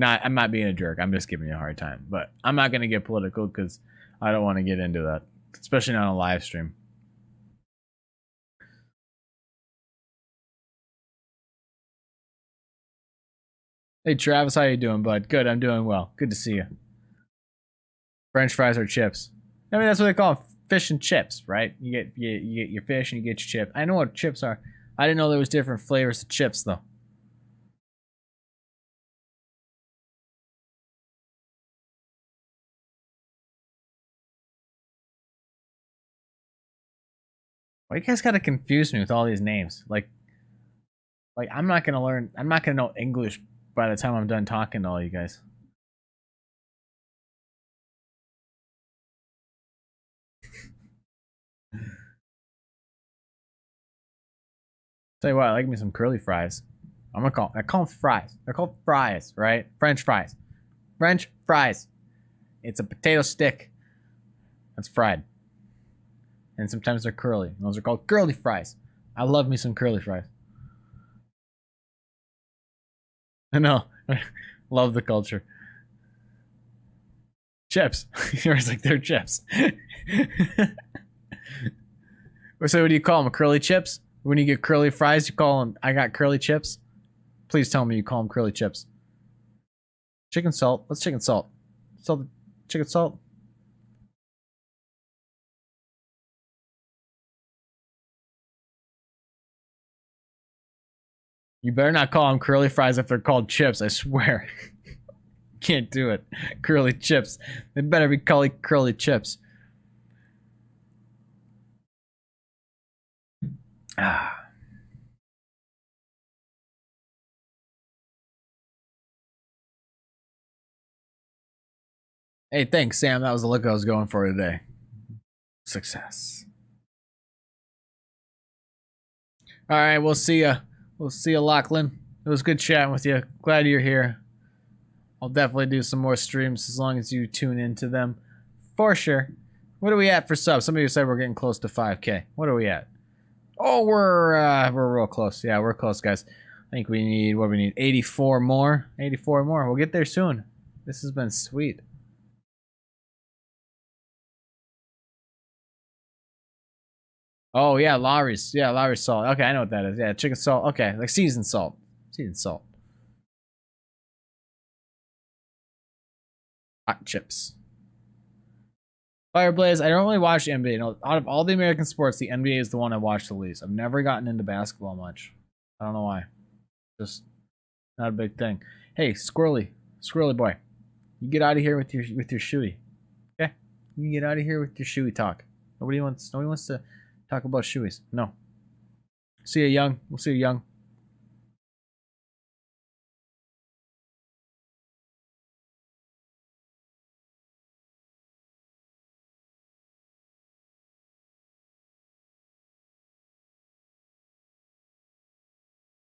I'm not being a jerk. I'm just giving you a hard time. But I'm not going to get political because I don't want to get into that. Especially not on a live stream. Hey, Travis, how you doing, bud? Good, I'm doing well. Good to see you. French fries or chips? I mean, that's what they call them, fish and chips, right? You get your fish and you get your chip. I know what chips are. I didn't know there was different flavors of chips, though. Why you guys gotta confuse me with all these names? Like I'm not gonna know English by the time I'm done talking to all you guys. Tell you what, I like me some curly fries. I call them fries. They're called fries, right? French fries. French fries. It's a potato stick that's fried. And sometimes they're curly. And those are called curly fries. I love me some curly fries. I know. Love the culture. Chips. You're like, they're chips. So what do you call them? Curly chips? When you get curly fries, you call them, I got curly chips? Please tell me you call them curly chips. Chicken salt. What's chicken salt? Salt. Chicken salt. You better not call them curly fries if they're called chips, I swear. Can't do it. Curly chips. They better be called curly chips. Ah. Hey, thanks, Sam. That was the look I was going for today. Success. All right, we'll see ya. We'll see you, Lachlan. It was good chatting with you. Glad you're here. I'll definitely do some more streams as long as you tune into them. For sure. What are we at for subs? Somebody said we're getting close to 5K. What are we at? Oh, we're real close. Yeah, we're close, guys. I think we need, what do we need? 84 more. 84 more. We'll get there soon. This has been sweet. Oh, yeah, Lowry's. Yeah, Lowry's salt. Okay, I know what that is. Yeah, chicken salt. Okay, like seasoned salt. Seasoned salt. Hot chips. Fireblaze, I don't really watch the NBA. No, out of all the American sports, the NBA is the one I watch the least. I've never gotten into basketball much. I don't know why. Just not a big thing. Hey, Squirrely boy, you get out of here with your shoey. Okay, you get out of here with your shoey talk. Nobody wants to talk about shoeys. No. See you, young. We'll see you, young.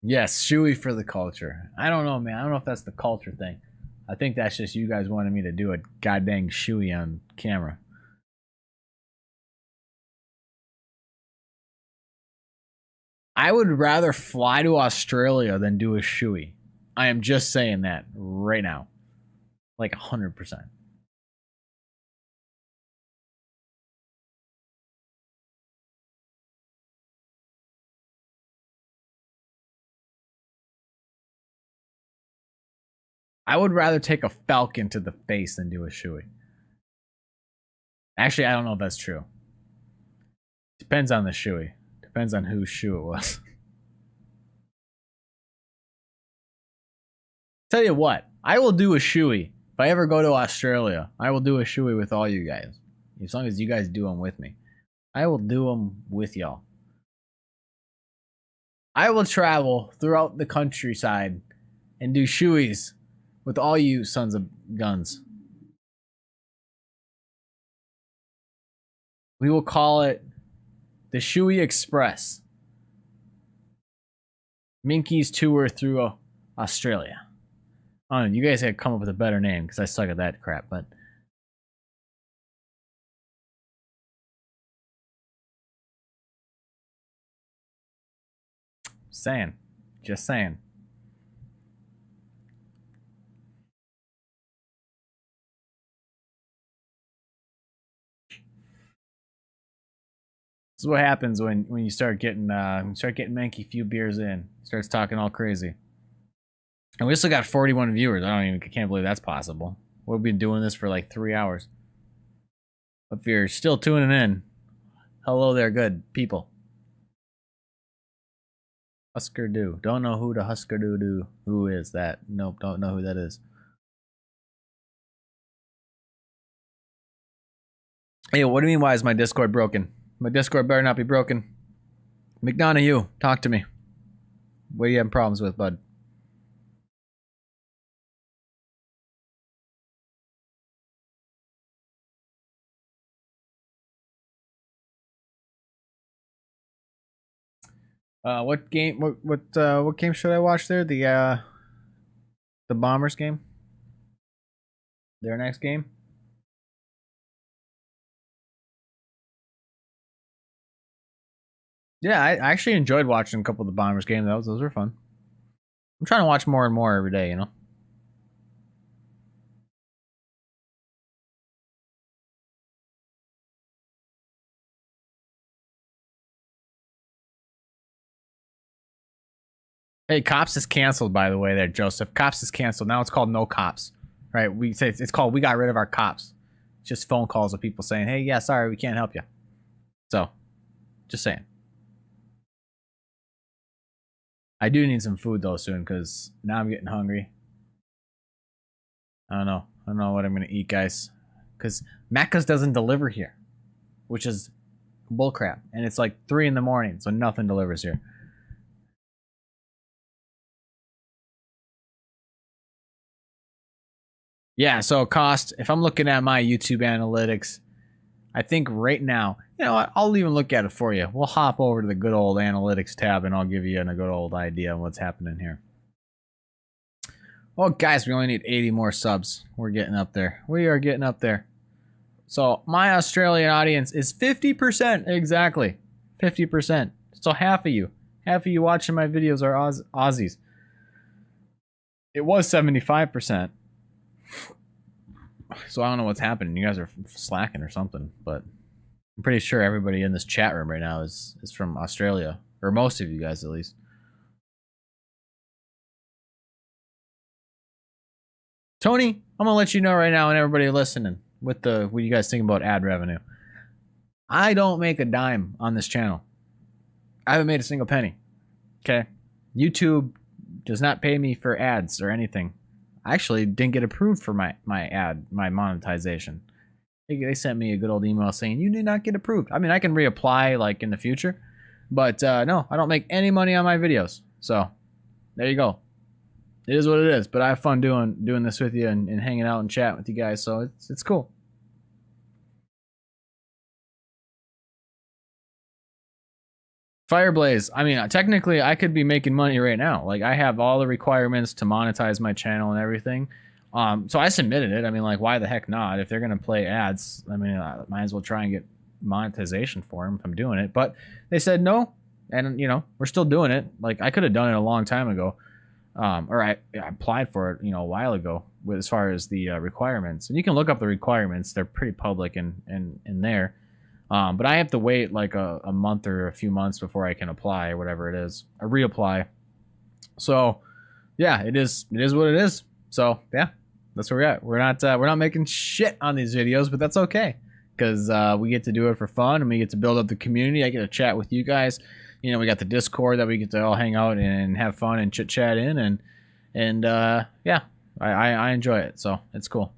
Yes, shoey for the culture. I don't know, man. I don't know if that's the culture thing. I think that's just you guys wanted me to do a goddamn shoey on camera. I would rather fly to Australia than do a shoey. I am just saying that right now. Like 100%. I would rather take a falcon to the face than do a shoey. Actually, I don't know if that's true. Depends on the shoey. Depends on whose shoe it was. Tell you what, I will do a shoey. If I ever go to Australia, I will do a shoey with all you guys. As long as you guys do them with me. I will do them with y'all. I will travel throughout the countryside and do shoeys with all you sons of guns. We will call it the Shoey Express. Minky's tour through Australia. I don't know, you guys had to come up with a better name because I suck at that crap, but saying. Just saying. This is what happens when you start getting Mankey a few beers in. Starts talking all crazy. And we still got 41 viewers. I can't believe that's possible. We've been doing this for like 3 hours. If you're still tuning in, hello there, good people. Husker Du. Don't know who the Husker Du who is that. Nope, don't know who that is. Hey, what do you mean why is my Discord broken? My Discord better not be broken. McDonough, talk to me. What are you having problems with, bud? What game? What game should I watch there? The Bombers game. Their next game. Yeah, I actually enjoyed watching a couple of the Bombers games. Those were fun. I'm trying to watch more and more every day, you know. Hey, Cops is canceled, by the way, there, Joseph. Cops is canceled. Now it's called No Cops. Right? We say it's called We Got Rid of Our Cops. It's just phone calls of people saying, hey, yeah, sorry, we can't help you. So, just saying. I do need some food, though, soon, because now I'm getting hungry. I don't know. I don't know what I'm going to eat, guys. Because Macca's doesn't deliver here, which is bullcrap. And it's like 3 in the morning, so nothing delivers here. Yeah, so cost, if I'm looking at my YouTube analytics, I think right now, you know what, I'll even look at it for you. We'll hop over to the good old analytics tab and I'll give you a good old idea of what's happening here. Well, guys, we only need 80 more subs. We're getting up there. We are getting up there. So my Australian audience is 50%, exactly. 50%. So half of you watching my videos are Aussies. It was 75%. So I don't know what's happening. You guys are slacking or something, but I'm pretty sure everybody in this chat room right now is from Australia, or most of you guys at least. Tony, I'm gonna let you know right now, and everybody listening, what you guys think about ad revenue. I don't make a dime on this channel. I haven't made a single penny. Okay, YouTube does not pay me for ads or anything. I actually didn't get approved for my monetization. They sent me a good old email saying you did not get approved. I mean, I can reapply like in the future, but no, I don't make any money on my videos. So there you go. It is what it is. But I have fun doing this with you and hanging out and chatting with you guys. So it's cool. Fireblaze. I mean, technically, I could be making money right now. Like, I have all the requirements to monetize my channel and everything. So I submitted it. I mean, like, why the heck not? If they're gonna play ads, I mean, I might as well try and get monetization for them if I'm doing it. But they said no, and you know, we're still doing it. Like, I could have done it a long time ago, or I applied for it, you know, a while ago. With as far as the requirements, and you can look up the requirements. They're pretty public in there. But I have to wait like a month or a few months before I can apply or whatever it is, or reapply. So, yeah, it is what it is. So, yeah, that's where we're at. We're not making shit on these videos, but that's okay because we get to do it for fun and we get to build up the community. I get to chat with you guys. You know, we got the Discord that we get to all hang out and have fun and chit chat in, and yeah, I enjoy it. So it's cool.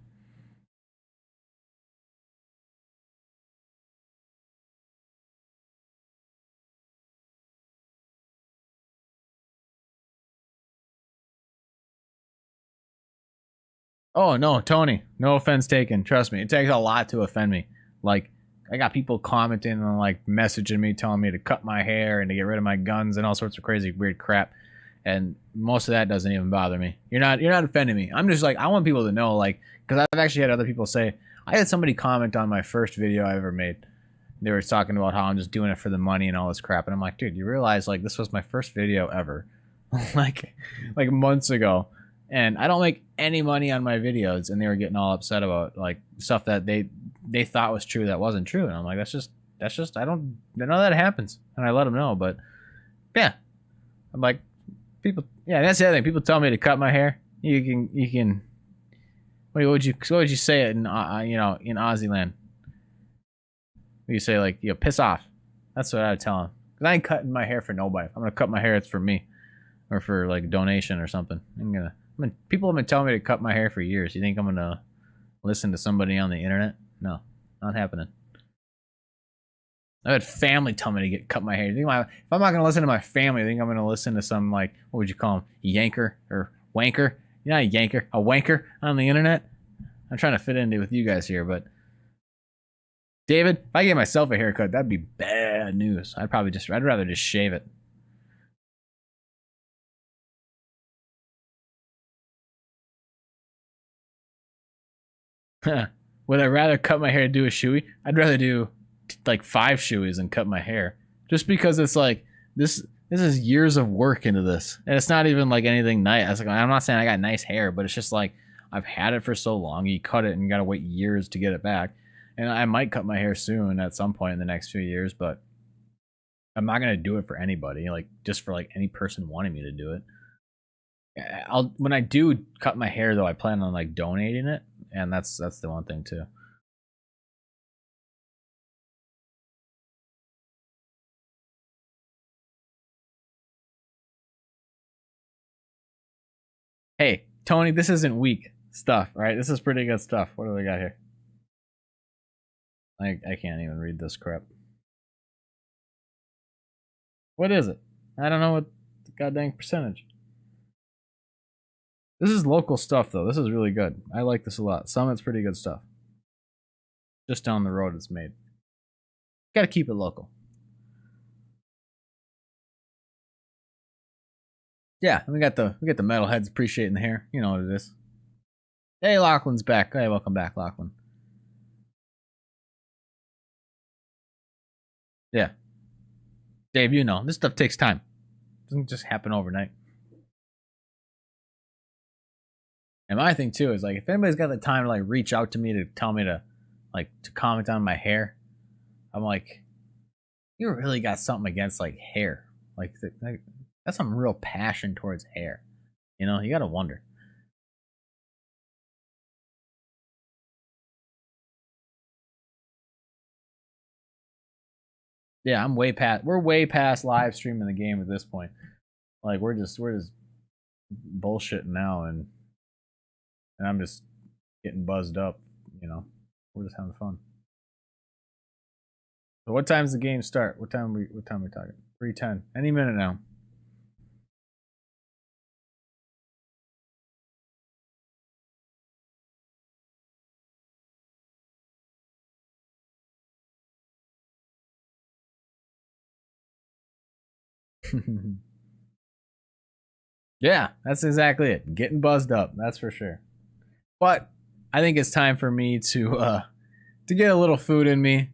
Oh no, Tony. No offense taken. Trust me, it takes a lot to offend me. Like, I got people commenting and like messaging me, telling me to cut my hair and to get rid of my guns and all sorts of crazy weird crap. And most of that doesn't even bother me. You're not offending me. I'm just like, I want people to know, like, because I've actually had other people say, I had somebody comment on my first video I ever made. They were talking about how I'm just doing it for the money and all this crap, and I'm like, dude, you realize like this was my first video ever, like months ago. And I don't make any money on my videos, and they were getting all upset about like stuff that they thought was true that wasn't true. And I'm like, that's just I don't know that happens, and I let them know. But yeah, I'm like, people, yeah, that's the other thing. People tell me to cut my hair. You can. What would you say it in you know, in Aussie land? You say like, you know, piss off. That's what I would tell them. Cause I ain't cutting my hair for nobody. If I'm gonna cut my hair, it's for me, or for like a donation or something. People have been telling me to cut my hair for years. You think I'm gonna listen to somebody on the internet? No, not happening. I had family tell me to cut my hair. If I'm not gonna listen to my family, I think I'm gonna listen to some, like, what would you call him, yanker or wanker? You're not a yanker, a wanker on the internet. I'm trying to fit into with you guys here, but David, if I gave myself a haircut, that'd be bad news. I'd rather just shave it. Would I rather cut my hair and do a shoey? I'd rather do like 5 shoeys and cut my hair. Just because it's like this is years of work into this. And it's not even like anything nice. I'm not saying I got nice hair, but it's just like I've had it for so long. You cut it and you gotta wait years to get it back. And I might cut my hair soon at some point in the next few years, but I'm not gonna do it for anybody, like just for like any person wanting me to do it. When I do cut my hair though, I plan on like donating it, and that's the one thing too. Hey, Tony, this isn't weak stuff, right? This is pretty good stuff. What do we got here? I can't even read this crap. What is it? I don't know what the goddamn percentage. This is local stuff, though. This is really good. I like this a lot. Summit's pretty good stuff. Just down the road it's made. Gotta keep it local. Yeah, we got the metalheads appreciating the hair. You know what it is. Hey, Lachlan's back. Hey, welcome back, Lachlan. Yeah. Dave, you know, this stuff takes time. It doesn't just happen overnight. And my thing too is like if anybody's got the time to like reach out to me to tell me to like to comment on my hair, I'm like, you really got something against like hair. Like that's some real passion towards hair. You know, you gotta wonder. Yeah, we're way past live streaming the game at this point. Like we're just bullshitting now, and I'm just getting buzzed up, you know. We're just having fun. So what time's the game start? What time we talking? 3:10. Any minute now. Yeah, that's exactly it. Getting buzzed up, that's for sure. But I think it's time for me to get a little food in me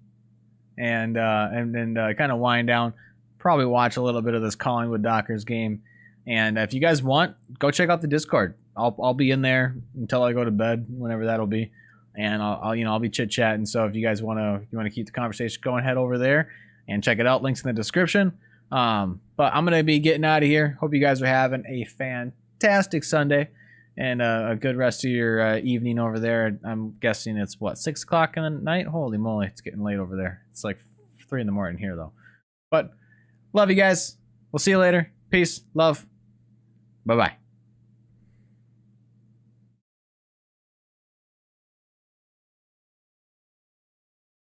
and kind of wind down. Probably watch a little bit of this Collingwood Dockers game. And if you guys want, go check out the Discord. I'll be in there until I go to bed, whenever that'll be. And I'll be chit chatting. So if you guys want to keep the conversation going, head over there and check it out. Links in the description. But I'm gonna be getting out of here. Hope you guys are having a fantastic Sunday and a good rest of your evening over there. I'm guessing it's what, 6 o'clock in the night? Holy moly, it's getting late over there. It's like 3 in the morning here though. But love you guys. We'll see you later. Peace, love. Bye bye.